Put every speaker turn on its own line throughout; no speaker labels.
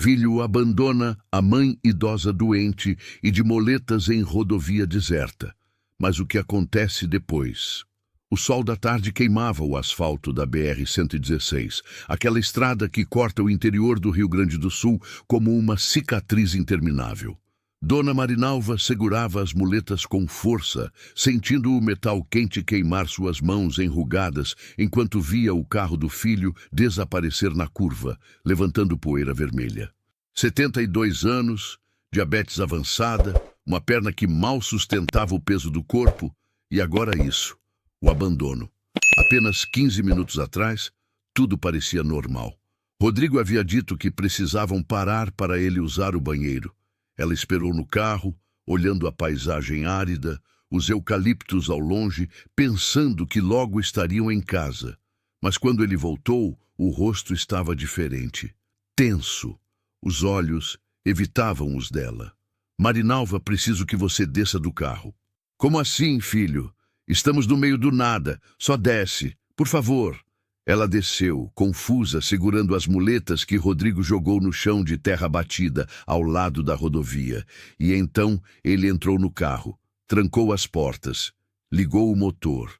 Filho abandona a mãe idosa doente e de moletas em rodovia deserta. Mas o que acontece depois? O sol da tarde queimava o asfalto da BR-116, aquela estrada que corta o interior do Rio Grande do Sul como uma cicatriz interminável. Dona Marinalva segurava as muletas com força, sentindo o metal quente queimar suas mãos enrugadas, enquanto via o carro do filho desaparecer na curva, levantando poeira vermelha. 72 anos, diabetes avançada, uma perna que mal sustentava o peso do corpo, e agora isso, o abandono. Apenas 15 minutos atrás, tudo parecia normal. Rodrigo havia dito que precisavam parar para ele usar o banheiro. Ela esperou no carro, olhando a paisagem árida, os eucaliptos ao longe, pensando que logo estariam em casa. Mas quando ele voltou, o rosto estava diferente. Tenso. Os olhos evitavam os dela. Marinalva, preciso que você desça do carro. Como assim, filho? Estamos no meio do nada. Só desce, por favor. Ela desceu, confusa, segurando as muletas que Rodrigo jogou no chão de terra batida, ao lado da rodovia. E então ele entrou no carro, trancou as portas, ligou o motor.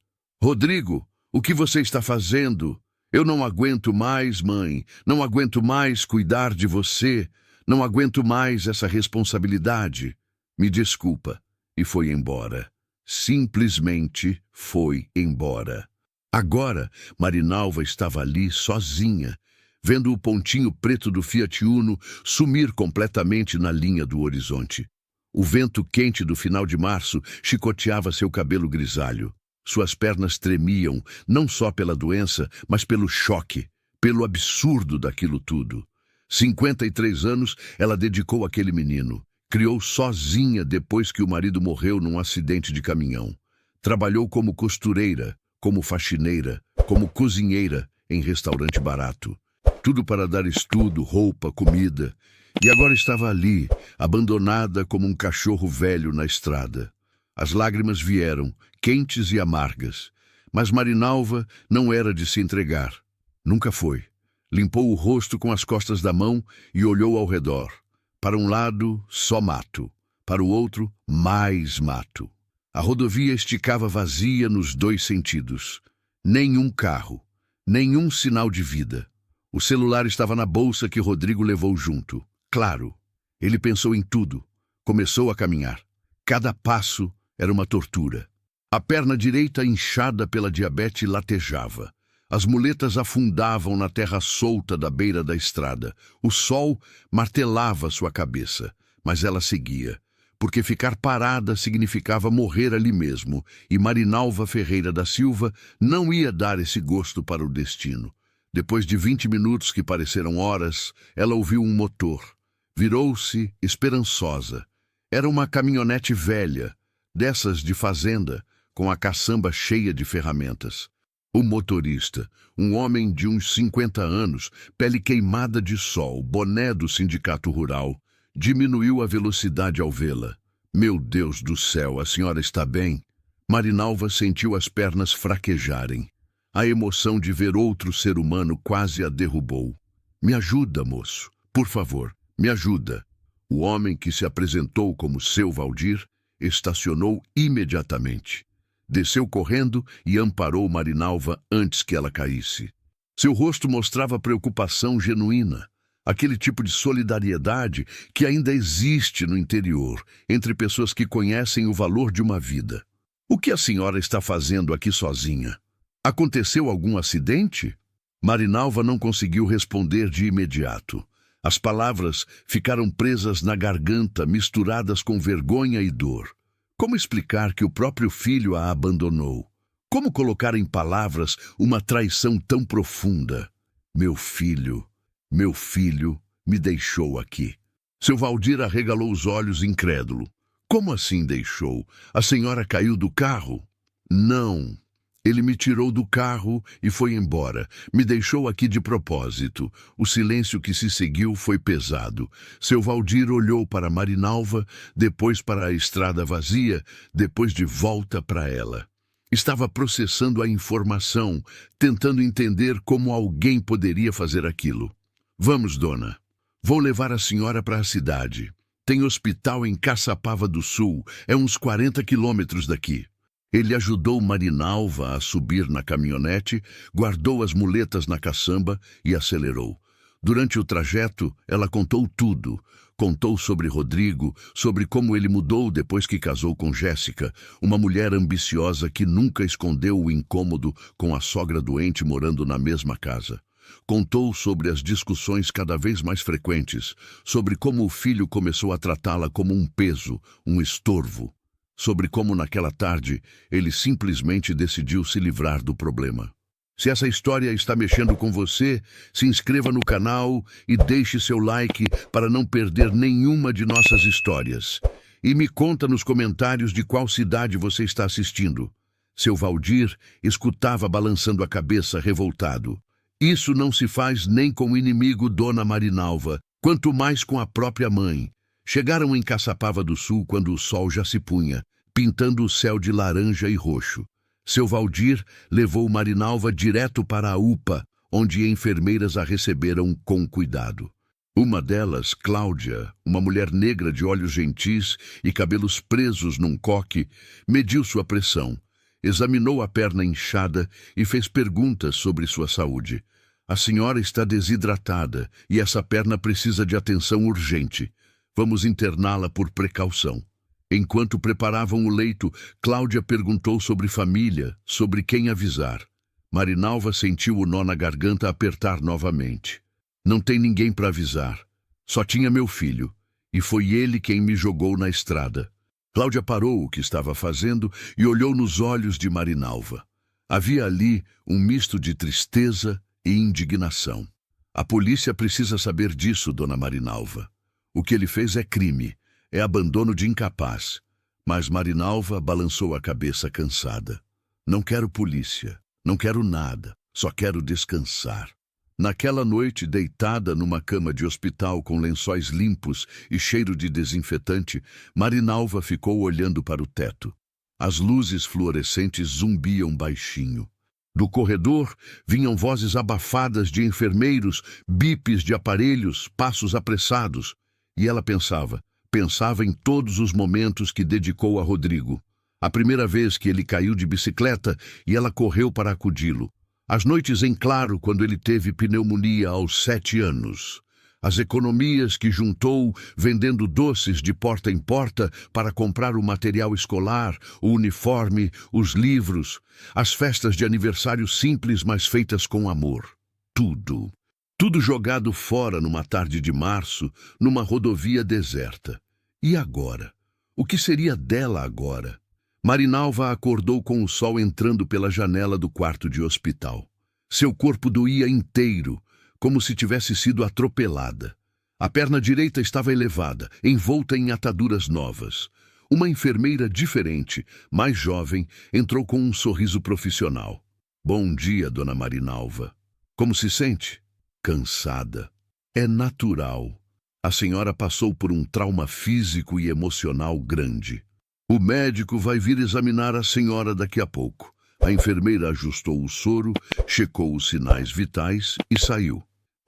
Rodrigo, o que você está fazendo? Eu não aguento mais, mãe. Não aguento mais cuidar de você. Não aguento mais essa responsabilidade. Me desculpa. E foi embora. Simplesmente foi embora. Agora, Marinalva estava ali sozinha, vendo o pontinho preto do Fiat Uno sumir completamente na linha do horizonte. O vento quente do final de março chicoteava seu cabelo grisalho. Suas pernas tremiam, não só pela doença, mas pelo choque, pelo absurdo daquilo tudo. 53 anos ela dedicou àquele menino. Criou sozinha depois que o marido morreu num acidente de caminhão. Trabalhou como costureira, como faxineira, como cozinheira em restaurante barato. Tudo para dar estudo, roupa, comida. E agora estava ali, abandonada como um cachorro velho na estrada. As lágrimas vieram, quentes e amargas. Mas Marinalva não era de se entregar. Nunca foi. Limpou o rosto com as costas da mão e olhou ao redor. Para um lado, só mato. Para o outro, mais mato. A rodovia esticava vazia nos dois sentidos. Nenhum carro, nenhum sinal de vida. O celular estava na bolsa que Rodrigo levou junto. Claro, ele pensou em tudo. Começou a caminhar. Cada passo era uma tortura. A perna direita, inchada pela diabetes, latejava. As muletas afundavam na terra solta da beira da estrada. O sol martelava sua cabeça, mas ela seguia. Porque ficar parada significava morrer ali mesmo, e Marinalva Ferreira da Silva não ia dar esse gosto para o destino. Depois de 20 minutos que pareceram horas, ela ouviu um motor. Virou-se, esperançosa. Era uma caminhonete velha, dessas de fazenda, com a caçamba cheia de ferramentas. O motorista, um homem de uns 50 anos, pele queimada de sol, boné do sindicato rural, diminuiu a velocidade ao vê-la. Meu Deus do céu, a senhora está bem? Marinalva sentiu as pernas fraquejarem. A emoção de ver outro ser humano quase a derrubou. Me ajuda, moço. Por favor, me ajuda. O homem que se apresentou como seu Valdir estacionou imediatamente. Desceu correndo e amparou Marinalva antes que ela caísse. Seu rosto mostrava preocupação genuína. Aquele tipo de solidariedade que ainda existe no interior, entre pessoas que conhecem o valor de uma vida. O que a senhora está fazendo aqui sozinha? Aconteceu algum acidente? Marinalva não conseguiu responder de imediato. As palavras ficaram presas na garganta, misturadas com vergonha e dor. Como explicar que o próprio filho a abandonou? Como colocar em palavras uma traição tão profunda? Meu filho me deixou aqui. Seu Valdir arregalou os olhos incrédulo. Como assim deixou? A senhora caiu do carro? Não. Ele me tirou do carro e foi embora. Me deixou aqui de propósito. O silêncio que se seguiu foi pesado. Seu Valdir olhou para Marinalva, depois para a estrada vazia, depois de volta para ela. Estava processando a informação, tentando entender como alguém poderia fazer aquilo. Vamos, dona. Vou levar a senhora para a cidade. Tem hospital em Caçapava do Sul, é uns 40 quilômetros daqui. Ele ajudou Marinalva a subir na caminhonete, guardou as muletas na caçamba e acelerou. Durante o trajeto, ela contou tudo. Contou sobre Rodrigo, sobre como ele mudou depois que casou com Jéssica, uma mulher ambiciosa que nunca escondeu o incômodo com a sogra doente morando na mesma casa. Contou sobre as discussões cada vez mais frequentes, sobre como o filho começou a tratá-la como um peso, um estorvo, sobre como naquela tarde ele simplesmente decidiu se livrar do problema. Se essa história está mexendo com você, se inscreva no canal e deixe seu like para não perder nenhuma de nossas histórias. E me conta nos comentários de qual cidade você está assistindo. Seu Valdir escutava balançando a cabeça revoltado. Isso não se faz nem com o inimigo Dona Marinalva, quanto mais com a própria mãe. Chegaram em Caçapava do Sul quando o sol já se punha, pintando o céu de laranja e roxo. Seu Valdir levou Marinalva direto para a UPA, onde enfermeiras a receberam com cuidado. Uma delas, Cláudia, uma mulher negra de olhos gentis e cabelos presos num coque, mediu sua pressão, examinou a perna inchada e fez perguntas sobre sua saúde. A senhora está desidratada e essa perna precisa de atenção urgente. Vamos interná-la por precaução. Enquanto preparavam o leito, Cláudia perguntou sobre família, sobre quem avisar. Marinalva sentiu o nó na garganta apertar novamente. Não tem ninguém para avisar. Só tinha meu filho, e foi ele quem me jogou na estrada. Cláudia parou o que estava fazendo e olhou nos olhos de Marinalva. Havia ali um misto de tristeza e indignação. A polícia precisa saber disso, Dona Marinalva. O que ele fez é crime. É abandono de incapaz. Mas Marinalva balançou a cabeça cansada. Não quero polícia, não quero nada, só quero descansar. Naquela noite, deitada numa cama de hospital com lençóis limpos e cheiro de desinfetante, Marinalva ficou olhando para o teto. As luzes fluorescentes zumbiam baixinho. Do corredor vinham vozes abafadas de enfermeiros, bipes de aparelhos, passos apressados. E ela pensava em todos os momentos que dedicou a Rodrigo. A primeira vez que ele caiu de bicicleta e ela correu para acudi-lo. As noites em claro quando ele teve pneumonia aos 7 anos. As economias que juntou vendendo doces de porta em porta para comprar o material escolar, o uniforme, os livros. As festas de aniversário simples, mas feitas com amor. Tudo. Tudo jogado fora numa tarde de março, numa rodovia deserta. E agora? O que seria dela agora? Marinalva acordou com o sol entrando pela janela do quarto de hospital. Seu corpo doía inteiro, como se tivesse sido atropelada. A perna direita estava elevada, envolta em ataduras novas. Uma enfermeira diferente, mais jovem, entrou com um sorriso profissional. Bom dia, Dona Marinalva. Como se sente? Cansada. É natural. A senhora passou por um trauma físico e emocional grande. O médico vai vir examinar a senhora daqui a pouco. A enfermeira ajustou o soro, checou os sinais vitais e saiu.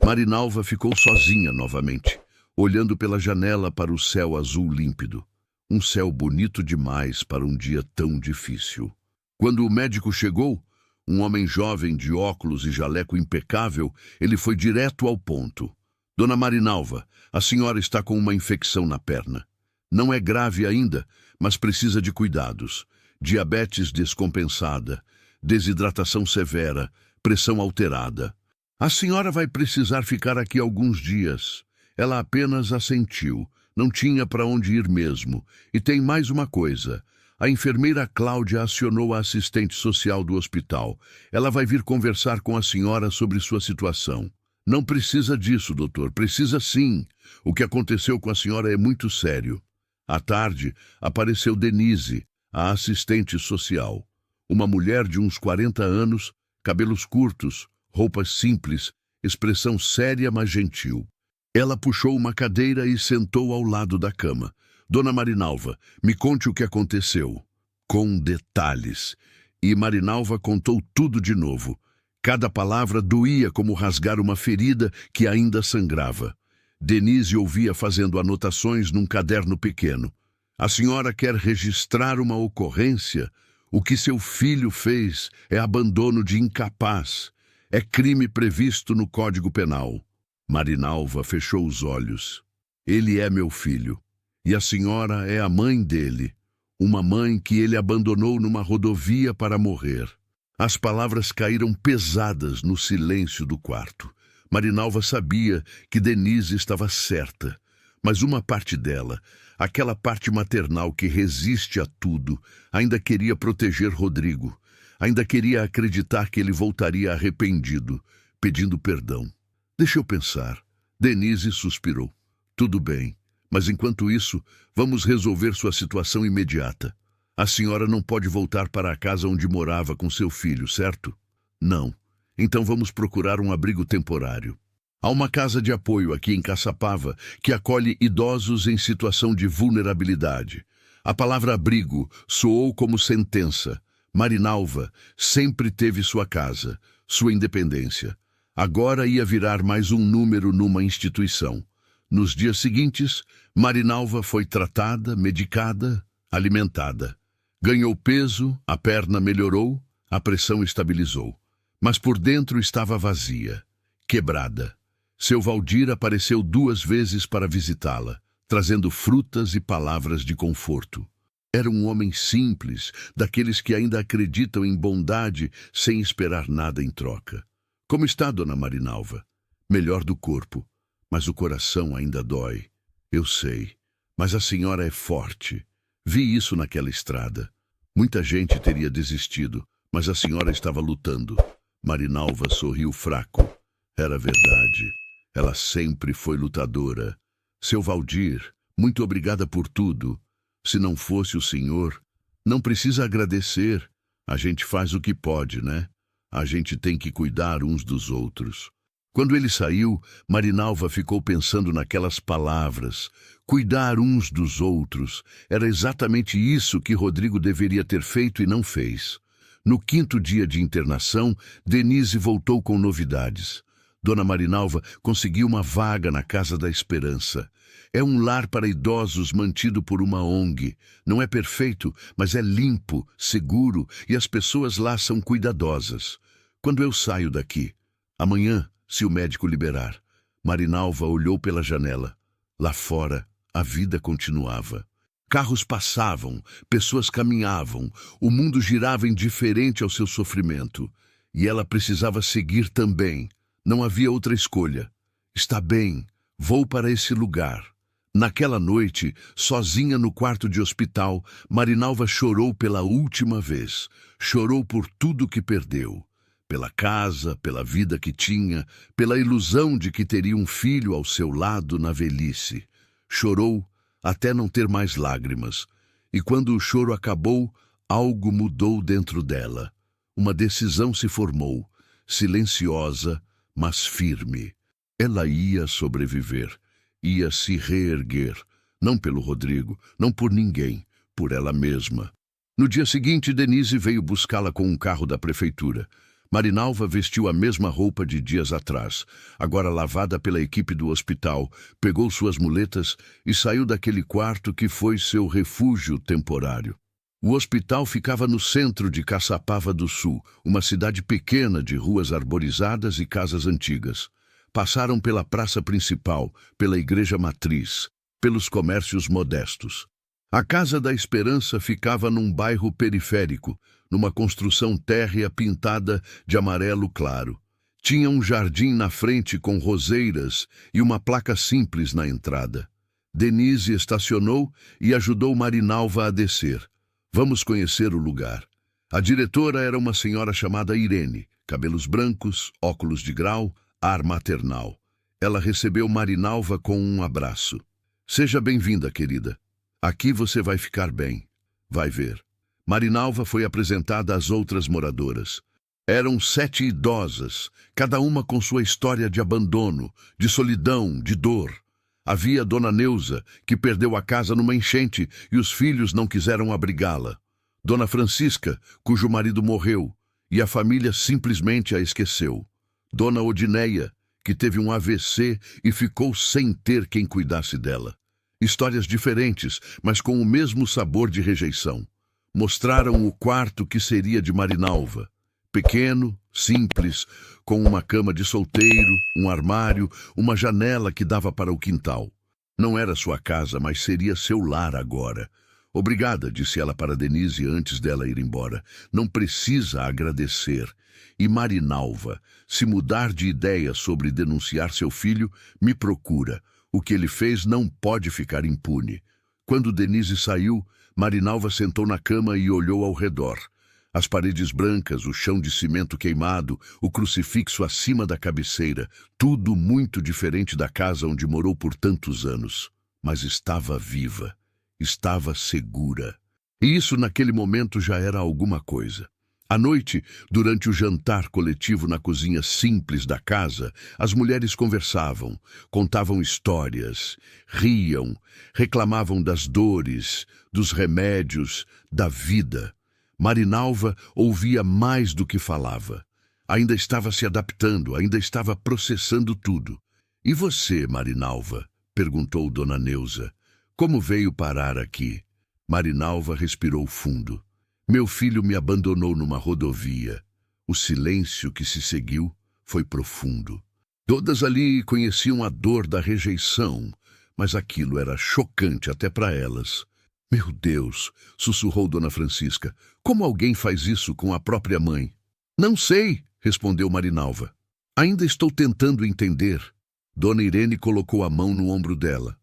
Marinalva ficou sozinha novamente, olhando pela janela para o céu azul límpido. Um céu bonito demais para um dia tão difícil. Quando o médico chegou, um homem jovem de óculos e jaleco impecável, ele foi direto ao ponto. Dona Marinalva, a senhora está com uma infecção na perna. Não é grave ainda, mas precisa de cuidados. Diabetes descompensada, desidratação severa, pressão alterada. A senhora vai precisar ficar aqui alguns dias. Ela apenas assentiu. Não tinha para onde ir mesmo. E tem mais uma coisa. A enfermeira Cláudia acionou a assistente social do hospital. Ela vai vir conversar com a senhora sobre sua situação. Não precisa disso, doutor. Precisa sim. O que aconteceu com a senhora é muito sério. À tarde, apareceu Denise, a assistente social. Uma mulher de uns 40 anos, cabelos curtos, roupas simples, expressão séria mas gentil. Ela puxou uma cadeira e sentou ao lado da cama. Dona Marinalva, me conte o que aconteceu. Com detalhes. E Marinalva contou tudo de novo. Cada palavra doía como rasgar uma ferida que ainda sangrava. Denise ouvia fazendo anotações num caderno pequeno. A senhora quer registrar uma ocorrência? O que seu filho fez é abandono de incapaz. É crime previsto no Código Penal. Marinalva fechou os olhos. Ele é meu filho. E a senhora é a mãe dele. Uma mãe que ele abandonou numa rodovia para morrer. As palavras caíram pesadas no silêncio do quarto. Marinalva sabia que Denise estava certa, mas uma parte dela, aquela parte maternal que resiste a tudo, ainda queria proteger Rodrigo, ainda queria acreditar que ele voltaria arrependido, pedindo perdão. Deixa eu pensar. Denise suspirou. Tudo bem, mas enquanto isso, vamos resolver sua situação imediata. A senhora não pode voltar para a casa onde morava com seu filho, certo? Não. Então vamos procurar um abrigo temporário. Há uma casa de apoio aqui em Caçapava que acolhe idosos em situação de vulnerabilidade. A palavra abrigo soou como sentença. Marinalva sempre teve sua casa, sua independência. Agora ia virar mais um número numa instituição. Nos dias seguintes, Marinalva foi tratada, medicada, alimentada. Ganhou peso, a perna melhorou, a pressão estabilizou. Mas por dentro estava vazia, quebrada. Seu Valdir apareceu 2 vezes para visitá-la, trazendo frutas e palavras de conforto. Era um homem simples, daqueles que ainda acreditam em bondade sem esperar nada em troca. Como está, dona Marinalva? Melhor do corpo, mas o coração ainda dói. Eu sei, mas a senhora é forte. Vi isso naquela estrada. Muita gente teria desistido, mas a senhora estava lutando. Marinalva sorriu fraco. Era verdade. Ela sempre foi lutadora. Seu Valdir, muito obrigada por tudo. Se não fosse o senhor, não precisa agradecer. A gente faz o que pode, né? A gente tem que cuidar uns dos outros. Quando ele saiu, Marinalva ficou pensando naquelas palavras. Cuidar uns dos outros. Era exatamente isso que Rodrigo deveria ter feito e não fez. No 5º dia de internação, Denise voltou com novidades. Dona Marinalva conseguiu uma vaga na Casa da Esperança. É um lar para idosos mantido por uma ONG. Não é perfeito, mas é limpo, seguro e as pessoas lá são cuidadosas. Quando eu saio daqui? Amanhã, se o médico liberar. Marinalva olhou pela janela. Lá fora, a vida continuava. Carros passavam, pessoas caminhavam, o mundo girava indiferente ao seu sofrimento. E ela precisava seguir também. Não havia outra escolha. Está bem, vou para esse lugar. Naquela noite, sozinha no quarto de hospital, Marinalva chorou pela última vez. Chorou por tudo que perdeu. Pela casa, pela vida que tinha, pela ilusão de que teria um filho ao seu lado na velhice. Chorou até não ter mais lágrimas. E quando o choro acabou, algo mudou dentro dela. Uma decisão se formou, silenciosa, mas firme. Ela ia sobreviver, ia se reerguer, não pelo Rodrigo, não por ninguém, por ela mesma. No dia seguinte, Denise veio buscá-la com um carro da prefeitura. Marinalva vestiu a mesma roupa de dias atrás, agora lavada pela equipe do hospital, pegou suas muletas e saiu daquele quarto que foi seu refúgio temporário. O hospital ficava no centro de Caçapava do Sul, uma cidade pequena de ruas arborizadas e casas antigas. Passaram pela praça principal, pela igreja matriz, pelos comércios modestos. A Casa da Esperança ficava num bairro periférico, numa construção térrea pintada de amarelo claro. Tinha um jardim na frente com roseiras e uma placa simples na entrada. Denise estacionou e ajudou Marinalva a descer. Vamos conhecer o lugar. A diretora era uma senhora chamada Irene, cabelos brancos, óculos de grau, ar maternal. Ela recebeu Marinalva com um abraço. Seja bem-vinda, querida. Aqui você vai ficar bem. Vai ver. Marinalva foi apresentada às outras moradoras. Eram 7 idosas, cada uma com sua história de abandono, de solidão, de dor. Havia Dona Neuza, que perdeu a casa numa enchente e os filhos não quiseram abrigá-la. Dona Francisca, cujo marido morreu, e a família simplesmente a esqueceu. Dona Odineia, que teve um AVC e ficou sem ter quem cuidasse dela. Histórias diferentes, mas com o mesmo sabor de rejeição. Mostraram o quarto que seria de Marinalva. Pequeno, simples, com uma cama de solteiro, um armário, uma janela que dava para o quintal. Não era sua casa, mas seria seu lar agora. Obrigada, disse ela para Denise antes dela ir embora. Não precisa agradecer. E Marinalva, se mudar de ideia sobre denunciar seu filho, me procura. O que ele fez não pode ficar impune. Quando Denise saiu, Marinalva sentou na cama e olhou ao redor. As paredes brancas, o chão de cimento queimado, o crucifixo acima da cabeceira, tudo muito diferente da casa onde morou por tantos anos. Mas estava viva, estava segura. E isso naquele momento já era alguma coisa. À noite, durante o jantar coletivo na cozinha simples da casa, as mulheres conversavam, contavam histórias, riam, reclamavam das dores, dos remédios, da vida. Marinalva ouvia mais do que falava. Ainda estava se adaptando, ainda estava processando tudo. E você, Marinalva? Perguntou Dona Neuza. Como veio parar aqui? Marinalva respirou fundo. Meu filho me abandonou numa rodovia. O silêncio que se seguiu foi profundo. Todas ali conheciam a dor da rejeição, mas aquilo era chocante até para elas. Meu Deus, sussurrou Dona Francisca, como alguém faz isso com a própria mãe? Não sei, respondeu Marinalva. Ainda estou tentando entender. Dona Irene colocou a mão no ombro dela.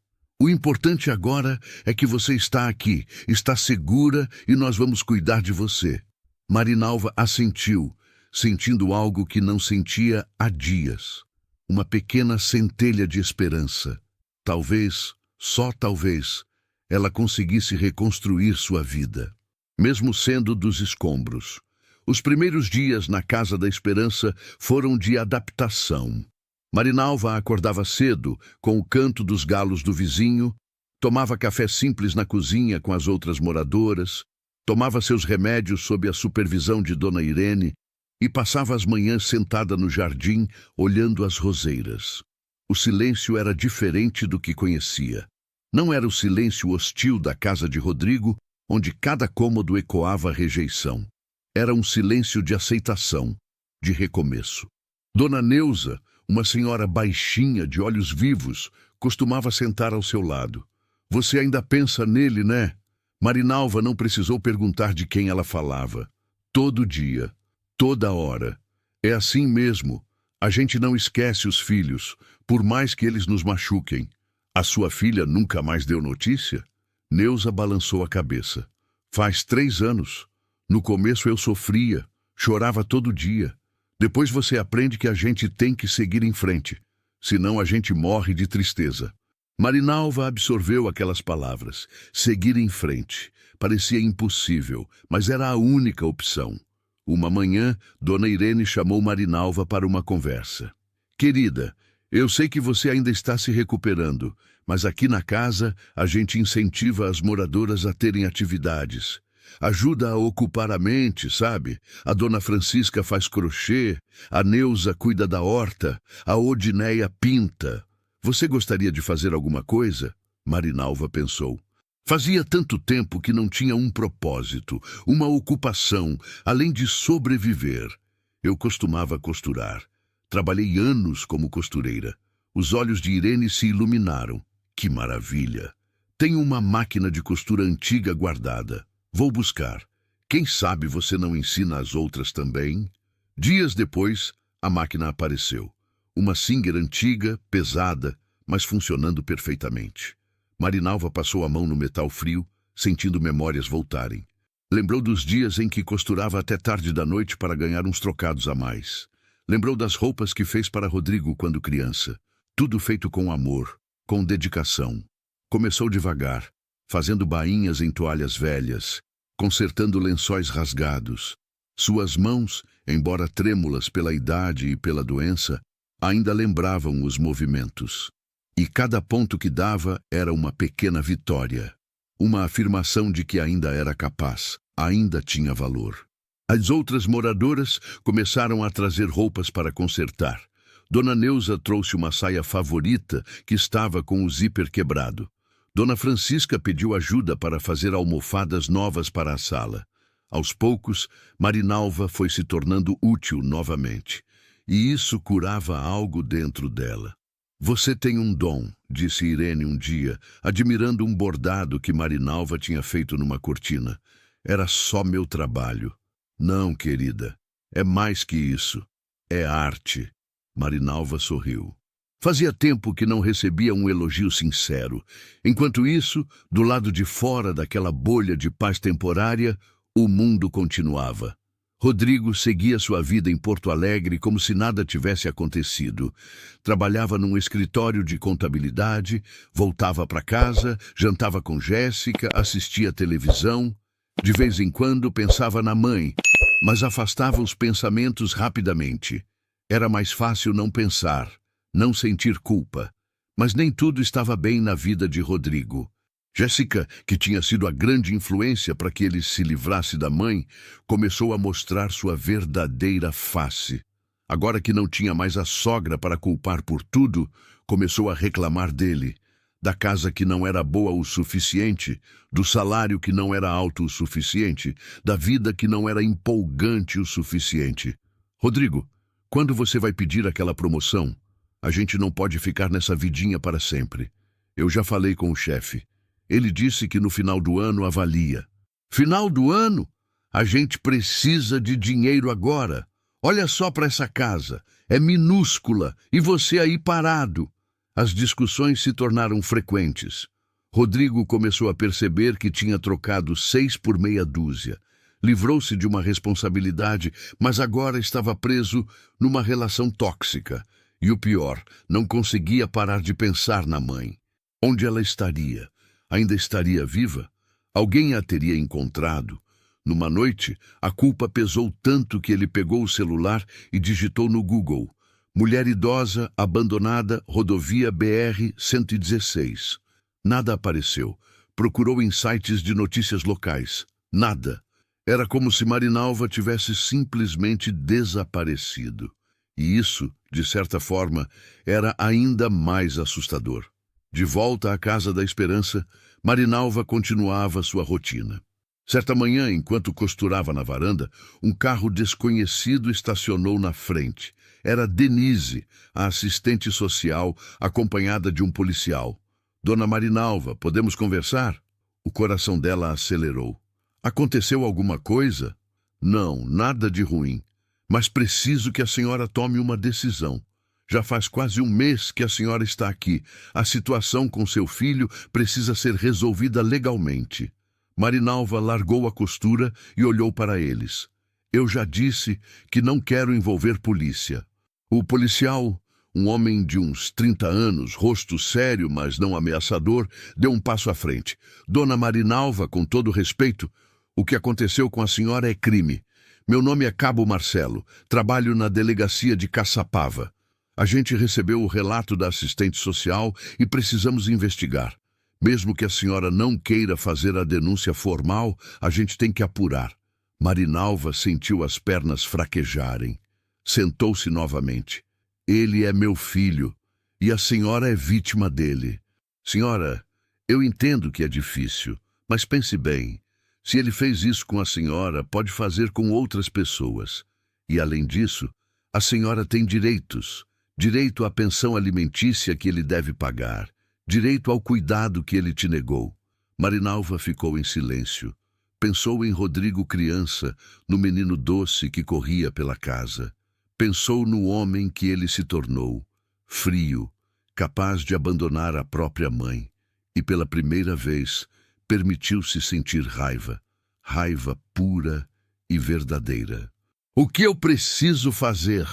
O importante agora é que você está aqui, está segura e nós vamos cuidar de você. Marinalva assentiu, sentindo algo que não sentia há dias. Uma pequena centelha de esperança. Talvez, só talvez, ela conseguisse reconstruir sua vida, mesmo sendo dos escombros. Os primeiros dias na Casa da Esperança foram de adaptação. Marinalva acordava cedo, com o canto dos galos do vizinho, tomava café simples na cozinha com as outras moradoras, tomava seus remédios sob a supervisão de Dona Irene e passava as manhãs sentada no jardim, olhando as roseiras. O silêncio era diferente do que conhecia. Não era o silêncio hostil da casa de Rodrigo, onde cada cômodo ecoava rejeição. Era um silêncio de aceitação, de recomeço. Dona Neuza, uma senhora baixinha, de olhos vivos, costumava sentar ao seu lado. Você ainda pensa nele, né? Marinalva não precisou perguntar de quem ela falava. Todo dia, toda hora. É assim mesmo. A gente não esquece os filhos, por mais que eles nos machuquem. A sua filha nunca mais deu notícia? Neuza balançou a cabeça. Faz 3 anos. No começo eu sofria, chorava todo dia. Depois você aprende que a gente tem que seguir em frente, senão a gente morre de tristeza. Marinalva absorveu aquelas palavras. Seguir em frente. Parecia impossível, mas era a única opção. Uma manhã, Dona Irene chamou Marinalva para uma conversa. Querida, eu sei que você ainda está se recuperando, mas aqui na casa a gente incentiva as moradoras a terem atividades. Ajuda a ocupar a mente, sabe? A Dona Francisca faz crochê, a Neuza cuida da horta, a Odineia pinta. Você gostaria de fazer alguma coisa? Marinalva pensou. Fazia tanto tempo que não tinha um propósito, uma ocupação, além de sobreviver. Eu costumava costurar. Trabalhei anos como costureira. Os olhos de Irene se iluminaram. Que maravilha! Tenho uma máquina de costura antiga guardada. Vou buscar. Quem sabe você não ensina as outras também? Dias depois, a máquina apareceu. Uma Singer antiga, pesada, mas funcionando perfeitamente. Marinalva passou a mão no metal frio, sentindo memórias voltarem. Lembrou dos dias em que costurava até tarde da noite para ganhar uns trocados a mais. Lembrou das roupas que fez para Rodrigo quando criança. Tudo feito com amor, com dedicação. Começou devagar, fazendo bainhas em toalhas velhas, consertando lençóis rasgados. Suas mãos, embora trêmulas pela idade e pela doença, ainda lembravam os movimentos. E cada ponto que dava era uma pequena vitória. Uma afirmação de que ainda era capaz, ainda tinha valor. As outras moradoras começaram a trazer roupas para consertar. Dona Neuza trouxe uma saia favorita que estava com o zíper quebrado. Dona Francisca pediu ajuda para fazer almofadas novas para a sala. Aos poucos, Marinalva foi se tornando útil novamente. E isso curava algo dentro dela. Você tem um dom, disse Irene um dia, admirando um bordado que Marinalva tinha feito numa cortina. Era só meu trabalho. Não, querida, é mais que isso. É arte. Marinalva sorriu. Fazia tempo que não recebia um elogio sincero. Enquanto isso, do lado de fora daquela bolha de paz temporária, o mundo continuava. Rodrigo seguia sua vida em Porto Alegre como se nada tivesse acontecido. Trabalhava num escritório de contabilidade, voltava para casa, jantava com Jéssica, assistia televisão. De vez em quando pensava na mãe, mas afastava os pensamentos rapidamente. Era mais fácil não pensar, não sentir culpa. Mas nem tudo estava bem na vida de Rodrigo. Jéssica, que tinha sido a grande influência para que ele se livrasse da mãe, começou a mostrar sua verdadeira face. Agora que não tinha mais a sogra para culpar por tudo, começou a reclamar dele, da casa que não era boa o suficiente, do salário que não era alto o suficiente, da vida que não era empolgante o suficiente. Rodrigo, quando você vai pedir aquela promoção? A gente não pode ficar nessa vidinha para sempre. Eu já falei com o chefe. Ele disse que no final do ano avalia. Final do ano? A gente precisa de dinheiro agora. Olha só para essa casa. É minúscula e você aí parado. As discussões se tornaram frequentes. Rodrigo começou a perceber que tinha trocado 6 por meia dúzia. Livrou-se de uma responsabilidade, mas agora estava preso numa relação tóxica. E o pior, não conseguia parar de pensar na mãe. Onde ela estaria? Ainda estaria viva? Alguém a teria encontrado? Numa noite, a culpa pesou tanto que ele pegou o celular e digitou no Google: mulher idosa, abandonada, rodovia BR-116. Nada apareceu. Procurou em sites de notícias locais. Nada. Era como se Marinalva tivesse simplesmente desaparecido. E isso, de certa forma, era ainda mais assustador. De volta à Casa da Esperança, Marinalva continuava sua rotina. Certa manhã, enquanto costurava na varanda, um carro desconhecido estacionou na frente. Era Denise, a assistente social, acompanhada de um policial. Dona Marinalva, podemos conversar? O coração dela acelerou. Aconteceu alguma coisa? Não, nada de ruim. Mas preciso que a senhora tome uma decisão. Já faz quase um mês que a senhora está aqui. A situação com seu filho precisa ser resolvida legalmente. Marinalva largou a costura e olhou para eles. Eu já disse que não quero envolver polícia. O policial, um homem de uns 30 anos, rosto sério, mas não ameaçador, deu um passo à frente. Dona Marinalva, com todo respeito, o que aconteceu com a senhora é crime. Meu nome é Cabo Marcelo. Trabalho na delegacia de Caçapava. A gente recebeu o relato da assistente social e precisamos investigar. Mesmo que a senhora não queira fazer a denúncia formal, a gente tem que apurar. Marinalva sentiu as pernas fraquejarem. Sentou-se novamente. Ele é meu filho e a senhora é vítima dele. Senhora, eu entendo que é difícil, mas pense bem. Se ele fez isso com a senhora, pode fazer com outras pessoas. E, além disso, a senhora tem direitos. Direito à pensão alimentícia que ele deve pagar. Direito ao cuidado que ele te negou. Marinalva ficou em silêncio. Pensou em Rodrigo criança, no menino doce que corria pela casa. Pensou no homem que ele se tornou, frio, capaz de abandonar a própria mãe. E pela primeira vez, permitiu-se sentir raiva. Raiva pura e verdadeira. O que eu preciso fazer?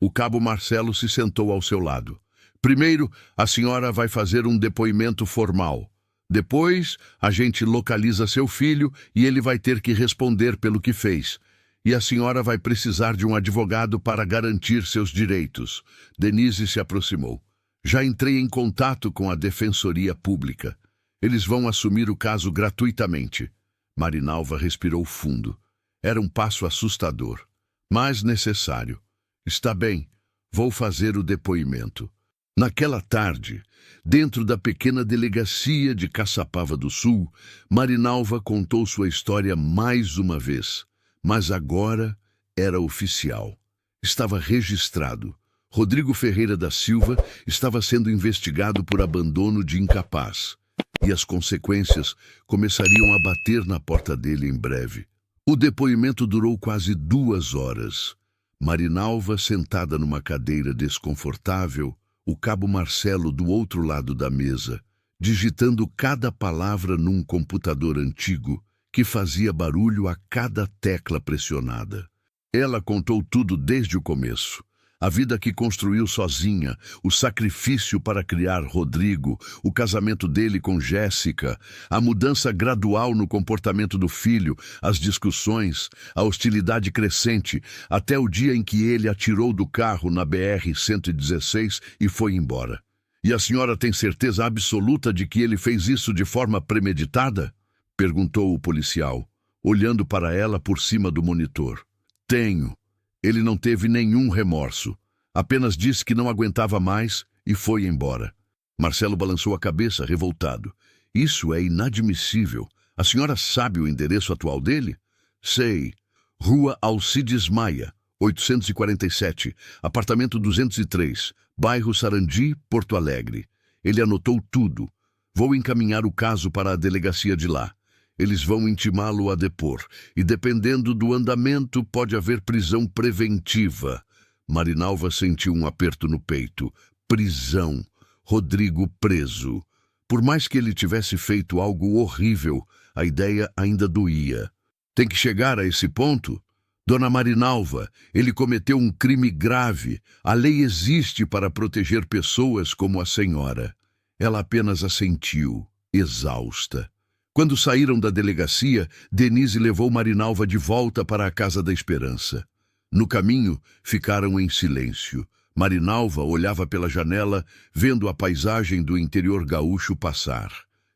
O Cabo Marcelo se sentou ao seu lado. Primeiro, a senhora vai fazer um depoimento formal. Depois, a gente localiza seu filho e ele vai ter que responder pelo que fez. E a senhora vai precisar de um advogado para garantir seus direitos. Denise se aproximou. Já entrei em contato com a Defensoria Pública. Eles vão assumir o caso gratuitamente. Marinalva respirou fundo. Era um passo assustador, mas necessário. Está bem, Vou fazer o depoimento. Naquela tarde, dentro da pequena delegacia de Caçapava do Sul, Marinalva contou sua história mais uma vez, mas agora era oficial. Estava registrado. Rodrigo Ferreira da Silva estava sendo investigado por abandono de incapaz, e as consequências começariam a bater na porta dele em breve. O depoimento durou quase 2 horas. Marinalva, sentada numa cadeira desconfortável, o cabo Marcelo do outro lado da mesa, digitando cada palavra num computador antigo que fazia barulho a cada tecla pressionada. Ela contou tudo desde o começo. A vida que construiu sozinha, o sacrifício para criar Rodrigo, o casamento dele com Jéssica, a mudança gradual no comportamento do filho, as discussões, a hostilidade crescente, até o dia em que ele atirou do carro na BR-116 e foi embora. E a senhora tem certeza absoluta de que ele fez isso de forma premeditada? Perguntou o policial, olhando para ela por cima do monitor. Tenho. Ele não teve nenhum remorso. Apenas disse que não aguentava mais e foi embora. Marcelo balançou a cabeça, revoltado. Isso é inadmissível. A senhora sabe o endereço atual dele? Sei. Rua Alcides Maia, 847, apartamento 203, bairro Sarandi, Porto Alegre. Ele anotou tudo. Vou encaminhar o caso para a delegacia de lá. Eles vão intimá-lo a depor, e dependendo do andamento pode haver prisão preventiva. Marinalva sentiu um aperto no peito. Prisão. Rodrigo preso. Por mais que ele tivesse feito algo horrível, a ideia ainda doía. Tem que chegar a esse ponto? Dona Marinalva, ele cometeu um crime grave. A lei existe para proteger pessoas como a senhora. Ela apenas assentiu, exausta. Quando saíram da delegacia, Denise levou Marinalva de volta para a Casa da Esperança. No caminho, ficaram em silêncio. Marinalva olhava pela janela, vendo a paisagem do interior gaúcho passar.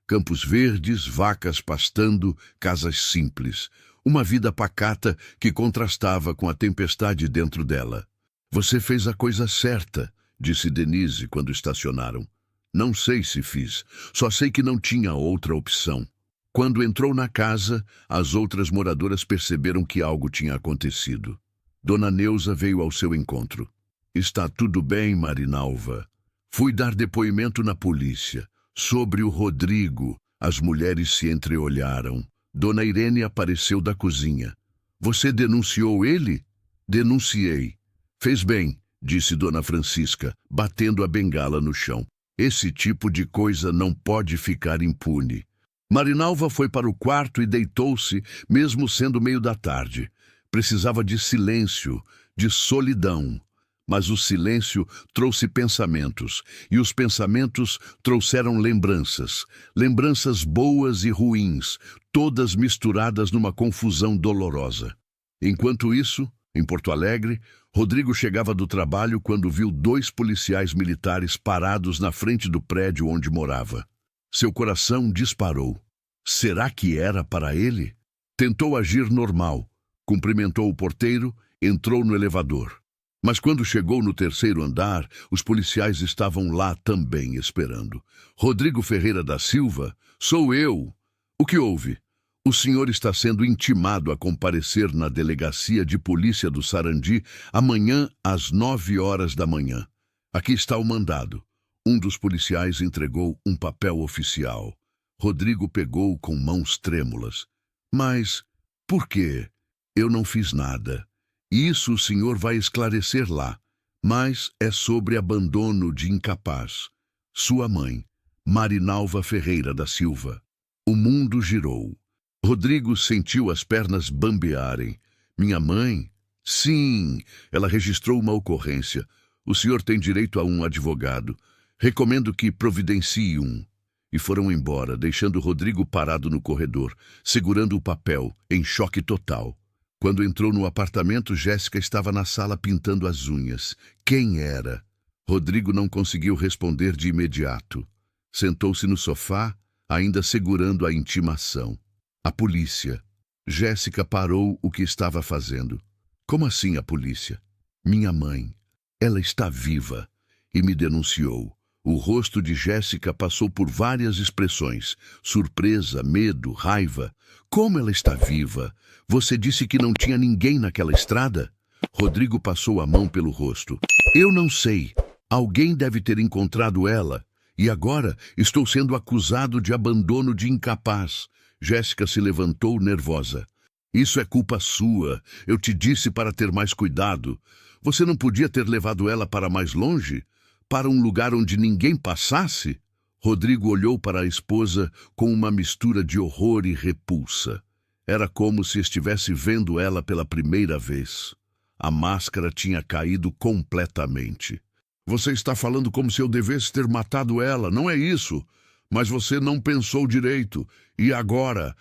Campos verdes, vacas pastando, casas simples. Uma vida pacata que contrastava com a tempestade dentro dela. Você fez a coisa certa, disse Denise quando estacionaram. Não sei se fiz, só sei que não tinha outra opção. Quando entrou na casa, as outras moradoras perceberam que algo tinha acontecido. Dona Neuza veio ao seu encontro. Está tudo bem, Marinalva. Fui dar depoimento na polícia. Sobre o Rodrigo, as mulheres se entreolharam. Dona Irene apareceu da cozinha. Você denunciou ele? Denunciei. Fez bem, disse Dona Francisca, batendo a bengala no chão. Esse tipo de coisa não pode ficar impune. Marinalva foi para o quarto e deitou-se, mesmo sendo meio da tarde. Precisava de silêncio, de solidão. Mas o silêncio trouxe pensamentos, e os pensamentos trouxeram lembranças. Lembranças boas e ruins, todas misturadas numa confusão dolorosa. Enquanto isso, em Porto Alegre, Rodrigo chegava do trabalho quando viu 2 policiais militares parados na frente do prédio onde morava. Seu coração disparou. Será que era para ele? Tentou agir normal. Cumprimentou o porteiro, entrou no elevador. Mas quando chegou no 3º andar, os policiais estavam lá também esperando. Rodrigo Ferreira da Silva, sou eu. O que houve? O senhor está sendo intimado a comparecer na delegacia de polícia do Sarandi amanhã às 9 horas da manhã. Aqui está o mandado. Um dos policiais entregou um papel oficial. Rodrigo pegou com mãos trêmulas. Mas por quê? Eu não fiz nada. Isso o senhor vai esclarecer lá. Mas é sobre abandono de incapaz. Sua mãe, Marinalva Ferreira da Silva. O mundo girou. Rodrigo sentiu as pernas bambearem. Minha mãe? Sim, ela registrou uma ocorrência. O senhor tem direito a um advogado. Recomendo que providencie um. E foram embora, deixando Rodrigo parado no corredor, segurando o papel, em choque total. Quando entrou no apartamento, Jéssica estava na sala pintando as unhas. Quem era? Rodrigo não conseguiu responder de imediato. Sentou-se no sofá, ainda segurando a intimação. A polícia. Jéssica parou o que estava fazendo. Como assim a polícia? Minha mãe. Ela está viva e me denunciou. O rosto de Jéssica passou por várias expressões: surpresa, medo, raiva. Como ela está viva? Você disse que não tinha ninguém naquela estrada? Rodrigo passou a mão pelo rosto. Eu não sei. Alguém deve ter encontrado ela. E agora estou sendo acusado de abandono de incapaz. Jéssica se levantou nervosa. Isso é culpa sua. Eu te disse para ter mais cuidado. Você não podia ter levado ela para mais longe? Para um lugar onde ninguém passasse? Rodrigo olhou para a esposa com uma mistura de horror e repulsa. Era como se estivesse vendo ela pela primeira vez. A máscara tinha caído completamente. Você está falando como se eu devesse ter matado ela, não é isso? Mas você não pensou direito. E agora,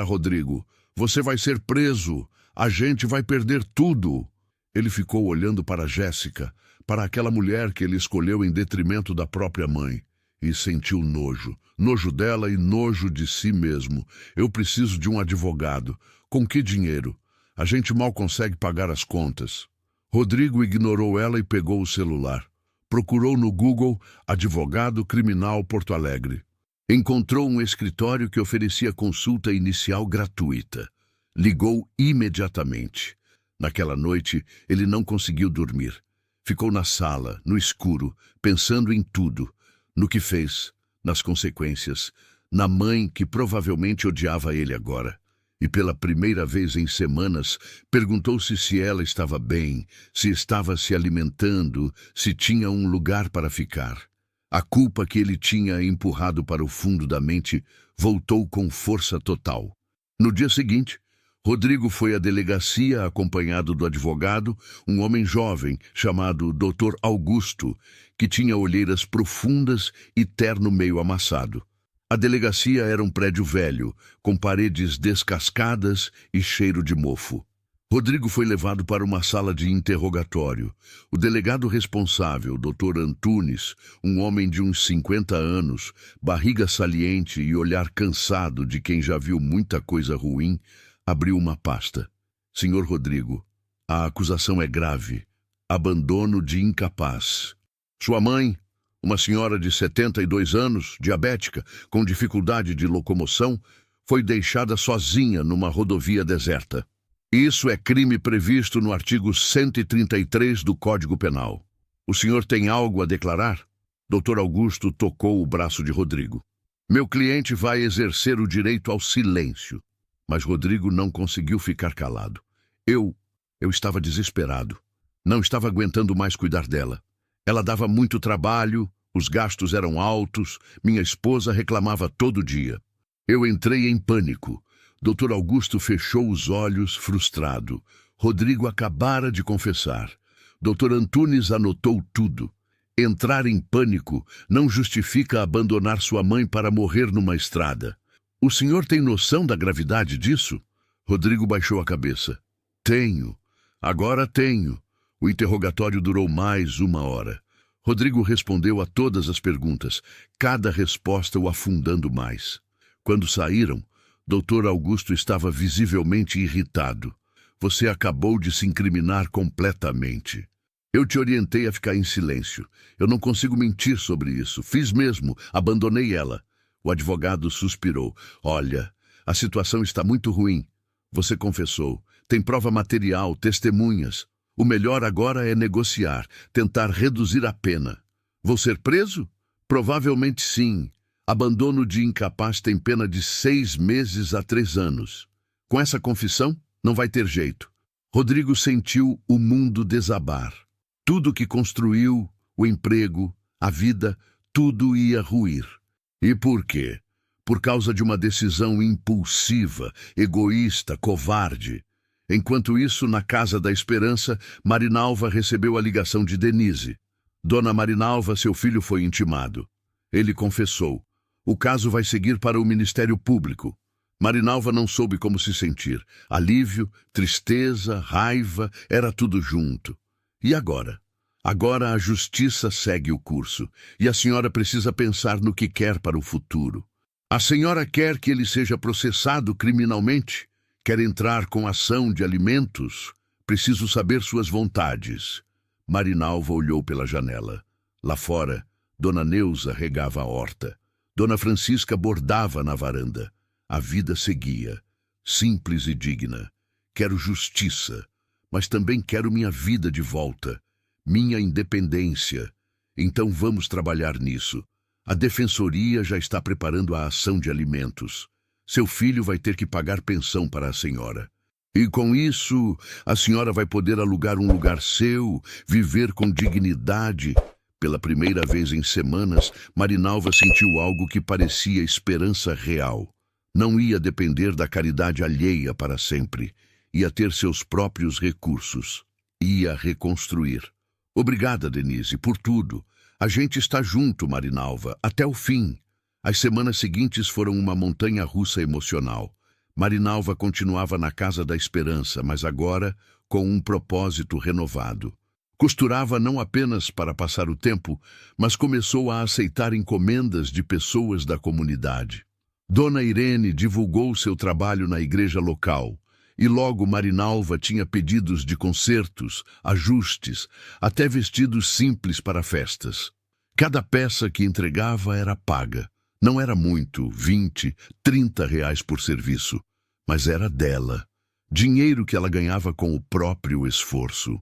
Rodrigo? Você vai ser preso. A gente vai perder tudo. Ele ficou olhando para Jéssica, para aquela mulher que ele escolheu em detrimento da própria mãe, e sentiu nojo. Nojo dela e nojo de si mesmo. Eu preciso de um advogado. Com que dinheiro? A gente mal consegue pagar as contas. Rodrigo ignorou ela e pegou o celular. Procurou no Google Advogado Criminal Porto Alegre. Encontrou um escritório que oferecia consulta inicial gratuita. Ligou imediatamente. Naquela noite, ele não conseguiu dormir. Ficou na sala, no escuro, pensando em tudo. No que fez, nas consequências, na mãe que provavelmente odiava ele agora. E pela primeira vez em semanas, perguntou-se se ela estava bem, se estava se alimentando, se tinha um lugar para ficar. A culpa que ele tinha empurrado para o fundo da mente voltou com força total. No dia seguinte, Rodrigo foi à delegacia acompanhado do advogado, um homem jovem chamado Dr. Augusto, que tinha olheiras profundas e terno meio amassado. A delegacia era um prédio velho, com paredes descascadas e cheiro de mofo. Rodrigo foi levado para uma sala de interrogatório. O delegado responsável, Dr. Antunes, um homem de uns 50 anos, barriga saliente e olhar cansado de quem já viu muita coisa ruim, abriu uma pasta. Senhor Rodrigo, a acusação é grave. Abandono de incapaz. Sua mãe, uma senhora de 72 anos, diabética, com dificuldade de locomoção, foi deixada sozinha numa rodovia deserta. Isso é crime previsto no artigo 133 do Código Penal. O senhor tem algo a declarar? Dr. Augusto tocou o braço de Rodrigo. Meu cliente vai exercer o direito ao silêncio. Mas Rodrigo não conseguiu ficar calado. Eu estava desesperado. Não estava aguentando mais cuidar dela. Ela dava muito trabalho, os gastos eram altos, minha esposa reclamava todo dia. Eu entrei em pânico. Dr. Augusto fechou os olhos, frustrado. Rodrigo acabara de confessar. Dr. Antunes anotou tudo. Entrar em pânico não justifica abandonar sua mãe para morrer numa estrada. O senhor tem noção da gravidade disso? Rodrigo baixou a cabeça. Tenho. Agora tenho. O interrogatório durou mais 1 hora. Rodrigo respondeu a todas as perguntas, cada resposta o afundando mais. Quando saíram, Dr. Augusto estava visivelmente irritado. Você acabou de se incriminar completamente. Eu te orientei a ficar em silêncio. Eu não consigo mentir sobre isso. Fiz mesmo, abandonei ela. O advogado suspirou. Olha, a situação está muito ruim. Você confessou. Tem prova material, testemunhas. O melhor agora é negociar, tentar reduzir a pena. Vou ser preso? Provavelmente sim. Abandono de incapaz tem pena de 6 meses a 3 anos. Com essa confissão, não vai ter jeito. Rodrigo sentiu o mundo desabar. Tudo que construiu, o emprego, a vida, tudo ia ruir. E por quê? Por causa de uma decisão impulsiva, egoísta, covarde. Enquanto isso, na Casa da Esperança, Marinalva recebeu a ligação de Denise. Dona Marinalva, seu filho foi intimado. Ele confessou. O caso vai seguir para o Ministério Público. Marinalva não soube como se sentir. Alívio, tristeza, raiva, era tudo junto. E agora? Agora a justiça segue o curso, e a senhora precisa pensar no que quer para o futuro. A senhora quer que ele seja processado criminalmente? Quer entrar com ação de alimentos? Preciso saber suas vontades. Marinalva olhou pela janela. Lá fora, Dona Neuza regava a horta. Dona Francisca bordava na varanda. A vida seguia, simples e digna. Quero justiça, mas também quero minha vida de volta, minha independência. Então vamos trabalhar nisso. A defensoria já está preparando a ação de alimentos. Seu filho vai ter que pagar pensão para a senhora. E com isso, a senhora vai poder alugar um lugar seu, viver com dignidade. Pela primeira vez em semanas, Marinalva sentiu algo que parecia esperança real. Não ia depender da caridade alheia para sempre. Ia ter seus próprios recursos. Ia reconstruir. Obrigada, Denise, por tudo. A gente está junto, Marinalva, até o fim. As semanas seguintes foram uma montanha-russa emocional. Marinalva continuava na Casa da Esperança, mas agora com um propósito renovado. Costurava não apenas para passar o tempo, mas começou a aceitar encomendas de pessoas da comunidade. Dona Irene divulgou seu trabalho na igreja local, e logo Marinalva tinha pedidos de concertos, ajustes, até vestidos simples para festas. Cada peça que entregava era paga. Não era muito, 20, 30 reais por serviço, mas era dela. Dinheiro que ela ganhava com o próprio esforço.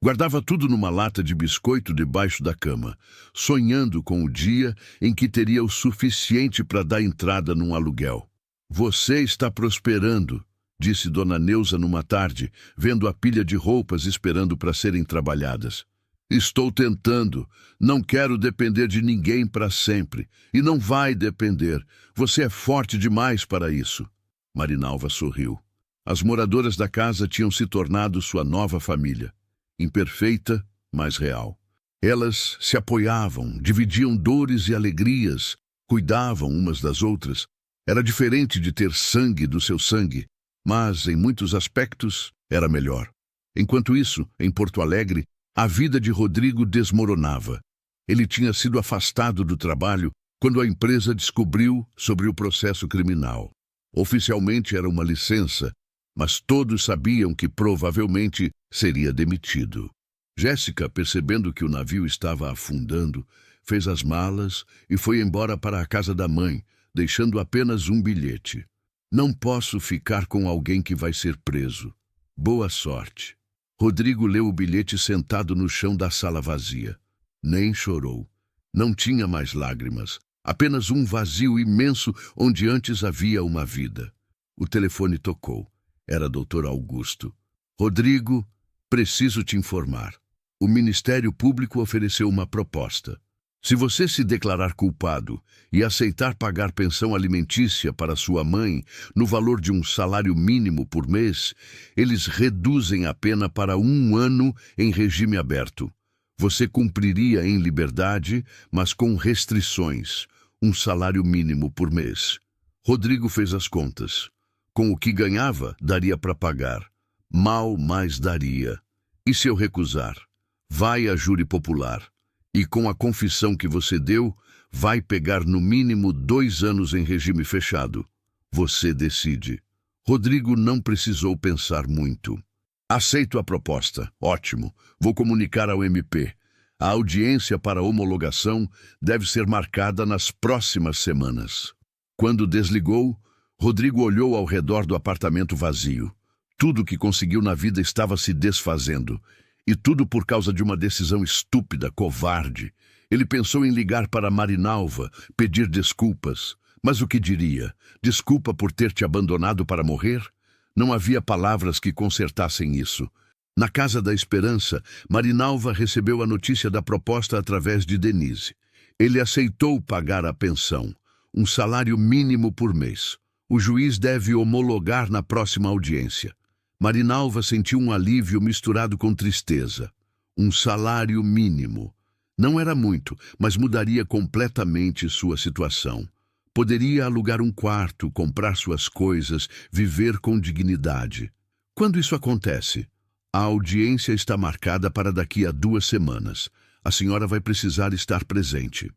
Guardava tudo numa lata de biscoito debaixo da cama, sonhando com o dia em que teria o suficiente para dar entrada num aluguel. Você está prosperando, disse Dona Neuza numa tarde, vendo a pilha de roupas esperando para serem trabalhadas. Estou tentando. Não quero depender de ninguém para sempre. E não vai depender. Você é forte demais para isso. Marinalva sorriu. As moradoras da casa tinham se tornado sua nova família. Imperfeita, mas real. Elas se apoiavam, dividiam dores e alegrias, cuidavam umas das outras. Era diferente de ter sangue do seu sangue, mas, em muitos aspectos, era melhor. Enquanto isso, em Porto Alegre, a vida de Rodrigo desmoronava. Ele tinha sido afastado do trabalho quando a empresa descobriu sobre o processo criminal. Oficialmente era uma licença, mas todos sabiam que provavelmente seria demitido. Jéssica, percebendo que o navio estava afundando, fez as malas e foi embora para a casa da mãe, deixando apenas um bilhete. Não posso ficar com alguém que vai ser preso. Boa sorte. Rodrigo leu o bilhete sentado no chão da sala vazia. Nem chorou. Não tinha mais lágrimas. Apenas um vazio imenso onde antes havia uma vida. O telefone tocou. Era Dr. Augusto. Rodrigo, preciso te informar. O Ministério Público ofereceu uma proposta. Se você se declarar culpado e aceitar pagar pensão alimentícia para sua mãe no valor de um salário mínimo por mês, eles reduzem a pena para 1 ano em regime aberto. Você cumpriria em liberdade, mas com restrições, um salário mínimo por mês. Rodrigo fez as contas. Com o que ganhava, daria para pagar. Mal mais daria. E se eu recusar? Vai a júri popular. E com a confissão que você deu, vai pegar no mínimo 2 anos em regime fechado. Você decide. Rodrigo não precisou pensar muito. Aceito a proposta. Ótimo. Vou comunicar ao MP. A audiência para homologação deve ser marcada nas próximas semanas. Quando desligou, Rodrigo olhou ao redor do apartamento vazio. Tudo que conseguiu na vida estava se desfazendo. E tudo por causa de uma decisão estúpida, covarde. Ele pensou em ligar para Marinalva, pedir desculpas. Mas o que diria? Desculpa por ter te abandonado para morrer? Não havia palavras que consertassem isso. Na Casa da Esperança, Marinalva recebeu a notícia da proposta através de Denise. Ele aceitou pagar a pensão, um salário mínimo por mês. O juiz deve homologar na próxima audiência. Marinalva sentiu um alívio misturado com tristeza. Um salário mínimo. Não era muito, mas mudaria completamente sua situação. Poderia alugar um quarto, comprar suas coisas, viver com dignidade. Quando isso acontece? A audiência está marcada para daqui a 2 semanas. A senhora vai precisar estar presente.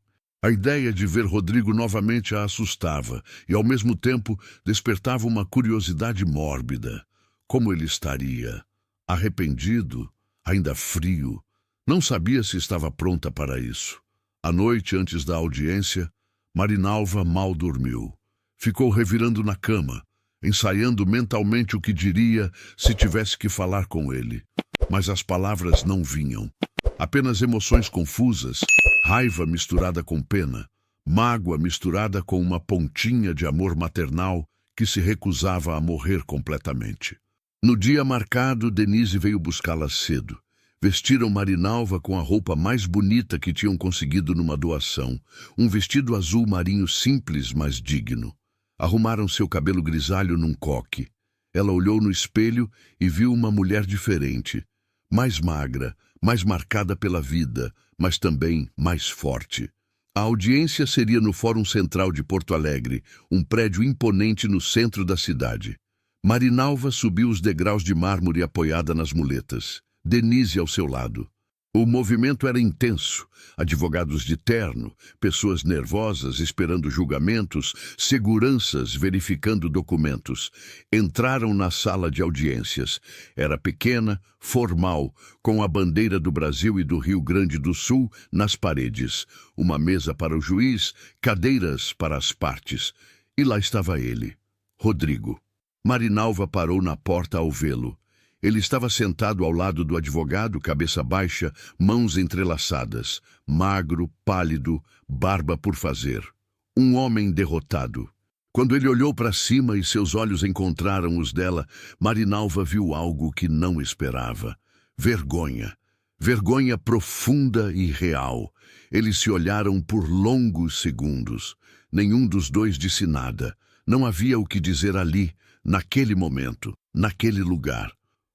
A ideia de ver Rodrigo novamente a assustava e, ao mesmo tempo, despertava uma curiosidade mórbida. Como ele estaria? Arrependido? Ainda frio? Não sabia se estava pronta para isso. À noite, antes da audiência, Marinalva mal dormiu. Ficou revirando na cama, ensaiando mentalmente o que diria se tivesse que falar com ele. Mas as palavras não vinham. Apenas emoções confusas, raiva misturada com pena, mágoa misturada com uma pontinha de amor maternal que se recusava a morrer completamente. No dia marcado, Denise veio buscá-la cedo. Vestiram Marinalva com a roupa mais bonita que tinham conseguido numa doação, um vestido azul marinho simples, mas digno. Arrumaram seu cabelo grisalho num coque. Ela olhou no espelho e viu uma mulher diferente, mais magra, mais marcada pela vida, mas também mais forte. A audiência seria no Fórum Central de Porto Alegre, um prédio imponente no centro da cidade. Marinalva subiu os degraus de mármore apoiada nas muletas. Denise ao seu lado. O movimento era intenso. Advogados de terno, pessoas nervosas esperando julgamentos, seguranças verificando documentos. Entraram na sala de audiências. Era pequena, formal, com a bandeira do Brasil e do Rio Grande do Sul nas paredes. Uma mesa para o juiz, cadeiras para as partes. E lá estava ele, Rodrigo. Marinalva parou na porta ao vê-lo. Ele estava sentado ao lado do advogado, cabeça baixa, mãos entrelaçadas, magro, pálido, barba por fazer. Um homem derrotado. Quando ele olhou para cima e seus olhos encontraram os dela, Marinalva viu algo que não esperava. Vergonha. Vergonha profunda e real. Eles se olharam por longos segundos. Nenhum dos dois disse nada. Não havia o que dizer ali, naquele momento, naquele lugar.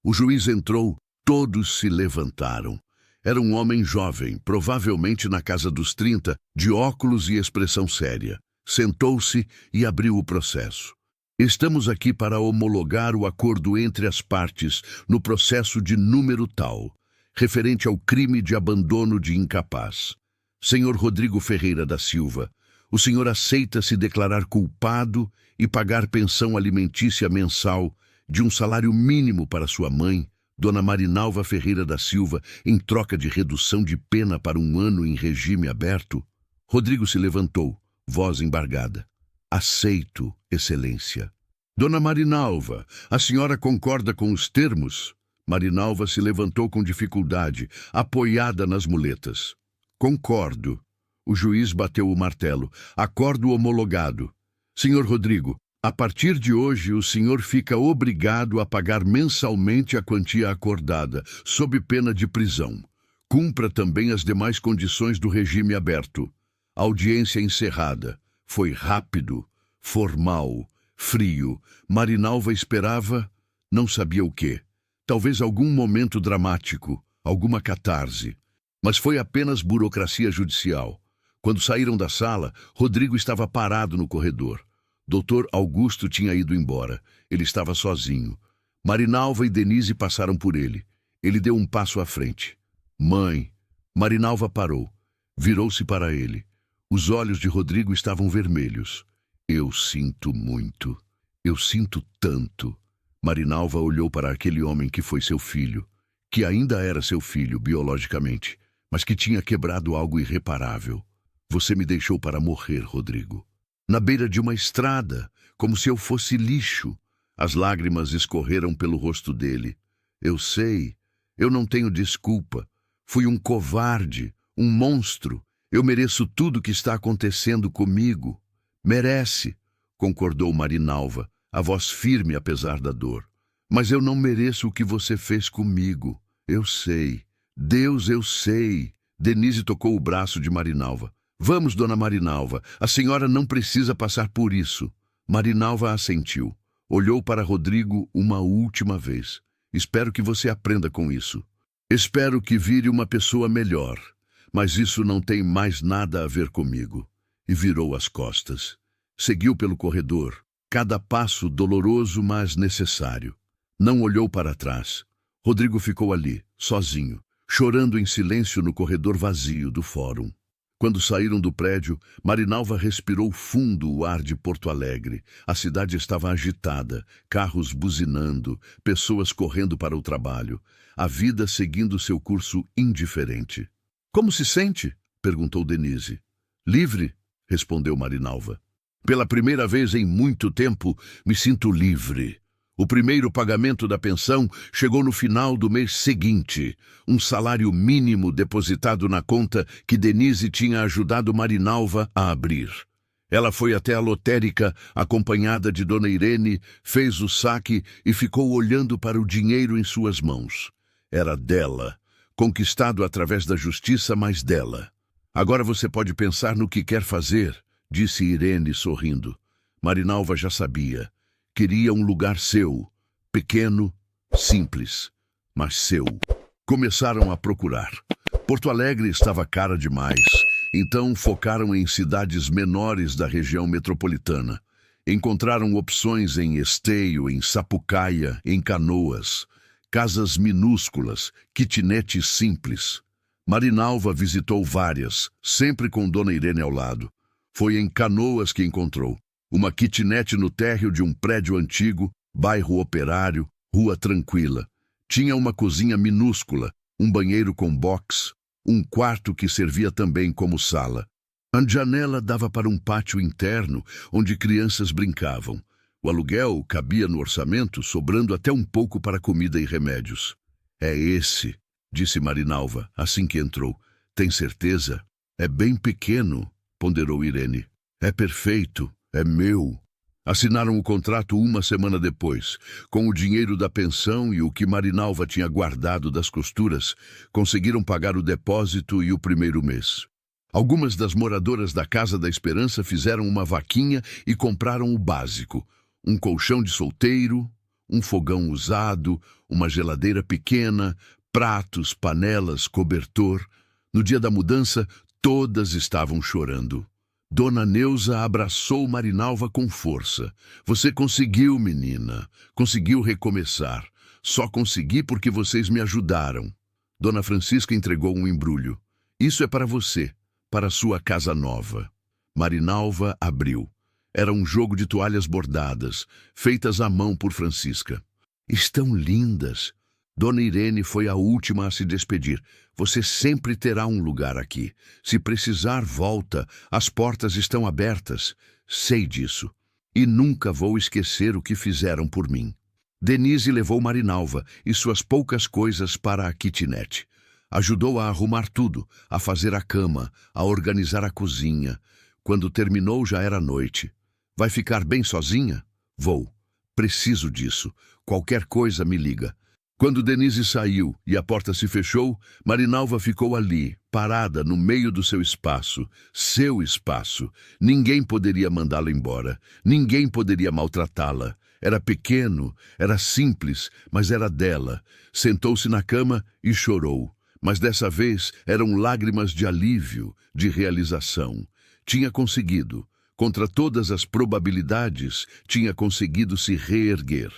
O juiz entrou, todos se levantaram. Era um homem jovem, provavelmente na casa dos 30, de óculos e expressão séria. Sentou-se e abriu o processo. Estamos aqui para homologar o acordo entre as partes no processo de número tal, referente ao crime de abandono de incapaz. Senhor Rodrigo Ferreira da Silva, o senhor aceita se declarar culpado e pagar pensão alimentícia mensal de um salário mínimo para sua mãe, Dona Marinalva Ferreira da Silva, em troca de redução de pena para 1 ano em regime aberto? Rodrigo se levantou, voz embargada. Aceito, excelência. Dona Marinalva, a senhora concorda com os termos? Marinalva se levantou com dificuldade, apoiada nas muletas. Concordo. O juiz bateu o martelo. Acordo homologado. Senhor Rodrigo, a partir de hoje, o senhor fica obrigado a pagar mensalmente a quantia acordada, sob pena de prisão. Cumpra também as demais condições do regime aberto. Audiência encerrada. Foi rápido, formal, frio. Marinalva esperava, não sabia o quê. Talvez algum momento dramático, alguma catarse. Mas foi apenas burocracia judicial. Quando saíram da sala, Rodrigo estava parado no corredor. Dr. Augusto tinha ido embora. Ele estava sozinho. Marinalva e Denise passaram por ele. Ele deu um passo à frente. Mãe. Marinalva parou. Virou-se para ele. Os olhos de Rodrigo estavam vermelhos. Eu sinto muito. Eu sinto tanto. Marinalva olhou para aquele homem que foi seu filho, que ainda era seu filho biologicamente, mas que tinha quebrado algo irreparável. Você me deixou para morrer, Rodrigo. Na beira de uma estrada, como se eu fosse lixo. As lágrimas escorreram pelo rosto dele. Eu sei, eu não tenho desculpa. Fui um covarde, um monstro. Eu mereço tudo que está acontecendo comigo. Merece, concordou Marinalva, a voz firme apesar da dor. Mas eu não mereço o que você fez comigo. Eu sei. Deus, eu sei. Denise tocou o braço de Marinalva. Vamos, dona Marinalva, a senhora não precisa passar por isso. Marinalva assentiu. Olhou para Rodrigo uma última vez. Espero que você aprenda com isso. Espero que vire uma pessoa melhor. Mas isso não tem mais nada a ver comigo. E virou as costas. Seguiu pelo corredor. Cada passo doloroso, mas necessário. Não olhou para trás. Rodrigo ficou ali, sozinho, chorando em silêncio no corredor vazio do fórum. Quando saíram do prédio, Marinalva respirou fundo o ar de Porto Alegre. A cidade estava agitada, carros buzinando, pessoas correndo para o trabalho. A vida seguindo seu curso indiferente. "Como se sente?" perguntou Denise. "Livre", respondeu Marinalva. "Pela primeira vez em muito tempo, me sinto livre." O primeiro pagamento da pensão chegou no final do mês seguinte, um salário mínimo depositado na conta que Denise tinha ajudado Marinalva a abrir. Ela foi até a lotérica, acompanhada de Dona Irene, fez o saque e ficou olhando para o dinheiro em suas mãos. Era dela, conquistado através da justiça, mas dela. "Agora você pode pensar no que quer fazer", disse Irene sorrindo. Marinalva já sabia. Queria um lugar seu, pequeno, simples, mas seu. Começaram a procurar. Porto Alegre estava cara demais, então focaram em cidades menores da região metropolitana. Encontraram opções em Esteio, em Sapucaia, em Canoas. Casas minúsculas, kitnetes simples. Marinalva visitou várias, sempre com Dona Irene ao lado. Foi em Canoas que encontrou. Uma kitnet no térreo de um prédio antigo, bairro operário, rua tranquila. Tinha uma cozinha minúscula, um banheiro com box, um quarto que servia também como sala. A janela dava para um pátio interno, onde crianças brincavam. O aluguel cabia no orçamento, sobrando até um pouco para comida e remédios. "É esse", disse Marinalva, assim que entrou. "Tem certeza? É bem pequeno", ponderou Irene. "É perfeito. É meu." Assinaram o contrato uma semana depois. Com o dinheiro da pensão e o que Marinalva tinha guardado das costuras, conseguiram pagar o depósito e o primeiro mês. Algumas das moradoras da Casa da Esperança fizeram uma vaquinha e compraram o básico: um colchão de solteiro, um fogão usado, uma geladeira pequena, pratos, panelas, cobertor. No dia da mudança, todas estavam chorando. Dona Neuza abraçou Marinalva com força. "Você conseguiu, menina. Conseguiu recomeçar. Só consegui porque vocês me ajudaram." Dona Francisca entregou um embrulho. "Isso é para você, para sua casa nova." Marinalva abriu. Era um jogo de toalhas bordadas, feitas à mão por Francisca. "Estão lindas." Dona Irene foi a última a se despedir. "Você sempre terá um lugar aqui. Se precisar, volta. As portas estão abertas. Sei disso. E nunca vou esquecer o que fizeram por mim." Denise levou Marinalva e suas poucas coisas para a kitnet. Ajudou a arrumar tudo, a fazer a cama, a organizar a cozinha. Quando terminou, já era noite. "Vai ficar bem sozinha?" "Vou. Preciso disso. Qualquer coisa me liga." Quando Denise saiu e a porta se fechou, Marinalva ficou ali, parada no meio do seu espaço. Seu espaço. Ninguém poderia mandá-la embora. Ninguém poderia maltratá-la. Era pequeno, era simples, mas era dela. Sentou-se na cama e chorou. Mas dessa vez eram lágrimas de alívio, de realização. Tinha conseguido. Contra todas as probabilidades, tinha conseguido se reerguer.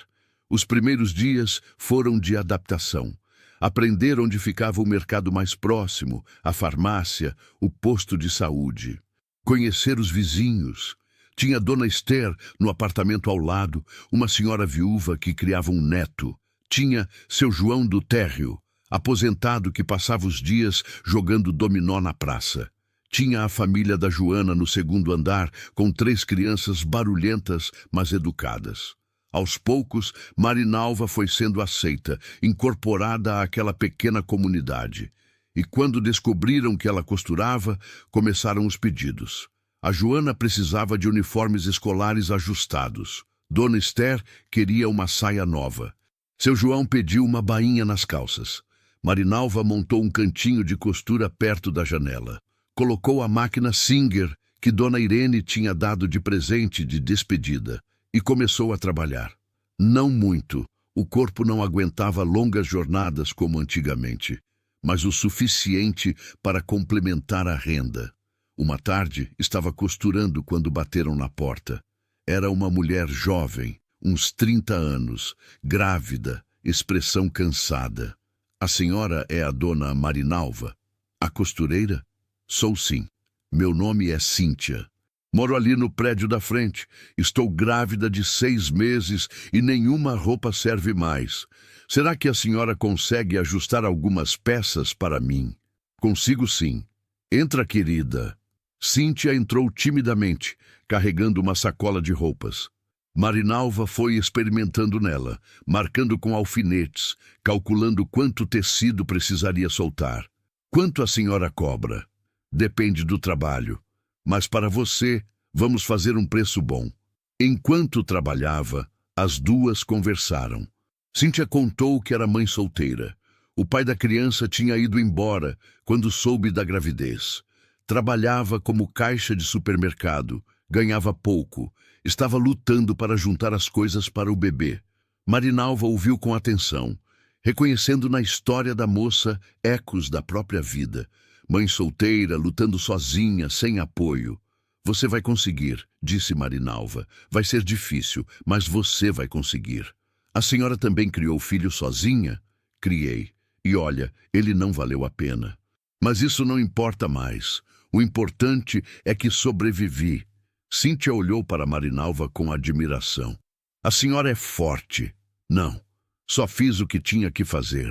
Os primeiros dias foram de adaptação. Aprender onde ficava o mercado mais próximo, a farmácia, o posto de saúde. Conhecer os vizinhos. Tinha Dona Esther no apartamento ao lado, uma senhora viúva que criava um neto. Tinha seu João do Térreo, aposentado que passava os dias jogando dominó na praça. Tinha a família da Joana no segundo andar, com 3 crianças barulhentas, mas educadas. Aos poucos, Marinalva foi sendo aceita, incorporada àquela pequena comunidade. E quando descobriram que ela costurava, começaram os pedidos. A Joana precisava de uniformes escolares ajustados. Dona Esther queria uma saia nova. Seu João pediu uma bainha nas calças. Marinalva montou um cantinho de costura perto da janela. Colocou a máquina Singer, que Dona Irene tinha dado de presente de despedida. E começou a trabalhar. Não muito, o corpo não aguentava longas jornadas como antigamente, mas o suficiente para complementar a renda. Uma tarde, estava costurando quando bateram na porta. Era uma mulher jovem, uns 30 anos, grávida, expressão cansada. "A senhora é a dona Marinalva?" "A costureira?" "Sou sim." Meu nome é Cíntia. Moro ali no prédio da frente. Estou grávida de 6 meses e nenhuma roupa serve mais. Será que a senhora consegue ajustar algumas peças para mim? Consigo sim. Entra, querida. Cíntia entrou timidamente, carregando uma sacola de roupas. Marinalva foi experimentando nela, marcando com alfinetes, calculando quanto tecido precisaria soltar. Quanto a senhora cobra? Depende do trabalho. Mas para você, vamos fazer um preço bom. Enquanto trabalhava, as duas conversaram. Cíntia contou que era mãe solteira. O pai da criança tinha ido embora quando soube da gravidez. Trabalhava como caixa de supermercado, ganhava pouco, estava lutando para juntar as coisas para o bebê. Marinalva ouviu com atenção, reconhecendo na história da moça ecos da própria vida. Mãe solteira, lutando sozinha, sem apoio. Você vai conseguir, disse Marinalva. Vai ser difícil, mas você vai conseguir. A senhora também criou filho sozinha? Criei. E olha, ele não valeu a pena. Mas isso não importa mais. O importante é que sobrevivi. Cíntia olhou para Marinalva com admiração. A senhora é forte. Não, só fiz o que tinha que fazer.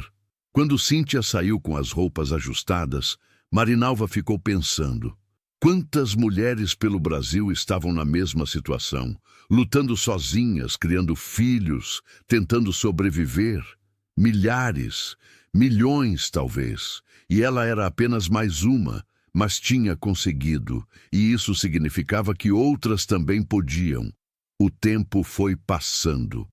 Quando Cíntia saiu com as roupas ajustadas, Marinalva ficou pensando. Quantas mulheres pelo Brasil estavam na mesma situação, lutando sozinhas, criando filhos, tentando sobreviver? Milhares, milhões talvez. E ela era apenas mais uma, mas tinha conseguido, e isso significava que outras também podiam. O tempo foi passando.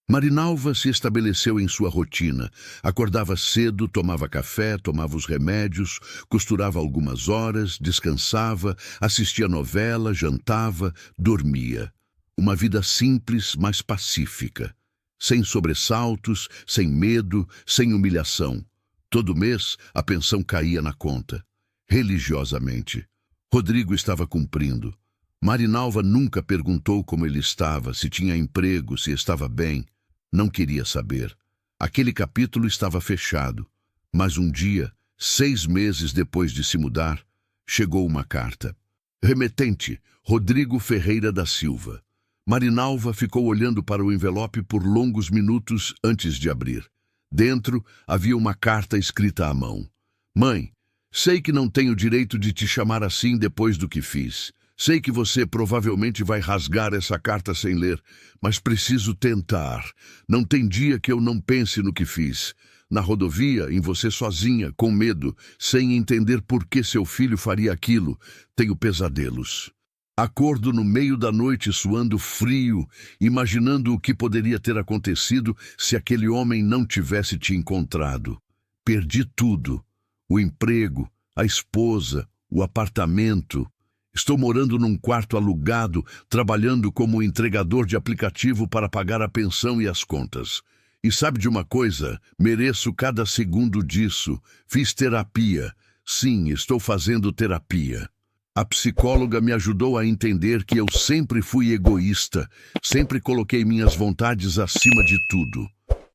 Marinalva se estabeleceu em sua rotina. Acordava cedo, tomava café, tomava os remédios, costurava algumas horas, descansava, assistia novela, jantava, dormia. Uma vida simples, mas pacífica. Sem sobressaltos, sem medo, sem humilhação. Todo mês, a pensão caía na conta. Religiosamente. Rodrigo estava cumprindo. Marinalva nunca perguntou como ele estava, se tinha emprego, se estava bem. Não queria saber. Aquele capítulo estava fechado. Mas um dia, 6 meses depois de se mudar, chegou uma carta. Remetente, Rodrigo Ferreira da Silva. Marinalva ficou olhando para o envelope por longos minutos antes de abrir. Dentro havia uma carta escrita à mão. Mãe, sei que não tenho direito de te chamar assim depois do que fiz. Sei que você provavelmente vai rasgar essa carta sem ler, mas preciso tentar. Não tem dia que eu não pense no que fiz. Na rodovia, em você sozinha, com medo, sem entender por que seu filho faria aquilo, tenho pesadelos. Acordo no meio da noite suando frio, imaginando o que poderia ter acontecido se aquele homem não tivesse te encontrado. Perdi tudo. O emprego, a esposa, o apartamento. Estou morando num quarto alugado, trabalhando como entregador de aplicativo para pagar a pensão e as contas. E sabe de uma coisa? Mereço cada segundo disso. Fiz terapia. Sim, estou fazendo terapia. A psicóloga me ajudou a entender que eu sempre fui egoísta, sempre coloquei minhas vontades acima de tudo.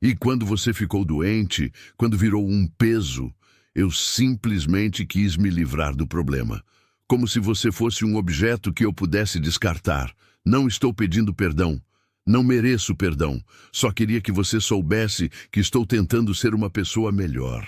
E quando você ficou doente, quando virou um peso, eu simplesmente quis me livrar do problema. Como se você fosse um objeto que eu pudesse descartar. Não estou pedindo perdão. Não mereço perdão. Só queria que você soubesse que estou tentando ser uma pessoa melhor.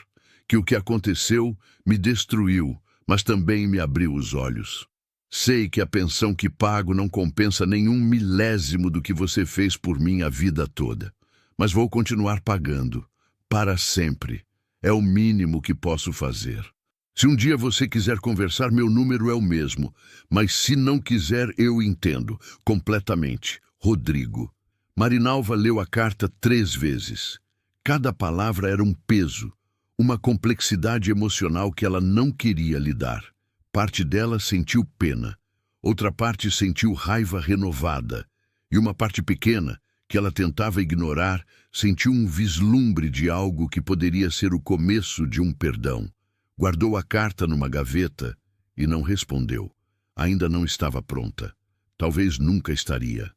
Que o que aconteceu me destruiu, mas também me abriu os olhos. Sei que a pensão que pago não compensa nenhum milésimo do que você fez por mim a vida toda. Mas vou continuar pagando. Para sempre. É o mínimo que posso fazer. Se um dia você quiser conversar, meu número é o mesmo. Mas se não quiser, eu entendo. Completamente. Rodrigo. Marinalva leu a carta 3 vezes. Cada palavra era um peso, uma complexidade emocional que ela não queria lidar. Parte dela sentiu pena. Outra parte sentiu raiva renovada. E uma parte pequena, que ela tentava ignorar, sentiu um vislumbre de algo que poderia ser o começo de um perdão. Guardou a carta numa gaveta e não respondeu. Ainda não estava pronta. Talvez nunca estaria.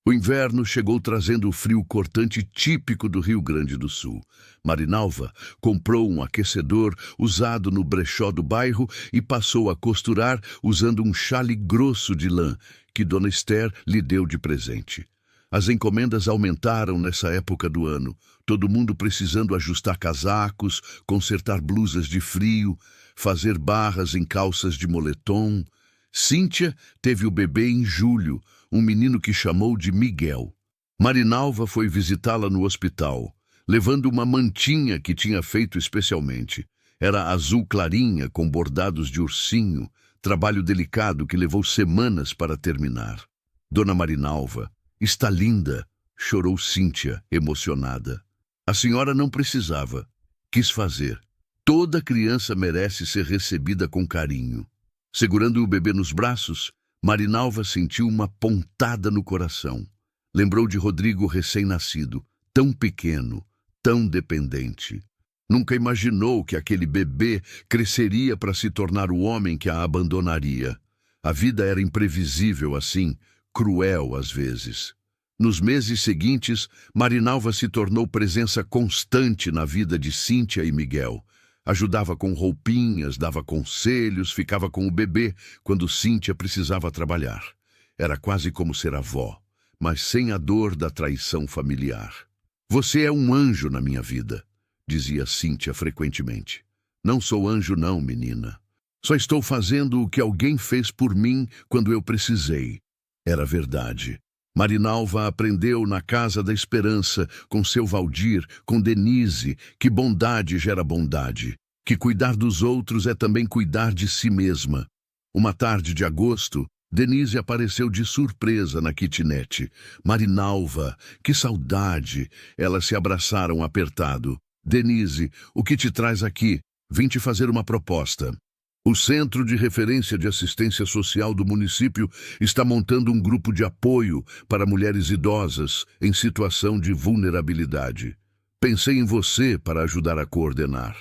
O inverno chegou trazendo o frio cortante típico do Rio Grande do Sul. Marinalva comprou um aquecedor usado no brechó do bairro e passou a costurar usando um xale grosso de lã que Dona Esther lhe deu de presente. As encomendas aumentaram nessa época do ano, todo mundo precisando ajustar casacos, consertar blusas de frio, fazer barras em calças de moletom. Cíntia teve o bebê em julho, um menino que chamou de Miguel. Marinalva foi visitá-la no hospital, levando uma mantinha que tinha feito especialmente. Era azul clarinha, com bordados de ursinho, trabalho delicado que levou semanas para terminar. Dona Marinalva, está linda, chorou Cíntia, emocionada. A senhora não precisava. Quis fazer. Toda criança merece ser recebida com carinho. Segurando o bebê nos braços, Marinalva sentiu uma pontada no coração. Lembrou de Rodrigo recém-nascido, tão pequeno, tão dependente. Nunca imaginou que aquele bebê cresceria para se tornar o homem que a abandonaria. A vida era imprevisível assim, cruel às vezes. Nos meses seguintes, Marinalva se tornou presença constante na vida de Cíntia e Miguel. Ajudava com roupinhas, dava conselhos, ficava com o bebê quando Cíntia precisava trabalhar. Era quase como ser avó, mas sem a dor da traição familiar. Você é um anjo na minha vida, dizia Cíntia frequentemente. Não sou anjo não, menina. Só estou fazendo o que alguém fez por mim quando eu precisei. Era verdade. Marinalva aprendeu na Casa da Esperança, com seu Valdir, com Denise, que bondade gera bondade, que cuidar dos outros é também cuidar de si mesma. Uma tarde de agosto, Denise apareceu de surpresa na kitnet. Marinalva, que saudade! Elas se abraçaram apertado. Denise, o que te traz aqui? Vim te fazer uma proposta. O Centro de Referência de Assistência Social do município está montando um grupo de apoio para mulheres idosas em situação de vulnerabilidade. Pensei em você para ajudar a coordenar.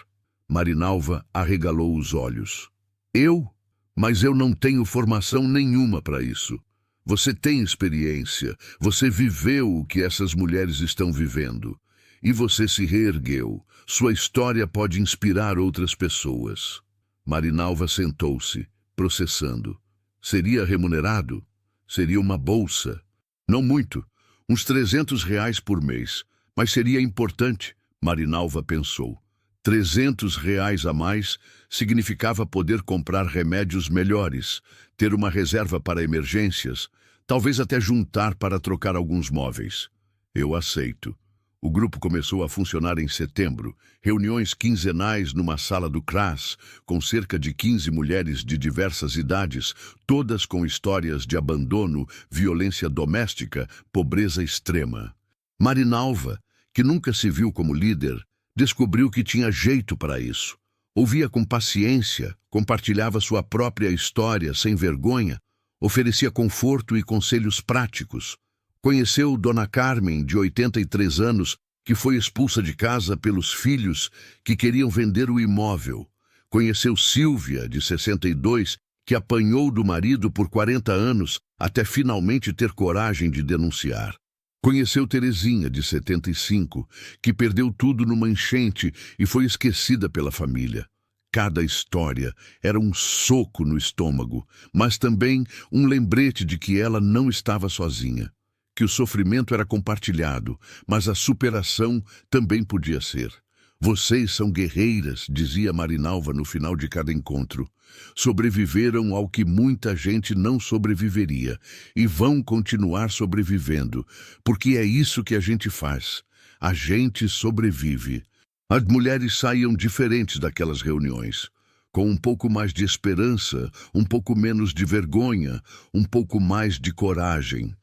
Marinalva arregalou os olhos. Eu? Mas eu não tenho formação nenhuma para isso. Você tem experiência, você viveu o que essas mulheres estão vivendo. E você se reergueu. Sua história pode inspirar outras pessoas. Marinalva sentou-se, processando. Seria remunerado? Seria uma bolsa? Não muito, uns R$ 300 por mês, mas seria importante, Marinalva pensou. R$ 300 a mais significava poder comprar remédios melhores, ter uma reserva para emergências, talvez até juntar para trocar alguns móveis. Eu aceito. O grupo começou a funcionar em setembro, reuniões quinzenais numa sala do CRAS, com cerca de 15 mulheres de diversas idades, todas com histórias de abandono, violência doméstica, pobreza extrema. Marinalva, que nunca se viu como líder, descobriu que tinha jeito para isso. Ouvia com paciência, compartilhava sua própria história sem vergonha, oferecia conforto e conselhos práticos. Conheceu Dona Carmen, de 83 anos, que foi expulsa de casa pelos filhos que queriam vender o imóvel. Conheceu Silvia, de 62, que apanhou do marido por 40 anos até finalmente ter coragem de denunciar. Conheceu Terezinha, de 75, que perdeu tudo numa enchente e foi esquecida pela família. Cada história era um soco no estômago, mas também um lembrete de que ela não estava sozinha. Que o sofrimento era compartilhado, mas a superação também podia ser. Vocês são guerreiras, dizia Marinalva no final de cada encontro. Sobreviveram ao que muita gente não sobreviveria e vão continuar sobrevivendo, porque é isso que a gente faz. A gente sobrevive. As mulheres saíam diferentes daquelas reuniões, com um pouco mais de esperança, um pouco menos de vergonha, um pouco mais de coragem.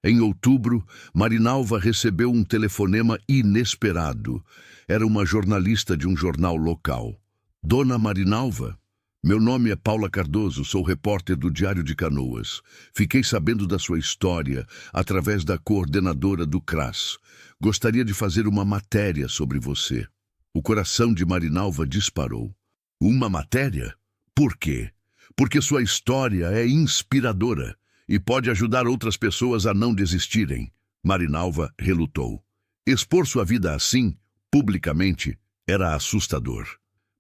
Em outubro, Marinalva recebeu um telefonema inesperado. Era uma jornalista de um jornal local. Dona Marinalva? Meu nome é Paula Cardoso, sou repórter do Diário de Canoas. Fiquei sabendo da sua história através da coordenadora do CRAS. Gostaria de fazer uma matéria sobre você. O coração de Marinalva disparou. Uma matéria? Por quê? Porque sua história é inspiradora. e pode ajudar outras pessoas a não desistirem. Marinalva relutou. Expor sua vida assim, publicamente, era assustador.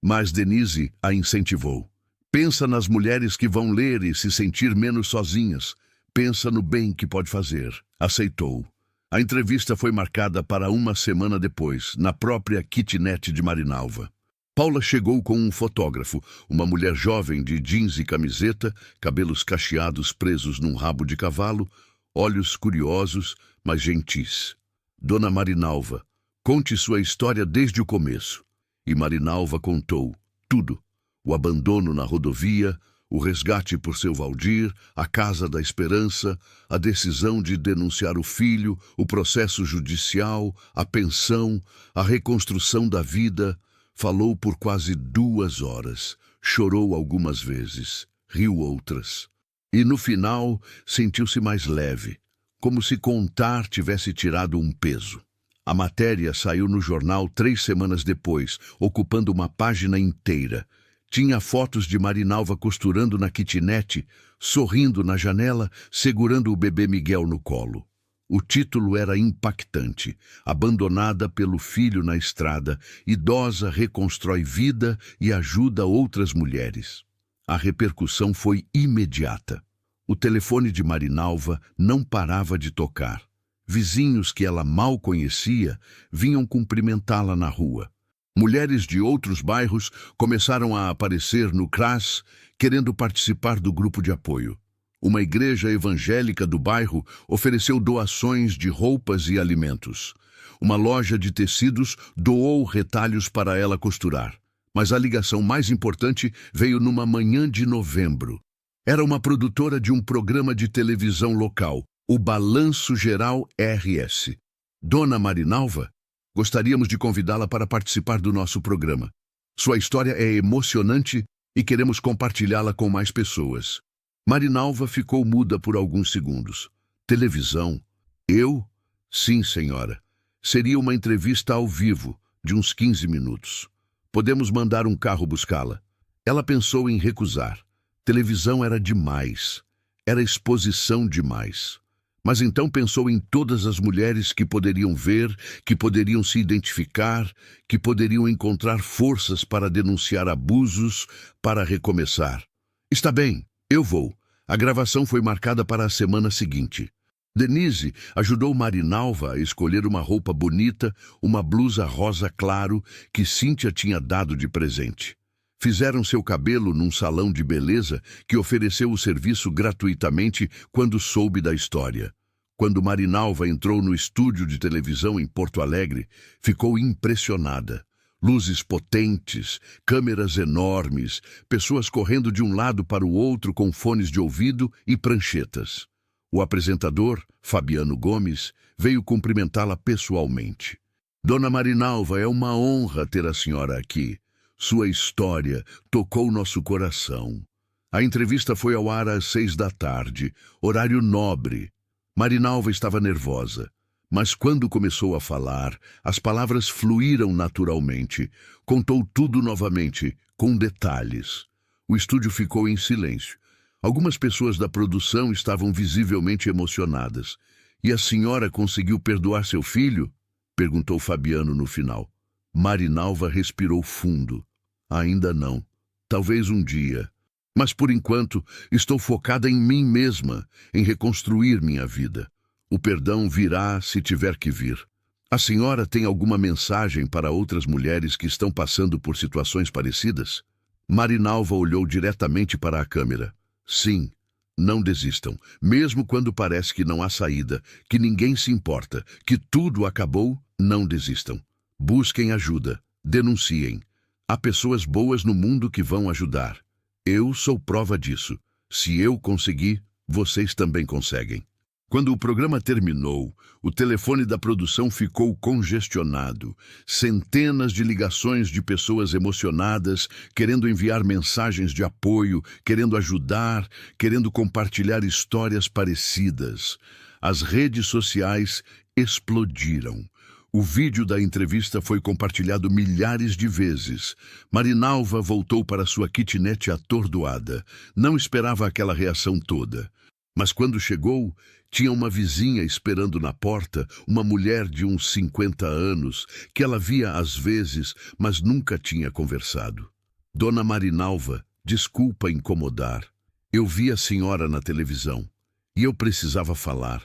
Mas Denise a incentivou. Pensa nas mulheres que vão ler e se sentir menos sozinhas. Pensa no bem que pode fazer. Aceitou. A entrevista foi marcada para uma semana depois, na própria kitnet de Marinalva. Paula chegou com um fotógrafo, uma mulher jovem de jeans e camiseta, cabelos cacheados presos num rabo de cavalo, olhos curiosos, mas gentis. Dona Marinalva, conte sua história desde o começo. E Marinalva contou tudo. O abandono na rodovia, o resgate por seu Valdir, a Casa da Esperança, a decisão de denunciar o filho, o processo judicial, a pensão, a reconstrução da vida. Falou por quase 2 horas, chorou algumas vezes, riu outras. E no final sentiu-se mais leve, como se contar tivesse tirado um peso. A matéria saiu no jornal 3 semanas depois, ocupando uma página inteira. Tinha fotos de Marinalva costurando na kitnet, sorrindo na janela, segurando o bebê Miguel no colo. O título era impactante. Abandonada pelo filho na estrada, idosa reconstrói vida e ajuda outras mulheres. A repercussão foi imediata. O telefone de Marinalva não parava de tocar. Vizinhos que ela mal conhecia vinham cumprimentá-la na rua. Mulheres de outros bairros começaram a aparecer no CRAS, querendo participar do grupo de apoio. Uma igreja evangélica do bairro ofereceu doações de roupas e alimentos. Uma loja de tecidos doou retalhos para ela costurar. Mas a ligação mais importante veio numa manhã de novembro. Era uma produtora de um programa de televisão local, o Balanço Geral RS. Dona Marinalva, gostaríamos de convidá-la para participar do nosso programa. Sua história é emocionante e queremos compartilhá-la com mais pessoas. Marinalva ficou muda por alguns segundos. Televisão? Eu? Sim, senhora. Seria uma entrevista ao vivo, de uns 15 minutos. Podemos mandar um carro buscá-la. Ela pensou em recusar. Televisão era demais. Era exposição demais. Mas então pensou em todas as mulheres que poderiam ver, que poderiam se identificar, que poderiam encontrar forças para denunciar abusos, para recomeçar. Está bem. Eu vou. A gravação foi marcada para a semana seguinte. Denise ajudou Marinalva a escolher uma roupa bonita, uma blusa rosa claro que Cíntia tinha dado de presente. Fizeram seu cabelo num salão de beleza que ofereceu o serviço gratuitamente quando soube da história. Quando Marinalva entrou no estúdio de televisão em Porto Alegre, ficou impressionada. Luzes potentes, câmeras enormes, pessoas correndo de um lado para o outro com fones de ouvido e pranchetas. O apresentador, Fabiano Gomes, veio cumprimentá-la pessoalmente. Dona Marinalva, é uma honra ter a senhora aqui. Sua história tocou nosso coração. A entrevista foi ao ar às 6 da tarde, horário nobre. Marinalva estava nervosa. Mas quando começou a falar, as palavras fluíram naturalmente. Contou tudo novamente, com detalhes. O estúdio ficou em silêncio. Algumas pessoas da produção estavam visivelmente emocionadas. E a senhora conseguiu perdoar seu filho? Perguntou Fabiano no final. Marinalva respirou fundo. Ainda não. Talvez um dia. Mas por enquanto estou focada em mim mesma, em reconstruir minha vida. O perdão virá se tiver que vir. A senhora tem alguma mensagem para outras mulheres que estão passando por situações parecidas? Marinalva olhou diretamente para a câmera. Sim, não desistam, mesmo quando parece que não há saída, que ninguém se importa, que tudo acabou, não desistam. Busquem ajuda, denunciem. Há pessoas boas no mundo que vão ajudar. Eu sou prova disso. Se eu consegui, vocês também conseguem. Quando o programa terminou, o telefone da produção ficou congestionado. Centenas de ligações de pessoas emocionadas, querendo enviar mensagens de apoio, querendo ajudar, querendo compartilhar histórias parecidas. As redes sociais explodiram. O vídeo da entrevista foi compartilhado milhares de vezes. Marinalva voltou para sua kitnet atordoada. Não esperava aquela reação toda. Mas quando chegou, tinha uma vizinha esperando na porta, uma mulher de uns 50 anos, que ela via às vezes, mas nunca tinha conversado. Dona Marinalva, desculpa incomodar. Eu vi a senhora na televisão e eu precisava falar.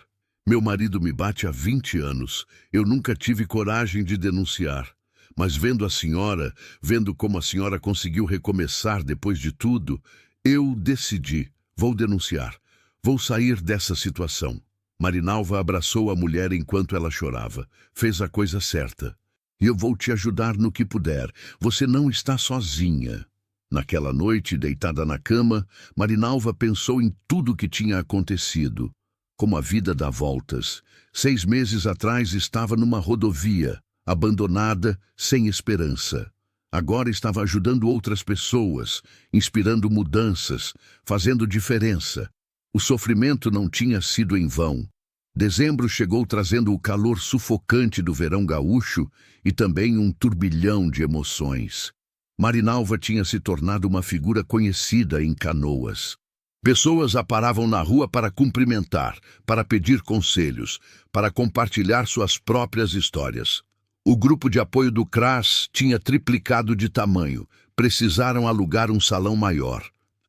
Meu marido me bate há 20 anos. Eu nunca tive coragem de denunciar. Mas vendo a senhora, vendo como a senhora conseguiu recomeçar depois de tudo, eu decidi, vou denunciar. Vou sair dessa situação. Marinalva abraçou a mulher enquanto ela chorava. Fez a coisa certa. E eu vou te ajudar no que puder. Você não está sozinha. Naquela noite, deitada na cama, Marinalva pensou em tudo o que tinha acontecido. Como a vida dá voltas. 6 meses atrás estava numa rodovia, abandonada, sem esperança. Agora estava ajudando outras pessoas, inspirando mudanças, fazendo diferença. O sofrimento não tinha sido em vão. Dezembro chegou trazendo o calor sufocante do verão gaúcho e também um turbilhão de emoções. Marinalva tinha se tornado uma figura conhecida em Canoas. Pessoas a paravam na rua para cumprimentar, para pedir conselhos, para compartilhar suas próprias histórias. O grupo de apoio do CRAS tinha triplicado de tamanho. Precisaram alugar um salão maior.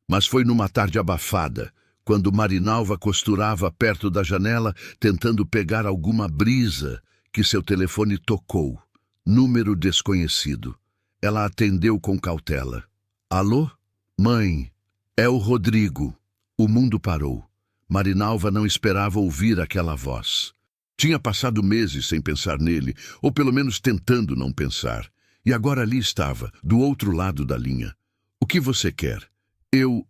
Mas foi numa tarde abafada, quando Marinalva costurava perto da janela, tentando pegar alguma brisa, que seu telefone tocou. Número desconhecido. Ela atendeu com cautela. Alô? Mãe, é o Rodrigo. O mundo parou. Marinalva não esperava ouvir aquela voz. Tinha passado meses sem pensar nele, ou pelo menos tentando não pensar. E agora ali estava, do outro lado da linha. O que você quer? Eu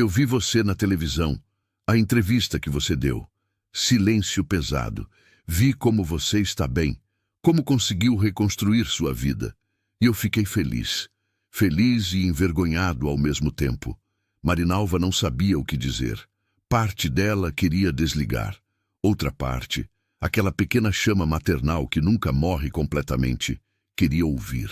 vi você na televisão. A entrevista que você deu. Silêncio pesado. Vi como você está bem. Como conseguiu reconstruir sua vida. E eu fiquei feliz. Feliz e envergonhado ao mesmo tempo. Marinalva não sabia o que dizer. Parte dela queria desligar. Outra parte, aquela pequena chama maternal que nunca morre completamente, queria ouvir.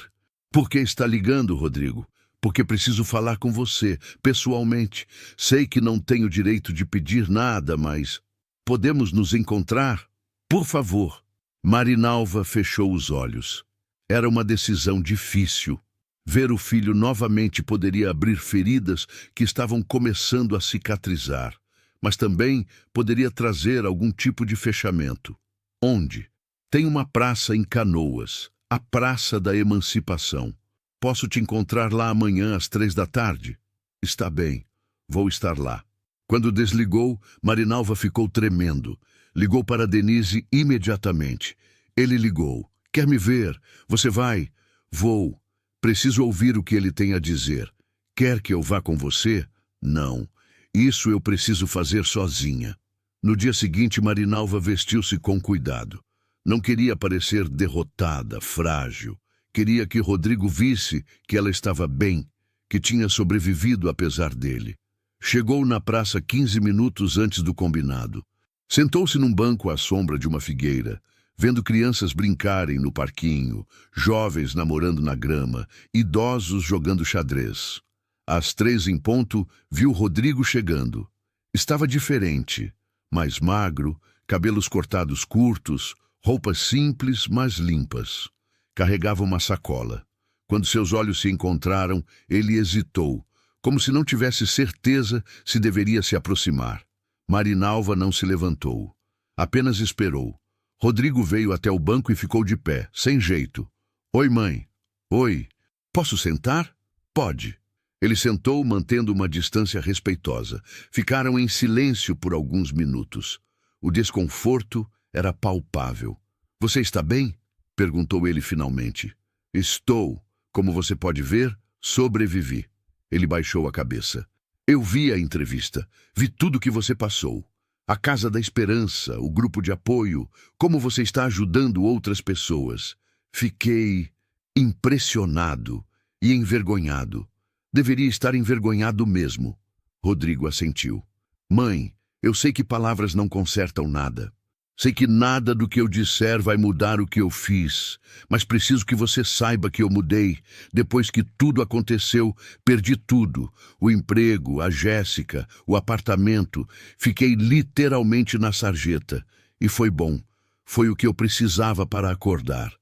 Por que está ligando, Rodrigo? Porque preciso falar com você, pessoalmente. Sei que não tenho direito de pedir nada, mas... Podemos nos encontrar? Por favor. Marinalva fechou os olhos. Era uma decisão difícil. Ver o filho novamente poderia abrir feridas que estavam começando a cicatrizar, mas também poderia trazer algum tipo de fechamento. Onde? Tem uma praça em Canoas, a Praça da Emancipação. Posso te encontrar lá amanhã às 3 da tarde? Está bem, vou estar lá. Quando desligou, Marinalva ficou tremendo. Ligou para Denise imediatamente. Ele ligou. Quer me ver? Você vai? Vou. Preciso ouvir o que ele tem a dizer. Quer que eu vá com você? Não. Isso eu preciso fazer sozinha. No dia seguinte, Marinalva vestiu-se com cuidado. Não queria parecer derrotada, frágil. Queria que Rodrigo visse que ela estava bem, que tinha sobrevivido apesar dele. Chegou na praça 15 minutos antes do combinado. Sentou-se num banco à sombra de uma figueira, vendo crianças brincarem no parquinho, jovens namorando na grama, idosos jogando xadrez. Às 3 em ponto, viu Rodrigo chegando. Estava diferente, mais magro, cabelos cortados curtos, roupas simples, mas limpas. Carregava uma sacola. Quando seus olhos se encontraram, ele hesitou, como se não tivesse certeza se deveria se aproximar. Marinalva não se levantou. Apenas esperou. Rodrigo veio até o banco e ficou de pé, sem jeito. Oi, mãe. Oi. Posso sentar? Pode. Ele sentou, mantendo uma distância respeitosa. Ficaram em silêncio por alguns minutos. O desconforto era palpável. Você está bem? Perguntou ele finalmente. Estou. Como você pode ver, sobrevivi. Ele baixou a cabeça. Eu vi a entrevista. Vi tudo que você passou. A Casa da Esperança, o grupo de apoio, como você está ajudando outras pessoas. Fiquei impressionado e envergonhado. Deveria estar envergonhado mesmo. Rodrigo assentiu. Mãe, eu sei que palavras não consertam nada. Sei que nada do que eu disser vai mudar o que eu fiz, mas preciso que você saiba que eu mudei. Depois que tudo aconteceu, perdi tudo. O emprego, a Jéssica, o apartamento. Fiquei literalmente na sarjeta. E foi bom. Foi o que eu precisava para acordar.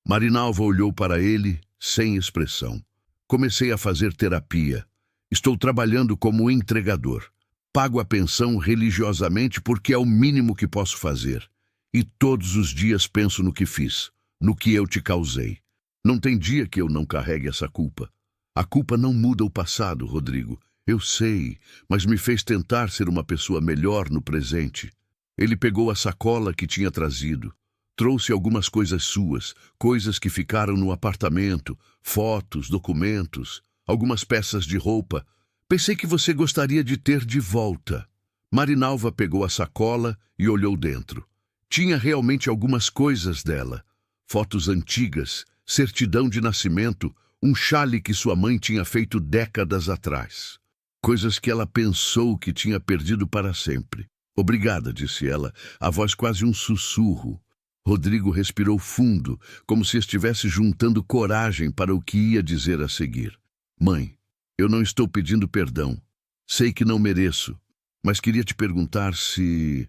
Marinalva olhou para ele, sem expressão. Comecei a fazer terapia. Estou trabalhando como entregador. Pago a pensão religiosamente porque é o mínimo que posso fazer. E todos os dias penso no que fiz, no que eu te causei. Não tem dia que eu não carregue essa culpa. A culpa não muda o passado, Rodrigo. Eu sei, mas me fez tentar ser uma pessoa melhor no presente. Ele pegou a sacola que tinha trazido. Trouxe algumas coisas suas, coisas que ficaram no apartamento, fotos, documentos, algumas peças de roupa. Pensei que você gostaria de ter de volta. Marinalva pegou a sacola e olhou dentro. Tinha realmente algumas coisas dela. Fotos antigas, certidão de nascimento, um chale que sua mãe tinha feito décadas atrás. Coisas que ela pensou que tinha perdido para sempre. Obrigada, disse ela, a voz quase um sussurro. Rodrigo respirou fundo, como se estivesse juntando coragem para o que ia dizer a seguir. Mãe, eu não estou pedindo perdão. Sei que não mereço, mas queria te perguntar se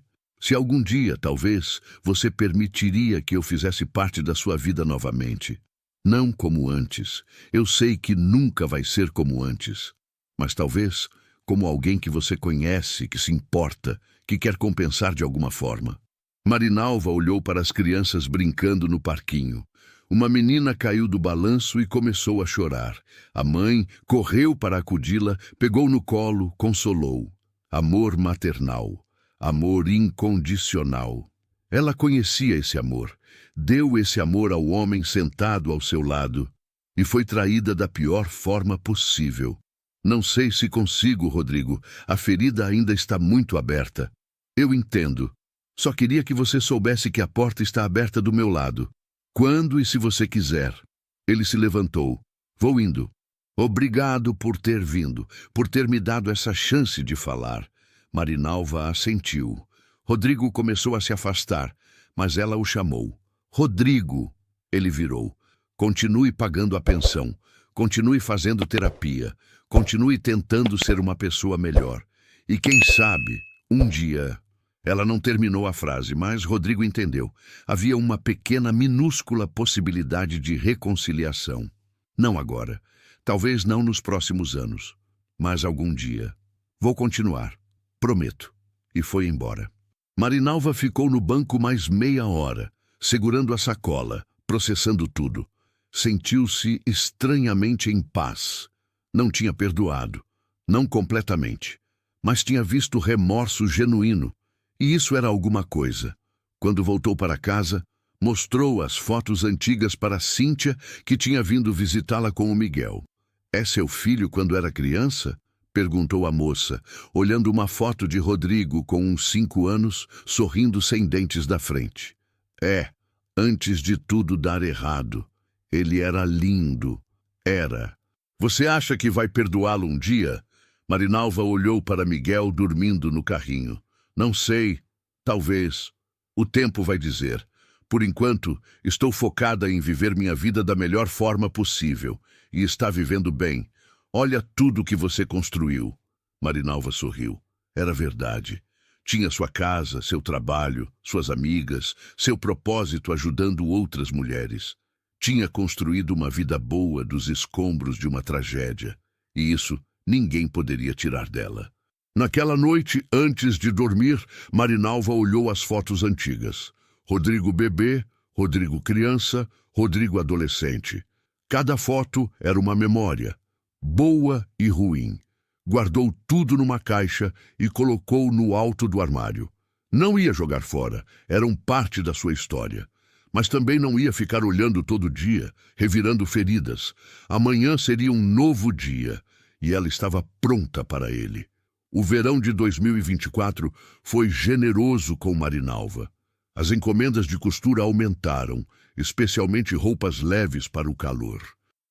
algum dia, talvez, você permitiria que eu fizesse parte da sua vida novamente. Não como antes. Eu sei que nunca vai ser como antes. Mas talvez como alguém que você conhece, que se importa, que quer compensar de alguma forma. Marinalva olhou para as crianças brincando no parquinho. Uma menina caiu do balanço e começou a chorar. A mãe correu para acudi-la, pegou no colo, consolou. Amor maternal. Amor incondicional. Ela conhecia esse amor. Deu esse amor ao homem sentado ao seu lado. E foi traída da pior forma possível. Não sei se consigo, Rodrigo. A ferida ainda está muito aberta. Eu entendo. Só queria que você soubesse que a porta está aberta do meu lado. Quando e se você quiser. Ele se levantou. Vou indo. Obrigado por ter vindo, por ter me dado essa chance de falar. Marinalva assentiu. Rodrigo começou a se afastar, mas ela o chamou. Rodrigo! Ele virou. Continue pagando a pensão. Continue fazendo terapia. Continue tentando ser uma pessoa melhor. E quem sabe, um dia... Ela não terminou a frase, mas Rodrigo entendeu. Havia uma pequena, minúscula possibilidade de reconciliação. Não agora. Talvez não nos próximos anos. Mas algum dia. Vou continuar. Prometo. E foi embora. Marinalva ficou no banco mais meia hora, segurando a sacola, processando tudo. Sentiu-se estranhamente em paz. Não tinha perdoado. Não completamente. Mas tinha visto remorso genuíno. E isso era alguma coisa. Quando voltou para casa, mostrou as fotos antigas para Cíntia, que tinha vindo visitá-la com o Miguel. É seu filho quando era criança? Perguntou a moça, olhando uma foto de Rodrigo com uns 5 anos, sorrindo sem dentes da frente. É, antes de tudo dar errado. Ele era lindo. Era. Você acha que vai perdoá-lo um dia? Marinalva olhou para Miguel dormindo no carrinho. Não sei. Talvez. O tempo vai dizer. Por enquanto, estou focada em viver minha vida da melhor forma possível. E está vivendo bem. Olha tudo que você construiu. Marinalva sorriu. Era verdade. Tinha sua casa, seu trabalho, suas amigas, seu propósito ajudando outras mulheres. Tinha construído uma vida boa dos escombros de uma tragédia. E isso ninguém poderia tirar dela. Naquela noite, antes de dormir, Marinalva olhou as fotos antigas. Rodrigo bebê, Rodrigo criança, Rodrigo adolescente. Cada foto era uma memória, boa e ruim. Guardou tudo numa caixa e colocou no alto do armário. Não ia jogar fora, eram parte da sua história. Mas também não ia ficar olhando todo dia, revirando feridas. Amanhã seria um novo dia, e ela estava pronta para ele. O verão de 2024 foi generoso com Marinalva. As encomendas de costura aumentaram, especialmente roupas leves para o calor.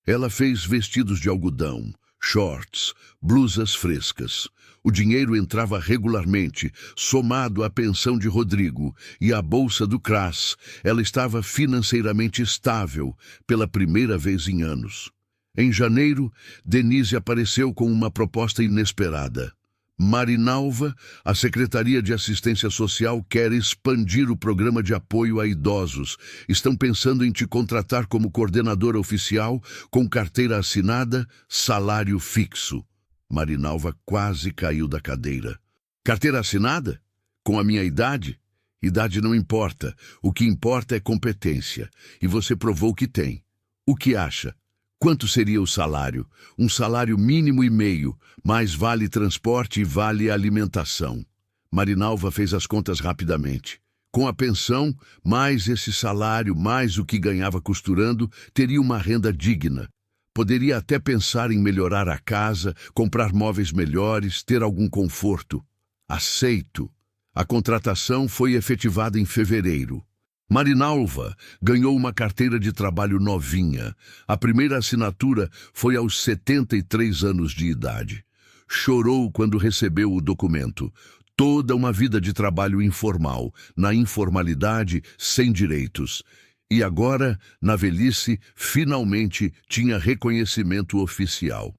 Ela fez vestidos de algodão, shorts, blusas frescas. O dinheiro entrava regularmente, somado à pensão de Rodrigo e à bolsa do CRAS. Ela estava financeiramente estável pela primeira vez em anos. Em janeiro, Denise apareceu com uma proposta inesperada. Marinalva, a Secretaria de Assistência Social quer expandir o programa de apoio a idosos. Estão pensando em te contratar como coordenadora oficial, com carteira assinada, salário fixo. Marinalva quase caiu da cadeira. Carteira assinada? Com a minha idade? Idade não importa. O que importa é competência. E você provou que tem. O que acha? Quanto seria o salário? Um salário mínimo e meio, mais vale transporte e vale alimentação. Marinalva fez as contas rapidamente. Com a pensão, mais esse salário, mais o que ganhava costurando, teria uma renda digna. Poderia até pensar em melhorar a casa, comprar móveis melhores, ter algum conforto. Aceito. A contratação foi efetivada em fevereiro. Marinalva ganhou uma carteira de trabalho novinha. A primeira assinatura foi aos 73 anos de idade. Chorou quando recebeu o documento. Toda uma vida de trabalho informal, na informalidade, sem direitos. E agora, na velhice, finalmente tinha reconhecimento oficial.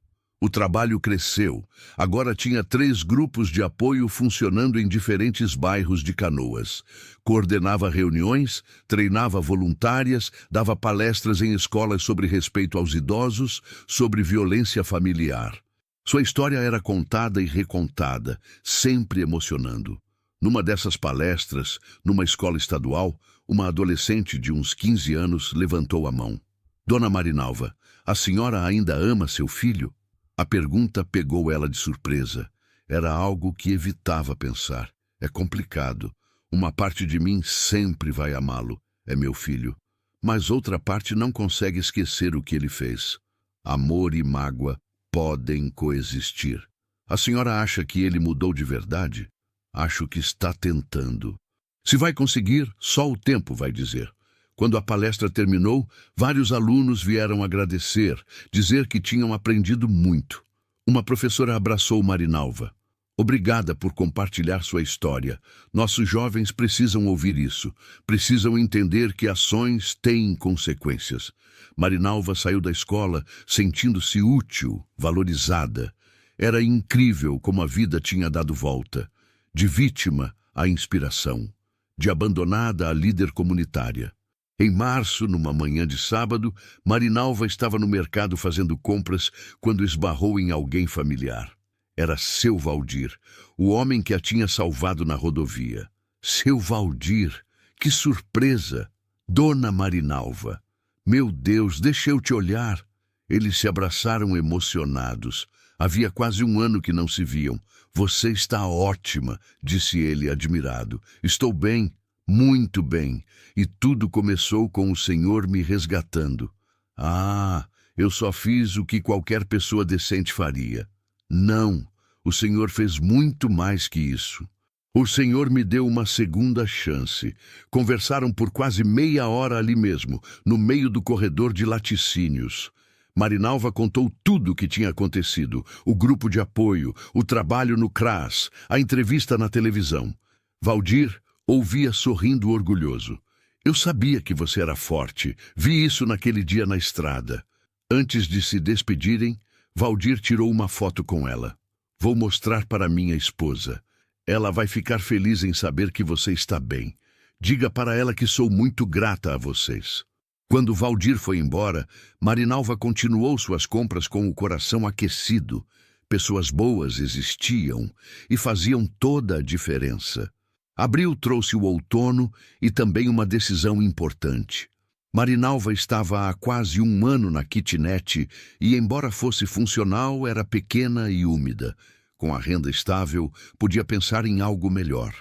O trabalho cresceu. Agora tinha 3 grupos de apoio funcionando em diferentes bairros de Canoas. Coordenava reuniões, treinava voluntárias, dava palestras em escolas sobre respeito aos idosos, sobre violência familiar. Sua história era contada e recontada, sempre emocionando. Numa dessas palestras, numa escola estadual, uma adolescente de uns 15 anos levantou a mão. Dona Marinalva, a senhora ainda ama seu filho? A pergunta pegou ela de surpresa. Era algo que evitava pensar. É complicado. Uma parte de mim sempre vai amá-lo. É meu filho. Mas outra parte não consegue esquecer o que ele fez. Amor e mágoa podem coexistir. A senhora acha que ele mudou de verdade? Acho que está tentando. Se vai conseguir, só o tempo vai dizer. Quando a palestra terminou, vários alunos vieram agradecer, dizer que tinham aprendido muito. Uma professora abraçou Marinalva. Obrigada por compartilhar sua história. Nossos jovens precisam ouvir isso. Precisam entender que ações têm consequências. Marinalva saiu da escola sentindo-se útil, valorizada. Era incrível como a vida tinha dado volta. De vítima à inspiração. De abandonada a líder comunitária. Em março, numa manhã de sábado, Marinalva estava no mercado fazendo compras quando esbarrou em alguém familiar. Era seu Valdir, o homem que a tinha salvado na rodovia. Seu Valdir! Que surpresa! Dona Marinalva! Meu Deus, deixa eu te olhar! Eles se abraçaram emocionados. Havia quase um ano que não se viam. Você está ótima, disse ele admirado. Estou bem, muito bem. E tudo começou com o Senhor me resgatando. Ah, eu só fiz o que qualquer pessoa decente faria. Não, o Senhor fez muito mais que isso. O Senhor me deu uma segunda chance. Conversaram por quase meia hora ali mesmo, no meio do corredor de laticínios. Marinalva contou tudo o que tinha acontecido, o grupo de apoio, o trabalho no CRAS, a entrevista na televisão. Valdir ouvia sorrindo orgulhoso. Eu sabia que você era forte, vi isso naquele dia na estrada. Antes de se despedirem, Valdir tirou uma foto com ela. Vou mostrar para minha esposa. Ela vai ficar feliz em saber que você está bem. Diga para ela que sou muito grata a vocês. Quando Valdir foi embora, Marinalva continuou suas compras com o coração aquecido. Pessoas boas existiam e faziam toda a diferença. Abril trouxe o outono e também uma decisão importante. Marinalva estava há quase um ano na kitnet e, embora fosse funcional, era pequena e úmida. Com a renda estável, podia pensar em algo melhor.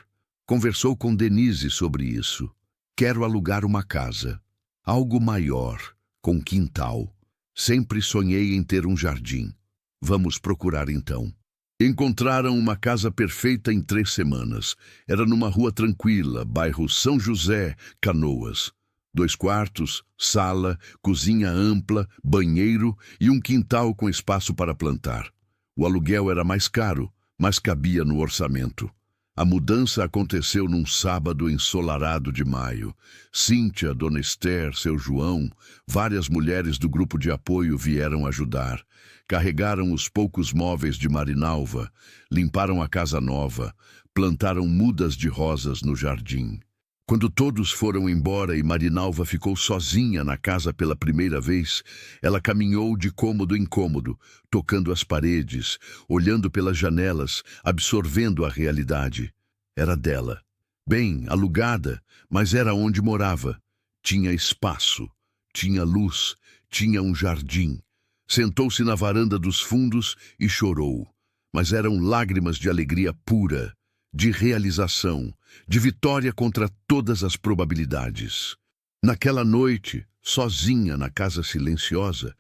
Conversou com Denise sobre isso. Quero alugar uma casa. Algo maior, com quintal. Sempre sonhei em ter um jardim. Vamos procurar então. Encontraram uma casa perfeita em 3 semanas. Era numa rua tranquila, bairro São José, Canoas. 2 quartos, sala, cozinha ampla, banheiro e um quintal com espaço para plantar. O aluguel era mais caro, mas cabia no orçamento. A mudança aconteceu num sábado ensolarado de maio. Cíntia, Dona Esther, seu João, várias mulheres do grupo de apoio vieram ajudar. Carregaram os poucos móveis de Marinalva, limparam a casa nova, plantaram mudas de rosas no jardim. Quando todos foram embora e Marinalva ficou sozinha na casa pela primeira vez, ela caminhou de cômodo em cômodo, tocando as paredes, olhando pelas janelas, absorvendo a realidade. Era dela. Bem, alugada, mas era onde morava. Tinha espaço, tinha luz, tinha um jardim. Sentou-se na varanda dos fundos e chorou. Mas eram lágrimas de alegria pura, de realização, de vitória contra todas as probabilidades. Naquela noite, sozinha na casa silenciosa,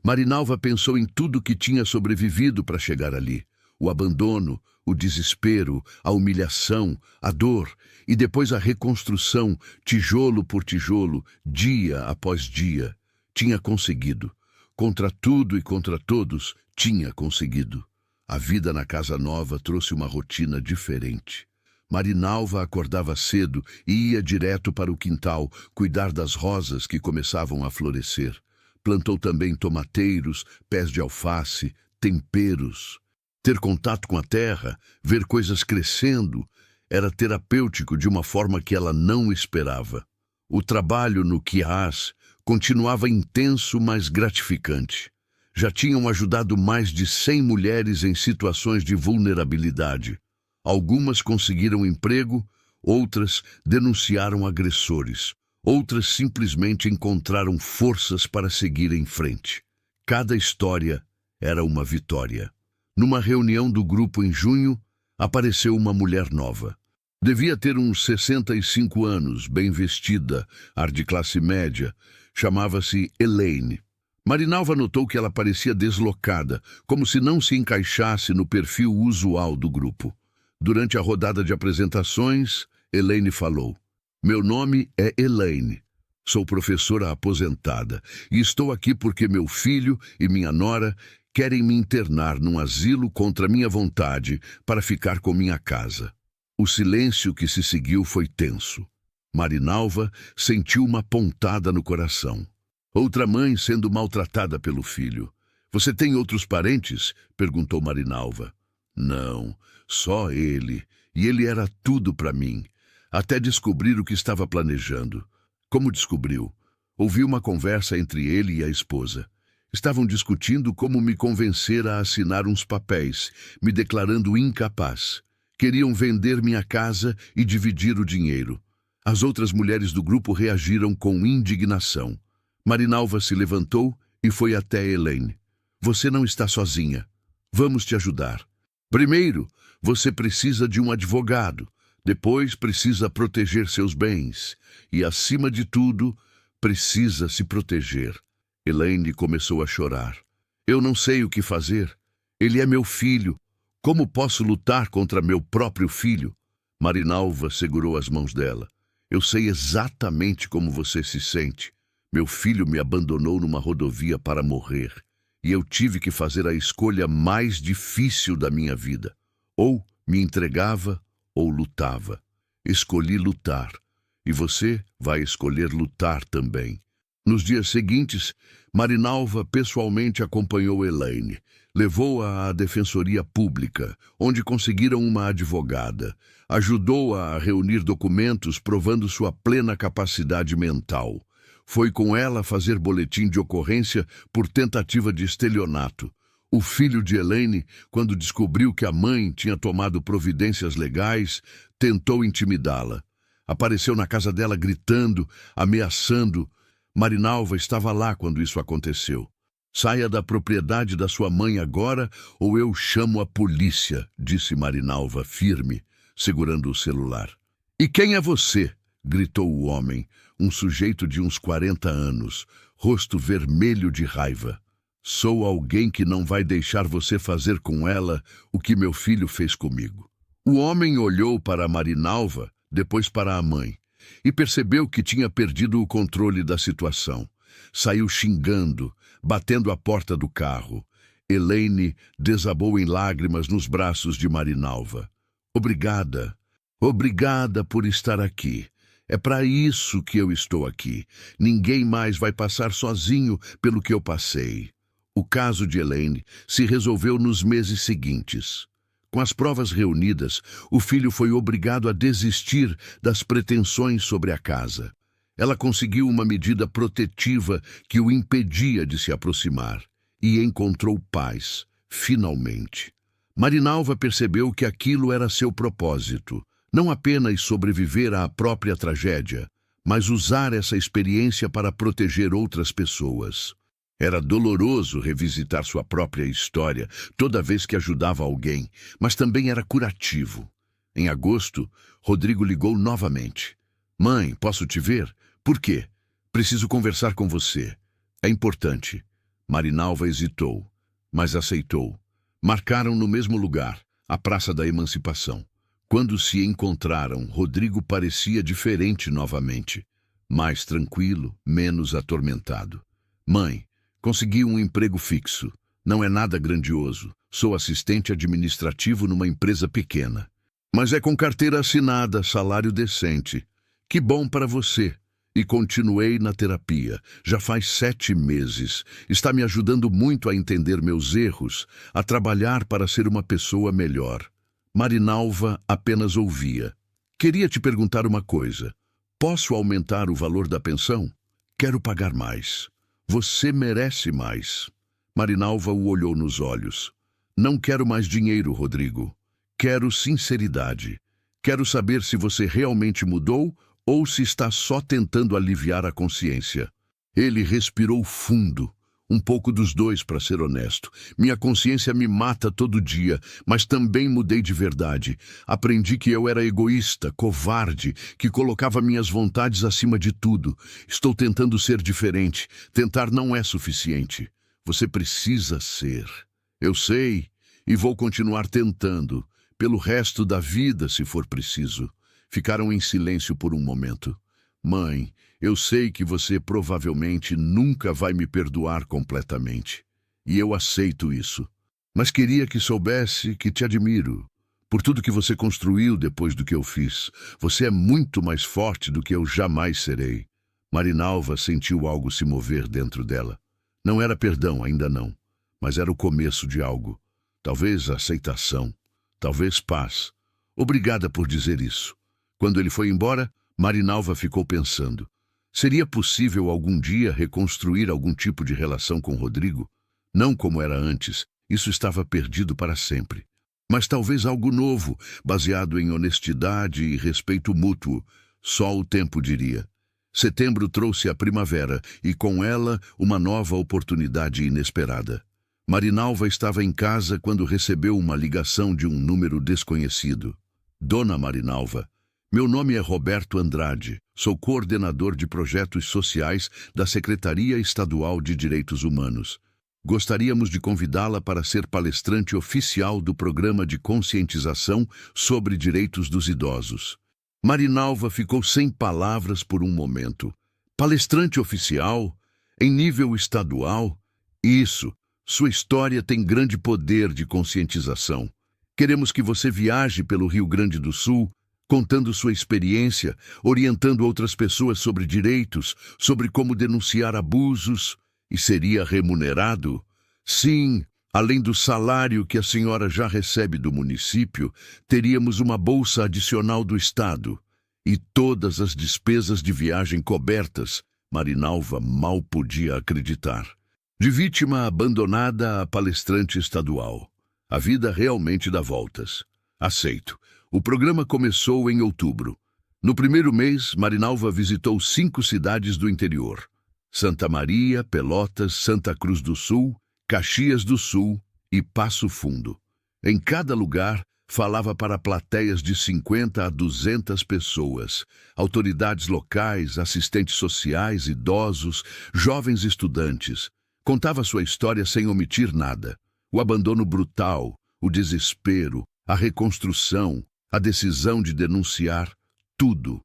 Marinalva pensou em tudo que tinha sobrevivido para chegar ali. O abandono, o desespero, a humilhação, a dor e depois a reconstrução, tijolo por tijolo, dia após dia. Tinha conseguido. Contra tudo e contra todos, tinha conseguido. A vida na casa nova trouxe uma rotina diferente. Marinalva acordava cedo e ia direto para o quintal, cuidar das rosas que começavam a florescer. Plantou também tomateiros, pés de alface, temperos. Ter contato com a terra, ver coisas crescendo, era terapêutico de uma forma que ela não esperava. O trabalho no quiás continuava intenso, mas gratificante. Já tinham ajudado mais de 100 mulheres em situações de vulnerabilidade. Algumas conseguiram emprego, outras denunciaram agressores, outras simplesmente encontraram forças para seguir em frente. Cada história era uma vitória. Numa reunião do grupo em junho, apareceu uma mulher nova. Devia ter uns 65 anos, bem vestida, ar de classe média. Chamava-se Elaine. Marinalva notou que ela parecia deslocada, como se não se encaixasse no perfil usual do grupo. Durante a rodada de apresentações, Elaine falou: "Meu nome é Elaine. Sou professora aposentada e estou aqui porque meu filho e minha nora querem me internar num asilo contra minha vontade para ficar com minha casa." O silêncio que se seguiu foi tenso. Marinalva sentiu uma pontada no coração. Outra mãe sendo maltratada pelo filho. "Você tem outros parentes?" perguntou Marinalva. "Não, só ele. E ele era tudo para mim, até descobrir o que estava planejando." "Como descobriu?" "Ouvi uma conversa entre ele e a esposa. Estavam discutindo como me convencer a assinar uns papéis, me declarando incapaz. Queriam vender minha casa e dividir o dinheiro." As outras mulheres do grupo reagiram com indignação. Marinalva se levantou e foi até Elaine. "Você não está sozinha. Vamos te ajudar. Primeiro, você precisa de um advogado. Depois, precisa proteger seus bens. E, acima de tudo, precisa se proteger." Elaine começou a chorar. "Eu não sei o que fazer. Ele é meu filho. Como posso lutar contra meu próprio filho?" Marinalva segurou as mãos dela. "Eu sei exatamente como você se sente. Meu filho me abandonou numa rodovia para morrer. E eu tive que fazer a escolha mais difícil da minha vida. Ou me entregava ou lutava. Escolhi lutar. E você vai escolher lutar também." Nos dias seguintes, Marinalva pessoalmente acompanhou Elaine. Levou-a à Defensoria Pública, onde conseguiram uma advogada. Ajudou-a a reunir documentos provando sua plena capacidade mental. Foi com ela fazer boletim de ocorrência por tentativa de estelionato. O filho de Elaine, quando descobriu que a mãe tinha tomado providências legais, tentou intimidá-la. Apareceu na casa dela gritando, ameaçando. Marinalva estava lá quando isso aconteceu. "Saia da propriedade da sua mãe agora ou eu chamo a polícia", disse Marinalva firme, segurando o celular. "E quem é você?" gritou o homem, um sujeito de uns 40 anos, rosto vermelho de raiva. "Sou alguém que não vai deixar você fazer com ela o que meu filho fez comigo." O homem olhou para Marinalva, depois para a mãe. e percebeu que tinha perdido o controle da situação. Saiu xingando, batendo a porta do carro. Elaine desabou em lágrimas nos braços de Marinalva. Obrigada. Obrigada por estar aqui. É para isso que eu estou aqui. Ninguém mais vai passar sozinho pelo que eu passei. O caso de Elaine se resolveu nos meses seguintes. Com as provas reunidas, o filho foi obrigado a desistir das pretensões sobre a casa. Ela conseguiu uma medida protetiva que o impedia de se aproximar e encontrou paz, finalmente. Marinalva percebeu que aquilo era seu propósito, não apenas sobreviver à própria tragédia, mas usar essa experiência para proteger outras pessoas. Era doloroso revisitar sua própria história toda vez que ajudava alguém, mas também era curativo. Em agosto, Rodrigo ligou novamente. Mãe, posso te ver? Por quê? Preciso conversar com você. É importante. Marinalva hesitou, mas aceitou. Marcaram no mesmo lugar, a Praça da Emancipação. Quando se encontraram, Rodrigo parecia diferente novamente. Mais tranquilo, menos atormentado. Mãe, consegui um emprego fixo. Não é nada grandioso. Sou assistente administrativo numa empresa pequena. Mas é com carteira assinada, salário decente. Que bom para você. E continuei na terapia. Já faz 7 meses. Está me ajudando muito a entender meus erros, a trabalhar para ser uma pessoa melhor. Marinalva apenas ouvia. Queria te perguntar uma coisa. Posso aumentar o valor da pensão? Quero pagar mais. Você merece mais. Marinalva o olhou nos olhos. Não quero mais dinheiro, Rodrigo. Quero sinceridade. Quero saber se você realmente mudou ou se está só tentando aliviar a consciência. Ele respirou fundo. Um pouco dos dois, para ser honesto. Minha consciência me mata todo dia, mas também mudei de verdade. Aprendi que eu era egoísta, covarde, que colocava minhas vontades acima de tudo. Estou tentando ser diferente. Tentar não é suficiente. Você precisa ser. Eu sei, e vou continuar tentando, pelo resto da vida, se for preciso. Ficaram em silêncio por um momento. Mãe, eu sei que você provavelmente nunca vai me perdoar completamente. E eu aceito isso. Mas queria que soubesse que te admiro. Por tudo que você construiu depois do que eu fiz. Você é muito mais forte do que eu jamais serei. Marinalva sentiu algo se mover dentro dela. Não era perdão, ainda não. Mas era o começo de algo. Talvez aceitação. Talvez paz. Obrigada por dizer isso. Quando ele foi embora, Marinalva ficou pensando. Seria possível algum dia reconstruir algum tipo de relação com Rodrigo? Não como era antes, isso estava perdido para sempre. Mas talvez algo novo, baseado em honestidade e respeito mútuo. Só o tempo diria. Setembro trouxe a primavera e com ela uma nova oportunidade inesperada. Marinalva estava em casa quando recebeu uma ligação de um número desconhecido. Dona Marinalva, meu nome é Roberto Andrade, sou coordenador de projetos sociais da Secretaria Estadual de Direitos Humanos. Gostaríamos de convidá-la para ser palestrante oficial do programa de conscientização sobre direitos dos idosos. Marinalva ficou sem palavras por um momento. Palestrante oficial? Em nível estadual? Isso, sua história tem grande poder de conscientização. Queremos que você viaje pelo Rio Grande do Sul, contando sua experiência, orientando outras pessoas sobre direitos, sobre como denunciar abusos, e seria remunerado? Sim, além do salário que a senhora já recebe do município, teríamos uma bolsa adicional do Estado. E todas as despesas de viagem cobertas. Marinalva mal podia acreditar. De vítima abandonada a palestrante estadual. A vida realmente dá voltas. Aceito. O programa começou em outubro. No primeiro mês, Marinalva visitou 5 cidades do interior. Santa Maria, Pelotas, Santa Cruz do Sul, Caxias do Sul e Passo Fundo. Em cada lugar, falava para plateias de 50 a 200 pessoas, autoridades locais, assistentes sociais, idosos, jovens estudantes. Contava sua história sem omitir nada. O abandono brutal, o desespero, a reconstrução, a decisão de denunciar, tudo.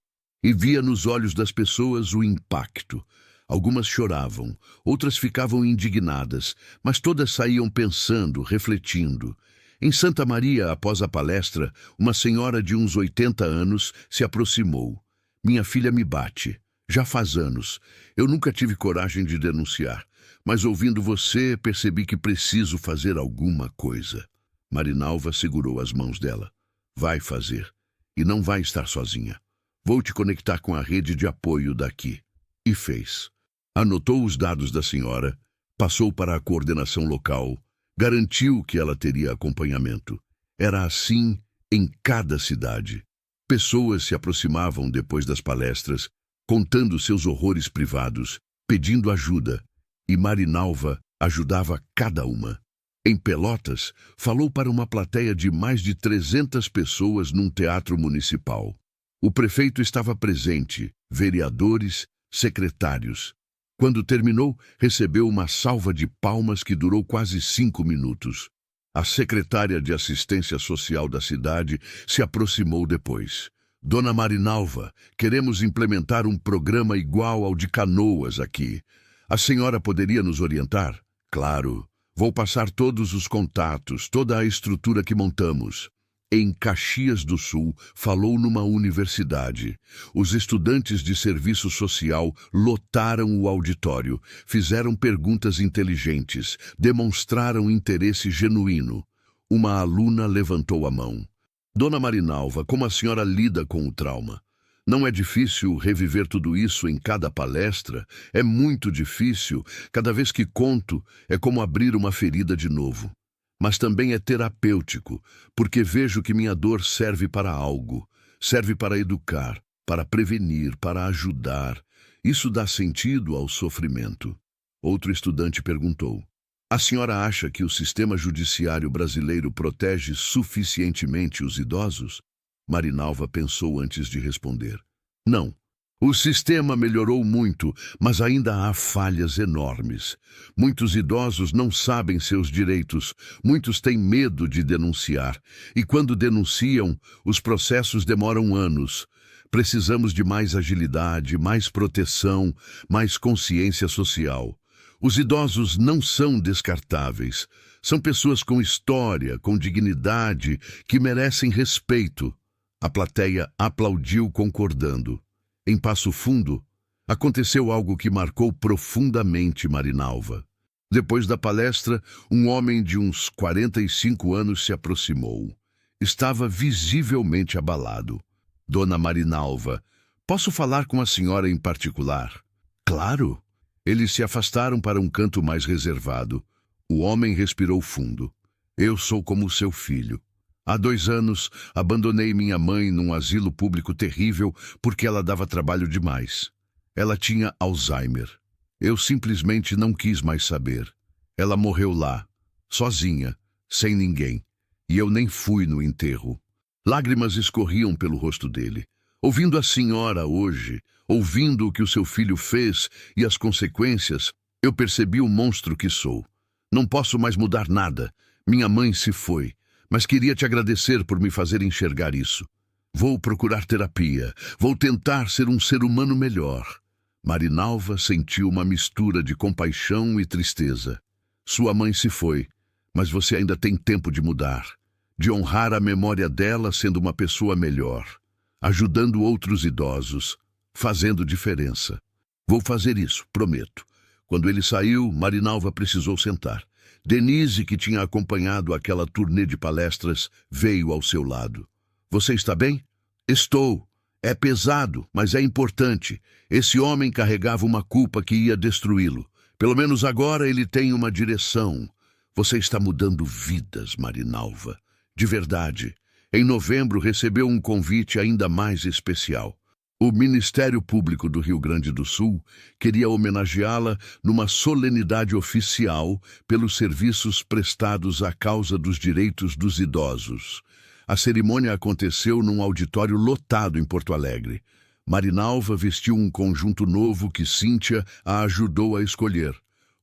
e via nos olhos das pessoas o impacto. Algumas choravam, outras ficavam indignadas, mas todas saíam pensando, refletindo. Em Santa Maria, após a palestra, uma senhora de uns 80 anos se aproximou. Minha filha me bate. Já faz anos. Eu nunca tive coragem de denunciar, mas ouvindo você, percebi que preciso fazer alguma coisa. Marinalva segurou as mãos dela. Vai fazer. E não vai estar sozinha. Vou te conectar com a rede de apoio daqui. E fez. Anotou os dados da senhora, passou para a coordenação local, garantiu que ela teria acompanhamento. Era assim em cada cidade. Pessoas se aproximavam depois das palestras, contando seus horrores privados, pedindo ajuda, e Marinalva ajudava cada uma. Em Pelotas, falou para uma plateia de mais de 300 pessoas num teatro municipal. O prefeito estava presente, vereadores, secretários. Quando terminou, recebeu uma salva de palmas que durou quase 5 minutos. A secretária de assistência social da cidade se aproximou depois. Dona Marinalva, queremos implementar um programa igual ao de Canoas aqui. A senhora poderia nos orientar? Claro. Vou passar todos os contatos, toda a estrutura que montamos. Em Caxias do Sul, falou numa universidade. Os estudantes de serviço social lotaram o auditório, fizeram perguntas inteligentes, demonstraram interesse genuíno. Uma aluna levantou a mão. Dona Marinalva, como a senhora lida com o trauma? Não é difícil reviver tudo isso em cada palestra? É muito difícil. Cada vez que conto, é como abrir uma ferida de novo. Mas também é terapêutico, porque vejo que minha dor serve para algo. Serve para educar, para prevenir, para ajudar. Isso dá sentido ao sofrimento. Outro estudante perguntou: a senhora acha que o sistema judiciário brasileiro protege suficientemente os idosos? Marinalva pensou antes de responder. Não. O sistema melhorou muito, mas ainda há falhas enormes. Muitos idosos não sabem seus direitos, muitos têm medo de denunciar. E quando denunciam, os processos demoram anos. Precisamos de mais agilidade, mais proteção, mais consciência social. Os idosos não são descartáveis. São pessoas com história, com dignidade, que merecem respeito. A plateia aplaudiu concordando. Em Passo Fundo, aconteceu algo que marcou profundamente Marinalva. Depois da palestra, um homem de uns 45 anos se aproximou. Estava visivelmente abalado. Dona Marinalva, posso falar com a senhora em particular? Claro. Eles se afastaram para um canto mais reservado. O homem respirou fundo. Eu sou como seu filho. Há 2 anos, abandonei minha mãe num asilo público terrível porque ela dava trabalho demais. Ela tinha Alzheimer. Eu simplesmente não quis mais saber. Ela morreu lá, sozinha, sem ninguém. E eu nem fui no enterro. Lágrimas escorriam pelo rosto dele. Ouvindo a senhora hoje, ouvindo o que o seu filho fez e as consequências, eu percebi o monstro que sou. Não posso mais mudar nada. Minha mãe se foi. Mas queria te agradecer por me fazer enxergar isso. Vou procurar terapia. Vou tentar ser um ser humano melhor. Marinalva sentiu uma mistura de compaixão e tristeza. Sua mãe se foi, mas você ainda tem tempo de mudar, de honrar a memória dela sendo uma pessoa melhor, ajudando outros idosos, fazendo diferença. Vou fazer isso, prometo. Quando ele saiu, Marinalva precisou sentar. Denise, que tinha acompanhado aquela turnê de palestras, veio ao seu lado. Você está bem? Estou. É pesado, mas é importante. Esse homem carregava uma culpa que ia destruí-lo. Pelo menos agora ele tem uma direção. Você está mudando vidas, Marinalva. De verdade. Em novembro recebeu um convite ainda mais especial. O Ministério Público do Rio Grande do Sul queria homenageá-la numa solenidade oficial pelos serviços prestados à causa dos direitos dos idosos. A cerimônia aconteceu num auditório lotado em Porto Alegre. Marinalva vestiu um conjunto novo que Cíntia a ajudou a escolher,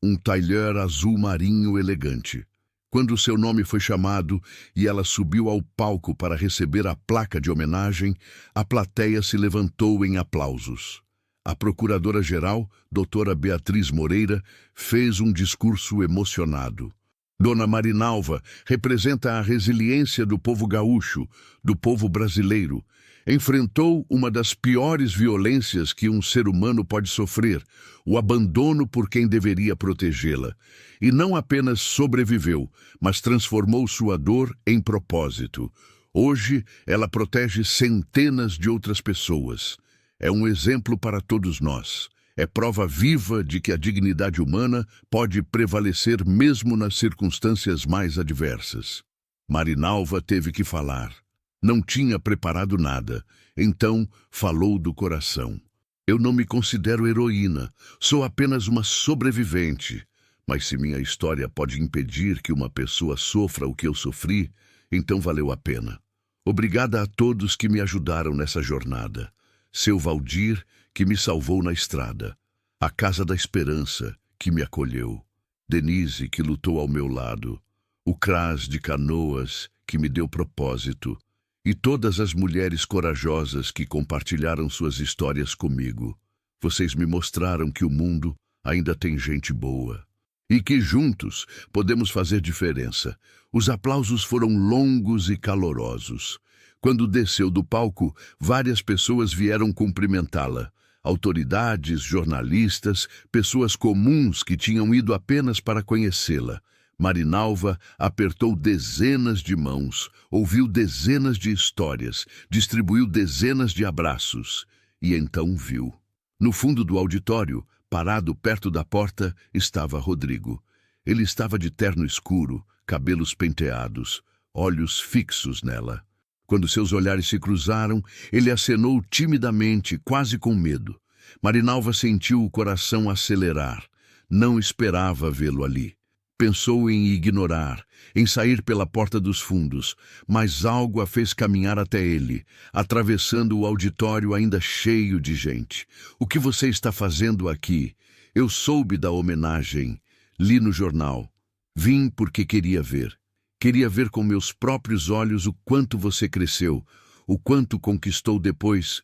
um tailleur azul marinho elegante. Quando seu nome foi chamado e ela subiu ao palco para receber a placa de homenagem, a plateia se levantou em aplausos. A procuradora-geral, doutora Beatriz Moreira, fez um discurso emocionado. Dona Marinalva representa a resiliência do povo gaúcho, do povo brasileiro. Enfrentou uma das piores violências que um ser humano pode sofrer, o abandono por quem deveria protegê-la. E não apenas sobreviveu, mas transformou sua dor em propósito. Hoje, ela protege centenas de outras pessoas. É um exemplo para todos nós. É prova viva de que a dignidade humana pode prevalecer mesmo nas circunstâncias mais adversas. Marinalva teve que falar. Não tinha preparado nada, então falou do coração. Eu não me considero heroína, sou apenas uma sobrevivente. Mas se minha história pode impedir que uma pessoa sofra o que eu sofri, então valeu a pena. Obrigada a todos que me ajudaram nessa jornada. Seu Valdir, que me salvou na estrada. A Casa da Esperança, que me acolheu. Denise, que lutou ao meu lado. O CRAS de Canoas, que me deu propósito. E todas as mulheres corajosas que compartilharam suas histórias comigo. Vocês me mostraram que o mundo ainda tem gente boa. E que juntos podemos fazer diferença. Os aplausos foram longos e calorosos. Quando desceu do palco, várias pessoas vieram cumprimentá-la. Autoridades, jornalistas, pessoas comuns que tinham ido apenas para conhecê-la. Marinalva apertou dezenas de mãos, ouviu dezenas de histórias, distribuiu dezenas de abraços. E então viu. No fundo do auditório, parado perto da porta, estava Rodrigo. Ele estava de terno escuro, cabelos penteados, olhos fixos nela. Quando seus olhares se cruzaram, ele acenou timidamente, quase com medo. Marinalva sentiu o coração acelerar. Não esperava vê-lo ali. Pensou em ignorar, em sair pela porta dos fundos, mas algo a fez caminhar até ele, atravessando o auditório ainda cheio de gente. O que você está fazendo aqui? Eu soube da homenagem. Li no jornal. Vim porque queria ver. Queria ver com meus próprios olhos o quanto você cresceu, o quanto conquistou depois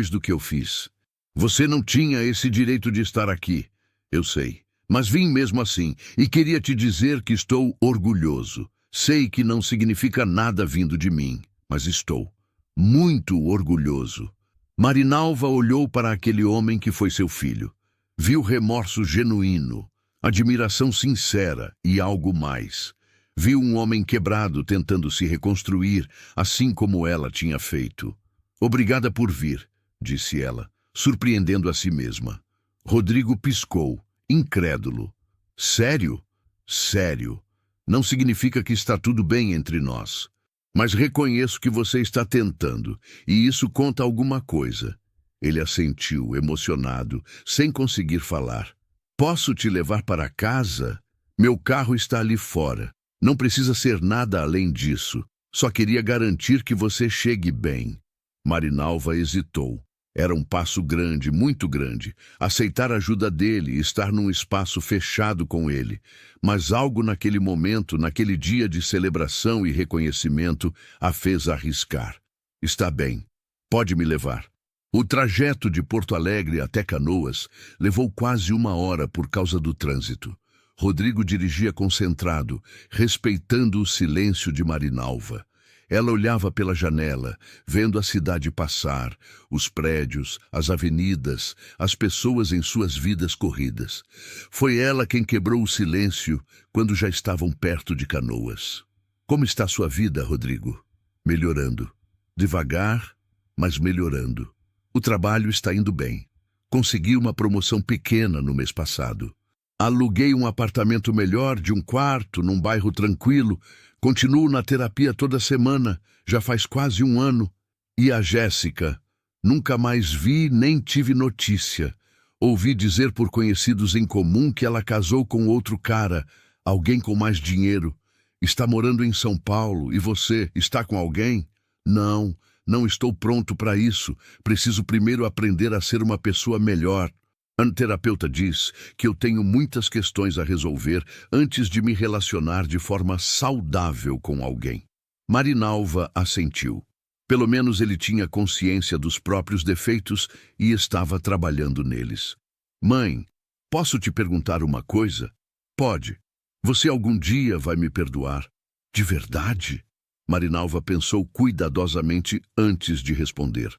do que eu fiz. Você não tinha esse direito de estar aqui, eu sei. Mas vim mesmo assim, e queria te dizer que estou orgulhoso. Sei que não significa nada vindo de mim, mas estou muito orgulhoso. Marinalva olhou para aquele homem que foi seu filho. Viu remorso genuíno, admiração sincera e algo mais. Viu um homem quebrado tentando se reconstruir, assim como ela tinha feito. Obrigada por vir, disse ela, surpreendendo a si mesma. Rodrigo piscou, incrédulo. Sério? Sério. Não significa que está tudo bem entre nós. Mas reconheço que você está tentando, e isso conta alguma coisa. Ele assentiu, emocionado, sem conseguir falar. Posso te levar para casa? Meu carro está ali fora. Não precisa ser nada além disso. Só queria garantir que você chegue bem. Marinalva hesitou. Era um passo grande, muito grande, aceitar a ajuda dele e estar num espaço fechado com ele. Mas algo naquele momento, naquele dia de celebração e reconhecimento, a fez arriscar. Está bem, pode me levar. O trajeto de Porto Alegre até Canoas levou quase 1 hora por causa do trânsito. Rodrigo dirigia concentrado, respeitando o silêncio de Marinalva. Ela olhava pela janela, vendo a cidade passar, os prédios, as avenidas, as pessoas em suas vidas corridas. Foi ela quem quebrou o silêncio quando já estavam perto de Canoas. Como está sua vida, Rodrigo? Melhorando. Devagar, mas melhorando. O trabalho está indo bem. Consegui uma promoção pequena no mês passado. Aluguei um apartamento melhor de 1 quarto, num bairro tranquilo. Continuo na terapia toda semana, já faz quase 1 ano. E a Jéssica? Nunca mais vi nem tive notícia. Ouvi dizer por conhecidos em comum que ela casou com outro cara, alguém com mais dinheiro. Está morando em São Paulo. E você, está com alguém? Não, não estou pronto para isso. Preciso primeiro aprender a ser uma pessoa melhor. A terapeuta diz que eu tenho muitas questões a resolver antes de me relacionar de forma saudável com alguém. Marinalva assentiu. Pelo menos ele tinha consciência dos próprios defeitos e estava trabalhando neles. Mãe, posso te perguntar uma coisa? Pode. Você algum dia vai me perdoar? De verdade? Marinalva pensou cuidadosamente antes de responder.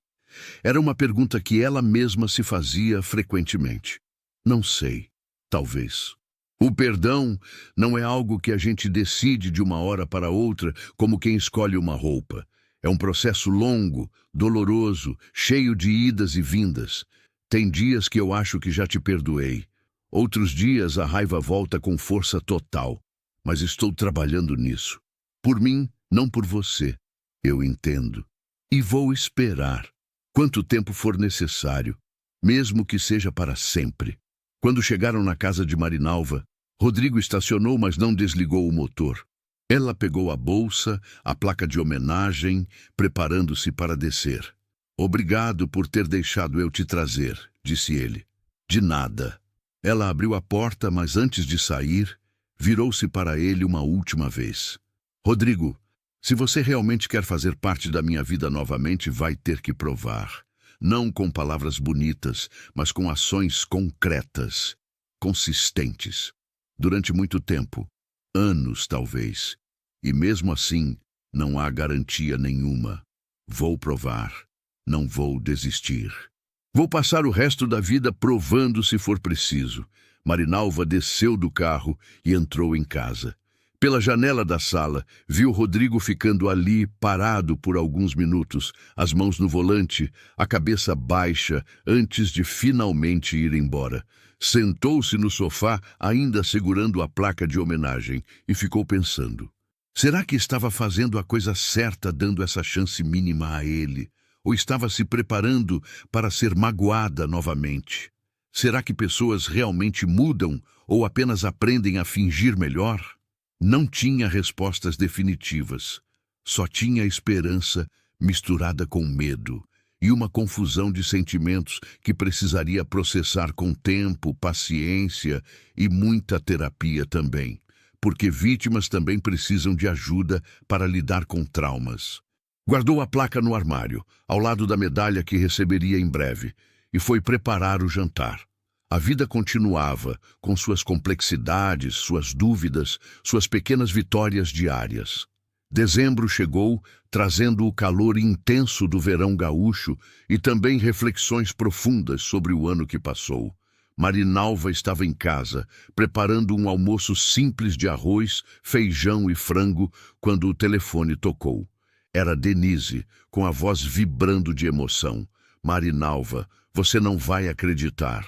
Era uma pergunta que ela mesma se fazia frequentemente. Não sei. Talvez. O perdão não é algo que a gente decide de uma hora para outra, como quem escolhe uma roupa. É um processo longo, doloroso, cheio de idas e vindas. Tem dias que eu acho que já te perdoei. Outros dias a raiva volta com força total. Mas estou trabalhando nisso. Por mim, não por você. Eu entendo. E vou esperar. Quanto tempo for necessário, mesmo que seja para sempre. Quando chegaram na casa de Marinalva, Rodrigo estacionou, mas não desligou o motor. Ela pegou a bolsa, a placa de homenagem, preparando-se para descer. Obrigado por ter deixado eu te trazer, disse ele. De nada. Ela abriu a porta, mas antes de sair, virou-se para ele uma última vez. Rodrigo, se você realmente quer fazer parte da minha vida novamente, vai ter que provar. Não com palavras bonitas, mas com ações concretas, consistentes. Durante muito tempo, anos talvez. E mesmo assim, não há garantia nenhuma. Vou provar. Não vou desistir. Vou passar o resto da vida provando se for preciso. Marinalva desceu do carro e entrou em casa. Pela janela da sala, viu Rodrigo ficando ali, parado por alguns minutos, as mãos no volante, a cabeça baixa, antes de finalmente ir embora. Sentou-se no sofá, ainda segurando a placa de homenagem, e ficou pensando. Será que estava fazendo a coisa certa, dando essa chance mínima a ele? Ou estava se preparando para ser magoada novamente? Será que pessoas realmente mudam ou apenas aprendem a fingir melhor? Não tinha respostas definitivas. Só tinha esperança misturada com medo e uma confusão de sentimentos que precisaria processar com tempo, paciência e muita terapia também, porque vítimas também precisam de ajuda para lidar com traumas. Guardou a placa no armário, ao lado da medalha que receberia em breve, e foi preparar o jantar. A vida continuava, com suas complexidades, suas dúvidas, suas pequenas vitórias diárias. Dezembro chegou, trazendo o calor intenso do verão gaúcho e também reflexões profundas sobre o ano que passou. Marinalva estava em casa, preparando um almoço simples de arroz, feijão e frango, quando o telefone tocou. Era Denise, com a voz vibrando de emoção. Marinalva, você não vai acreditar.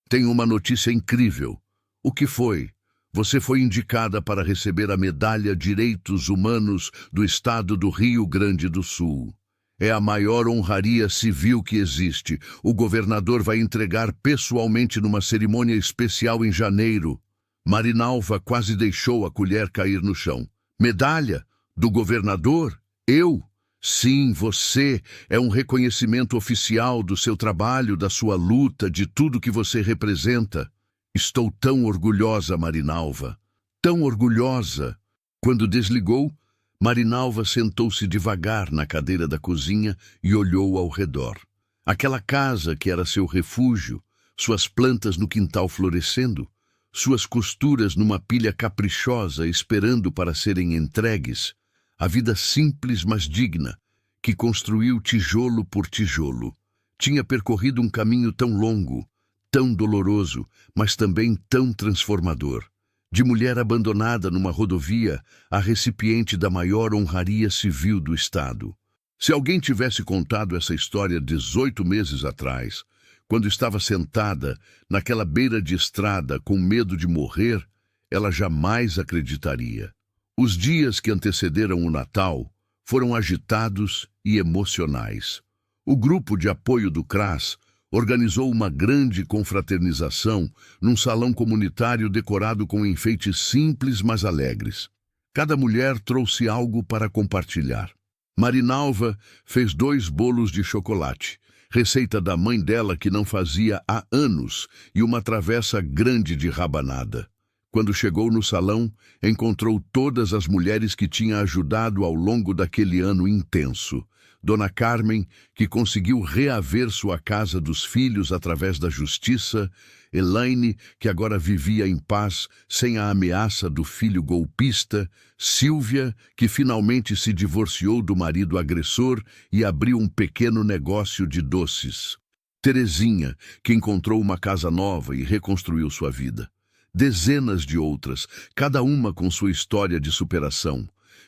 Tenho uma notícia incrível. O que foi? Você foi indicada para receber a Medalha Direitos Humanos do Estado do Rio Grande do Sul. É a maior honraria civil que existe. O governador vai entregar pessoalmente numa cerimônia especial em janeiro. Marinalva quase deixou a colher cair no chão. Medalha? Do governador? Eu? Sim, você. É um reconhecimento oficial do seu trabalho, da sua luta, de tudo que você representa. Estou tão orgulhosa, Marinalva. Tão orgulhosa. Quando desligou, Marinalva sentou-se devagar na cadeira da cozinha e olhou ao redor. Aquela casa que era seu refúgio, suas plantas no quintal florescendo, suas costuras numa pilha caprichosa esperando para serem entregues. A vida simples, mas digna, que construiu tijolo por tijolo. Tinha percorrido um caminho tão longo, tão doloroso, mas também tão transformador. De mulher abandonada numa rodovia a recipiente da maior honraria civil do Estado. Se alguém tivesse contado essa história 18 meses atrás, quando estava sentada naquela beira de estrada com medo de morrer, ela jamais acreditaria. Os dias que antecederam o Natal foram agitados e emocionais. O grupo de apoio do CRAS organizou uma grande confraternização num salão comunitário decorado com enfeites simples, mas alegres. Cada mulher trouxe algo para compartilhar. Marinalva fez 2 bolos de chocolate, receita da mãe dela que não fazia há anos, e uma travessa grande de rabanada. Quando chegou no salão, encontrou todas as mulheres que tinha ajudado ao longo daquele ano intenso. Dona Carmen, que conseguiu reaver sua casa dos filhos através da justiça, Elaine, que agora vivia em paz sem a ameaça do filho golpista, Silvia, que finalmente se divorciou do marido agressor e abriu um pequeno negócio de doces. Terezinha, que encontrou uma casa nova e reconstruiu sua vida. Dezenas de outras, cada uma com sua história de superação.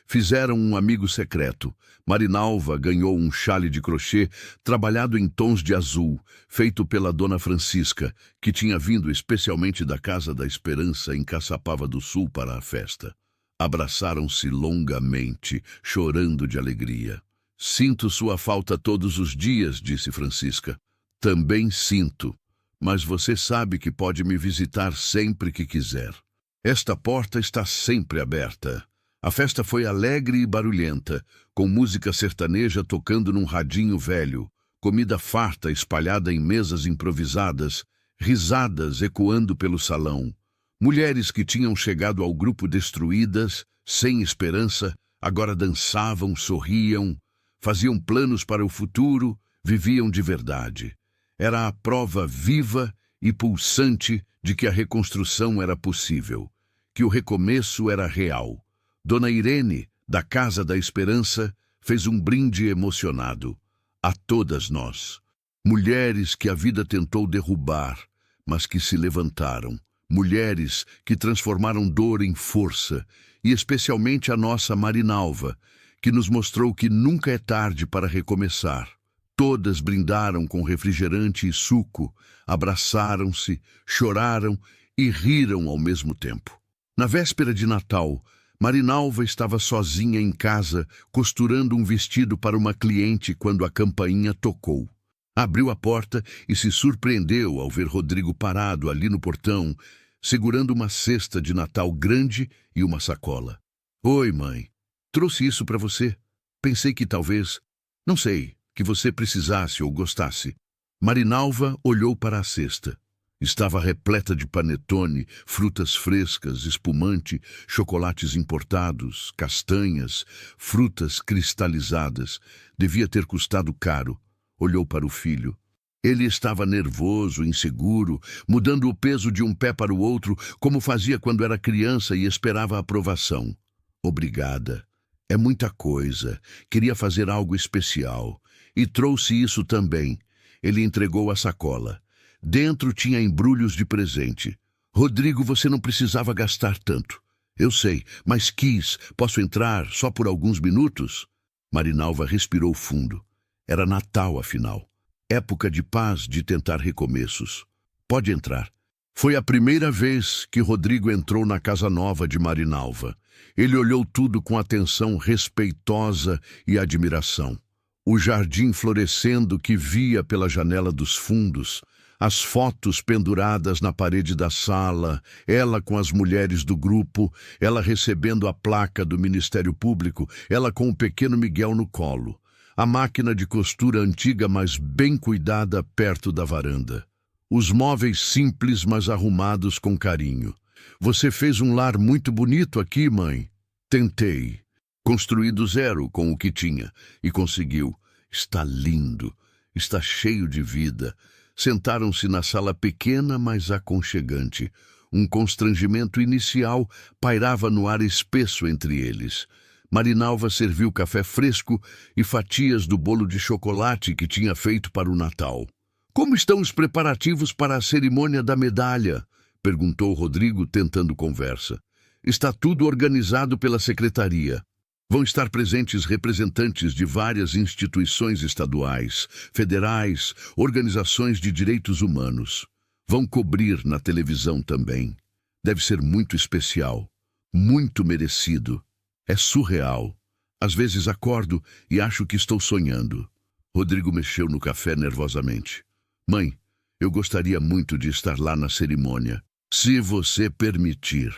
Fizeram um amigo secreto. Marinalva ganhou um chale de crochê trabalhado em tons de azul, feito pela Dona Francisca, que tinha vindo especialmente da Casa da Esperança em Caçapava do Sul para a festa. Abraçaram-se longamente, chorando de alegria. "Sinto sua falta todos os dias", disse Francisca. "Também sinto, mas você sabe que pode me visitar sempre que quiser. Esta porta está sempre aberta." A festa foi alegre e barulhenta, com música sertaneja tocando num radinho velho, comida farta espalhada em mesas improvisadas, risadas ecoando pelo salão. Mulheres que tinham chegado ao grupo destruídas, sem esperança, agora dançavam, sorriam, faziam planos para o futuro, viviam de verdade. Era a prova viva e pulsante de que a reconstrução era possível, que o recomeço era real. Dona Irene, da Casa da Esperança, fez um brinde emocionado. A todas nós. Mulheres que a vida tentou derrubar, mas que se levantaram. Mulheres que transformaram dor em força, e especialmente a nossa Marinalva, que nos mostrou que nunca é tarde para recomeçar. Todas brindaram com refrigerante e suco, abraçaram-se, choraram e riram ao mesmo tempo. Na véspera de Natal, Marinalva estava sozinha em casa, costurando um vestido para uma cliente quando a campainha tocou. Abriu a porta e se surpreendeu ao ver Rodrigo parado ali no portão, segurando uma cesta de Natal grande e uma sacola. "Oi, mãe. Trouxe isso para você. Pensei que talvez, não sei, que você precisasse ou gostasse." Marinalva olhou para a cesta. Estava repleta de panetone, frutas frescas, espumante, chocolates importados, castanhas, frutas cristalizadas. Devia ter custado caro. Olhou para o filho. Ele estava nervoso, inseguro, mudando o peso de um pé para o outro, como fazia quando era criança e esperava a aprovação. "Obrigada. É muita coisa. Queria fazer algo especial. E trouxe isso também." Ele entregou a sacola. Dentro tinha embrulhos de presente. "Rodrigo, você não precisava gastar tanto." "Eu sei, mas quis. Posso entrar só por alguns minutos?" Marinalva respirou fundo. Era Natal, afinal. Época de paz, de tentar recomeços. "Pode entrar." Foi a primeira vez que Rodrigo entrou na casa nova de Marinalva. Ele olhou tudo com atenção respeitosa e admiração. O jardim florescendo que via pela janela dos fundos, as fotos penduradas na parede da sala, ela com as mulheres do grupo, ela recebendo a placa do Ministério Público, ela com o pequeno Miguel no colo. A máquina de costura antiga, mas bem cuidada, perto da varanda. Os móveis simples, mas arrumados com carinho. "Você fez um lar muito bonito aqui, mãe." "Tentei. Construí do zero com o que tinha. E conseguiu. Está lindo. Está cheio de vida." Sentaram-se na sala pequena, mas aconchegante. Um constrangimento inicial pairava no ar espesso entre eles. Marinalva serviu café fresco e fatias do bolo de chocolate que tinha feito para o Natal. "Como estão os preparativos para a cerimônia da medalha?" perguntou Rodrigo, tentando conversa. "Está tudo organizado pela secretaria. Vão estar presentes representantes de várias instituições estaduais, federais, organizações de direitos humanos. Vão cobrir na televisão também. Deve ser muito especial, muito merecido. É surreal. Às vezes acordo e acho que estou sonhando." Rodrigo mexeu no café nervosamente. "Mãe, eu gostaria muito de estar lá na cerimônia. Se você permitir.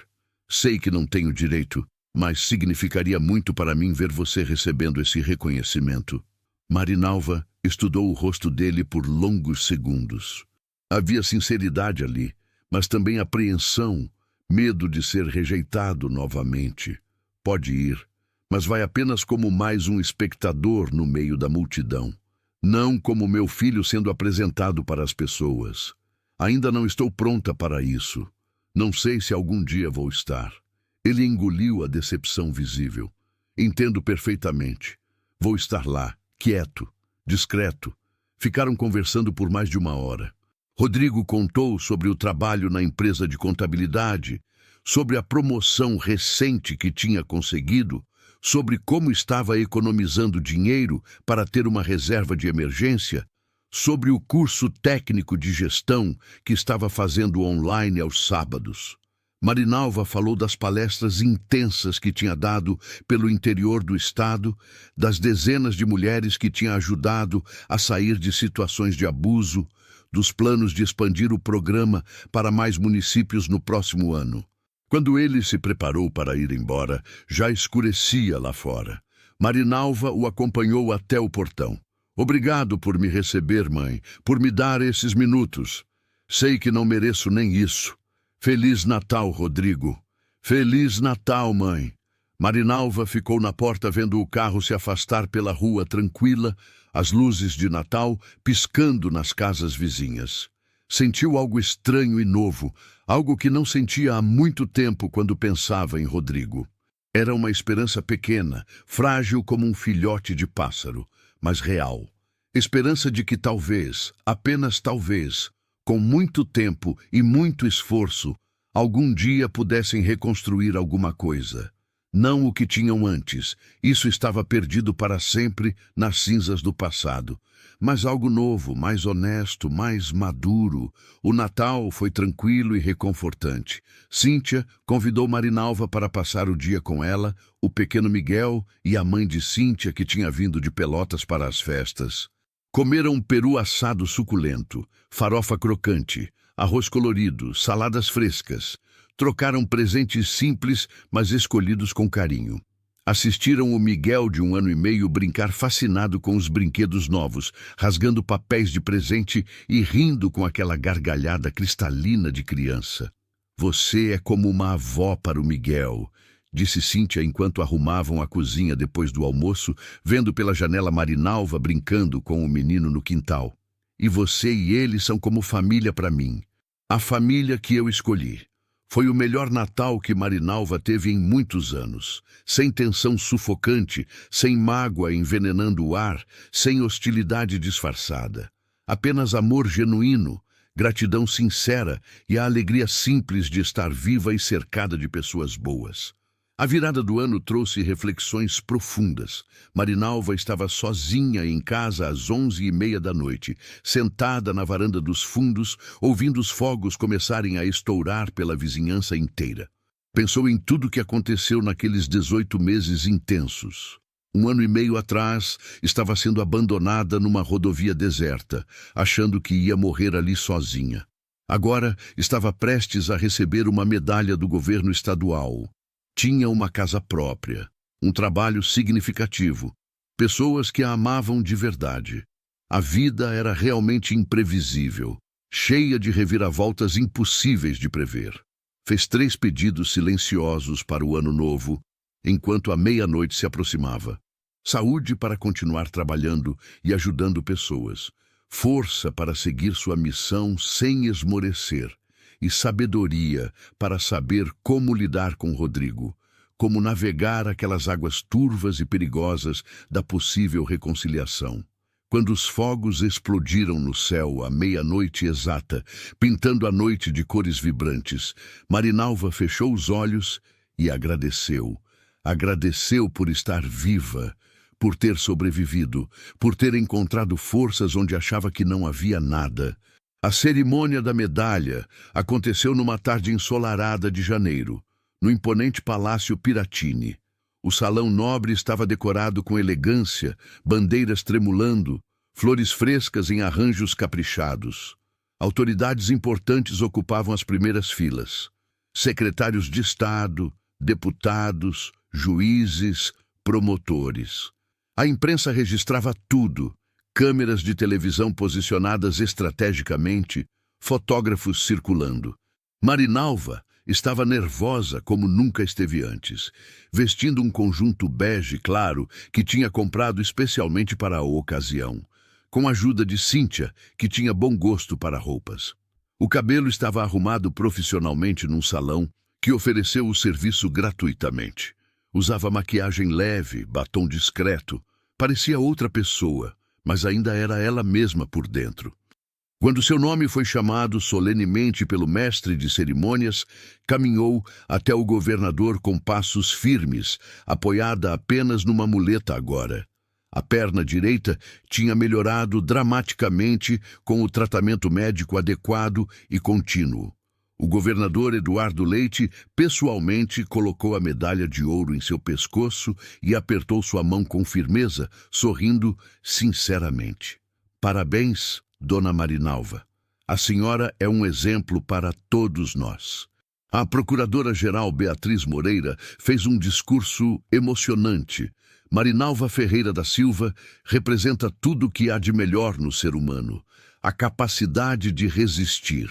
Sei que não tenho direito, mas significaria muito para mim ver você recebendo esse reconhecimento." Marinalva Estudou o rosto dele por longos segundos. Havia sinceridade ali, mas também apreensão, medo de ser rejeitado novamente. Pode ir, mas vai apenas como mais um espectador no meio da multidão. Não como meu filho sendo apresentado para as pessoas. Ainda não estou pronta para isso. Não sei se algum dia vou estar. Ele engoliu a decepção visível. Entendo perfeitamente. Vou estar lá, quieto, discreto. Ficaram conversando por mais de 1 hora. Rodrigo contou sobre o trabalho na empresa de contabilidade, sobre a promoção recente que tinha conseguido, sobre como estava economizando dinheiro para ter uma reserva de emergência, sobre o curso técnico de gestão que estava fazendo online aos sábados. Marinalva falou das palestras intensas que tinha dado pelo interior do estado, das dezenas de mulheres que tinha ajudado a sair de situações de abuso, dos planos de expandir o programa para mais municípios no próximo ano. Quando ele se preparou para ir embora, já escurecia lá fora. Marinalva o acompanhou até o portão. Obrigado por me receber, mãe, por me dar esses minutos. Sei que não mereço nem isso. Feliz Natal, Rodrigo. Feliz Natal, mãe. Marinalva ficou na porta vendo o carro se afastar pela rua tranquila, as luzes de Natal piscando nas casas vizinhas. Sentiu algo estranho e novo, algo que não sentia há muito tempo quando pensava em Rodrigo. Era uma esperança pequena, frágil como um filhote de pássaro, mas real. Esperança de que talvez, apenas talvez, com muito tempo e muito esforço, algum dia pudessem reconstruir alguma coisa. Não o que tinham antes, isso estava perdido para sempre nas cinzas do passado. Mas algo novo, mais honesto, mais maduro. O Natal foi tranquilo e reconfortante. Cíntia convidou Marinalva para passar o dia com ela, o pequeno Miguel e a mãe de Cíntia, que tinha vindo de Pelotas para as festas. Comeram um peru assado suculento, farofa crocante, arroz colorido, saladas frescas. Trocaram presentes simples, mas escolhidos com carinho. Assistiram o Miguel, de 1 ano e meio, brincar fascinado com os brinquedos novos, rasgando papéis de presente e rindo com aquela gargalhada cristalina de criança. Você é como uma avó para o Miguel, disse Cíntia enquanto arrumavam a cozinha depois do almoço, vendo pela janela Marinalva brincando com o menino no quintal. E você e ele são como família para mim. A família que eu escolhi. Foi o melhor Natal que Marinalva teve em muitos anos. Sem tensão sufocante, sem mágoa envenenando o ar, sem hostilidade disfarçada. Apenas amor genuíno, gratidão sincera e a alegria simples de estar viva e cercada de pessoas boas. A virada do ano trouxe reflexões profundas. Marinalva estava sozinha em casa às 11h30 da noite, sentada na varanda dos fundos, ouvindo os fogos começarem a estourar pela vizinhança inteira. Pensou em tudo o que aconteceu naqueles 18 meses intensos. 1 ano e meio atrás, estava sendo abandonada numa rodovia deserta, achando que ia morrer ali sozinha. Agora, estava prestes a receber uma medalha do governo estadual. Tinha uma casa própria, um trabalho significativo, pessoas que a amavam de verdade. A vida era realmente imprevisível, cheia de reviravoltas impossíveis de prever. Fez 3 pedidos silenciosos para o ano novo, enquanto a meia-noite se aproximava. Saúde para continuar trabalhando e ajudando pessoas. Força para seguir sua missão sem esmorecer. E sabedoria para saber como lidar com Rodrigo, como navegar aquelas águas turvas e perigosas da possível reconciliação. Quando os fogos explodiram no céu à meia-noite exata, pintando a noite de cores vibrantes, Marinalva fechou os olhos e agradeceu. Agradeceu por estar viva, por ter sobrevivido, por ter encontrado forças onde achava que não havia nada. A cerimônia da medalha aconteceu numa tarde ensolarada de janeiro, no imponente Palácio Piratini. O salão nobre estava decorado com elegância, bandeiras tremulando, flores frescas em arranjos caprichados. Autoridades importantes ocupavam as primeiras filas. Secretários de Estado, deputados, juízes, promotores. A imprensa registrava tudo. câmeras de televisão posicionadas estrategicamente, fotógrafos circulando. Marinalva estava nervosa como nunca esteve antes, vestindo um conjunto bege claro que tinha comprado especialmente para a ocasião, com a ajuda de Cíntia, que tinha bom gosto para roupas. O cabelo estava arrumado profissionalmente num salão que ofereceu o serviço gratuitamente. Usava maquiagem leve, batom discreto. Parecia outra pessoa, mas ainda era ela mesma por dentro. Quando seu nome foi chamado solenemente pelo mestre de cerimônias, caminhou até o governador com passos firmes, apoiada apenas numa muleta agora. A perna direita tinha melhorado dramaticamente com o tratamento médico adequado e contínuo. O governador Eduardo Leite pessoalmente colocou a medalha de ouro em seu pescoço e apertou sua mão com firmeza, sorrindo sinceramente. Parabéns, Dona Marinalva. A senhora é um exemplo para todos nós. A procuradora-geral Beatriz Moreira fez um discurso emocionante. Marinalva Ferreira da Silva representa tudo o que há de melhor no ser humano. A capacidade de resistir,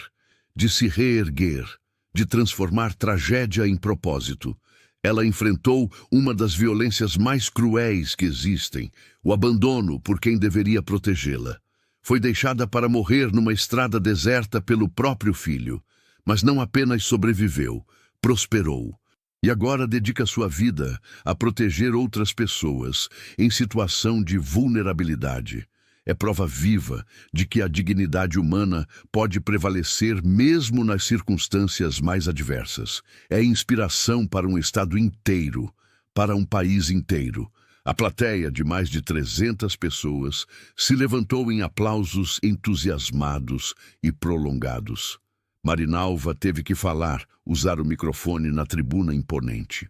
de se reerguer, de transformar tragédia em propósito. Ela enfrentou uma das violências mais cruéis que existem, o abandono por quem deveria protegê-la. Foi deixada para morrer numa estrada deserta pelo próprio filho, mas não apenas sobreviveu, prosperou. E agora dedica sua vida a proteger outras pessoas em situação de vulnerabilidade. É prova viva de que a dignidade humana pode prevalecer mesmo nas circunstâncias mais adversas. É inspiração para um estado inteiro, para um país inteiro. A plateia, de mais de 300 pessoas, se levantou em aplausos entusiasmados e prolongados. Marinalva teve que falar, usar o microfone na tribuna imponente.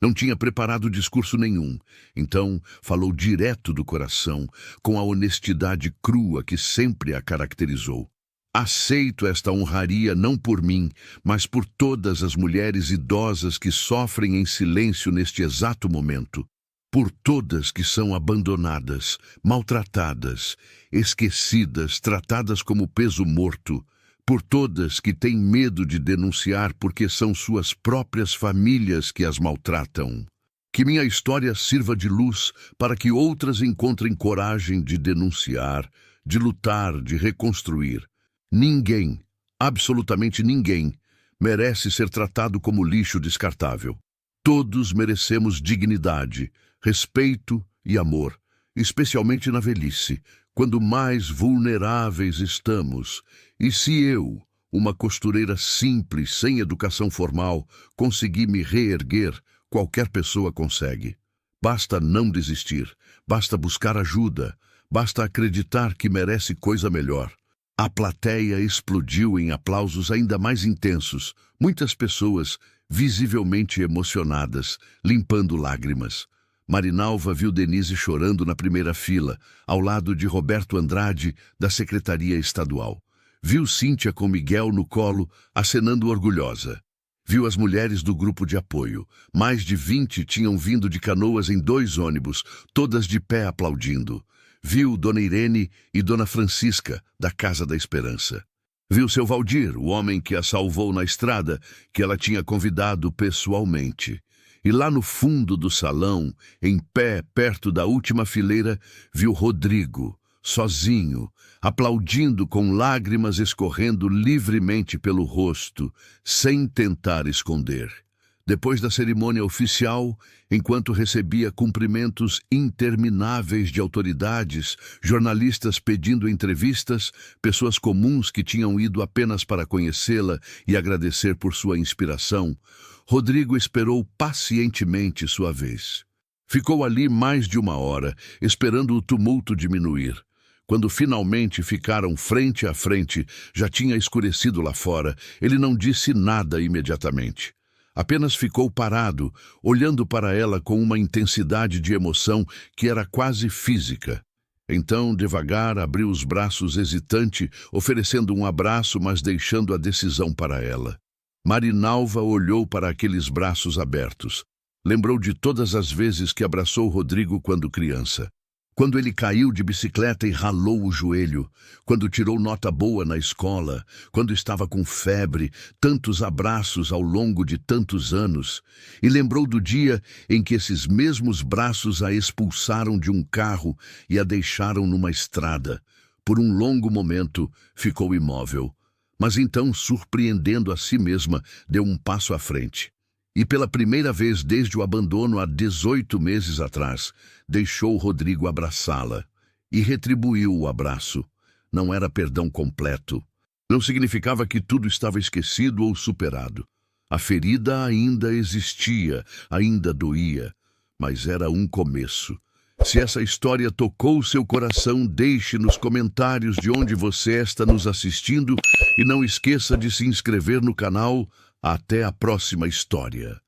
Não tinha preparado discurso nenhum, então falou direto do coração, com a honestidade crua que sempre a caracterizou. Aceito esta honraria não por mim, mas por todas as mulheres idosas que sofrem em silêncio neste exato momento. Por todas que são abandonadas, maltratadas, esquecidas, tratadas como peso morto. Por todas que têm medo de denunciar porque são suas próprias famílias que as maltratam. Que minha história sirva de luz para que outras encontrem coragem de denunciar, de lutar, de reconstruir. Ninguém, absolutamente ninguém, merece ser tratado como lixo descartável. Todos merecemos dignidade, respeito e amor, especialmente na velhice, quando mais vulneráveis estamos. E se eu, uma costureira simples, sem educação formal, conseguir me reerguer, qualquer pessoa consegue. Basta não desistir, basta buscar ajuda, basta acreditar que merece coisa melhor. A plateia explodiu em aplausos ainda mais intensos, muitas pessoas visivelmente emocionadas, limpando lágrimas. Marinalva viu Denise chorando na primeira fila, ao lado de Roberto Andrade, da Secretaria Estadual. Viu Cíntia com Miguel no colo, acenando orgulhosa. Viu as mulheres do grupo de apoio. Mais de 20 tinham vindo de Canoas em 2 ônibus, todas de pé aplaudindo. Viu Dona Irene e Dona Francisca, da Casa da Esperança. Viu seu Valdir, o homem que a salvou na estrada, que ela tinha convidado pessoalmente. E lá no fundo do salão, em pé, perto da última fileira, viu Rodrigo, sozinho, aplaudindo com lágrimas escorrendo livremente pelo rosto, sem tentar esconder. Depois da cerimônia oficial, enquanto recebia cumprimentos intermináveis de autoridades, jornalistas pedindo entrevistas, pessoas comuns que tinham ido apenas para conhecê-la e agradecer por sua inspiração, Rodrigo esperou pacientemente sua vez. Ficou ali mais de 1 hora, esperando o tumulto diminuir. Quando finalmente ficaram frente a frente, já tinha escurecido lá fora, ele não disse nada imediatamente. Apenas ficou parado, olhando para ela com uma intensidade de emoção que era quase física. Então, devagar, abriu os braços hesitante, oferecendo um abraço, mas deixando a decisão para ela. Marinalva olhou para aqueles braços abertos. Lembrou de todas as vezes que abraçou Rodrigo quando criança. Quando ele caiu de bicicleta e ralou o joelho, quando tirou nota boa na escola, quando estava com febre, tantos abraços ao longo de tantos anos, e lembrou do dia em que esses mesmos braços a expulsaram de um carro e a deixaram numa estrada. Por um longo momento, ficou imóvel, mas então, surpreendendo a si mesma, deu um passo à frente. E pela primeira vez desde o abandono há 18 meses atrás, deixou Rodrigo abraçá-la e retribuiu o abraço. Não era perdão completo. Não significava que tudo estava esquecido ou superado. A ferida ainda existia, ainda doía, mas era um começo. Se essa história tocou seu coração, deixe nos comentários de onde você está nos assistindo e não esqueça de se inscrever no canal. Até a próxima história.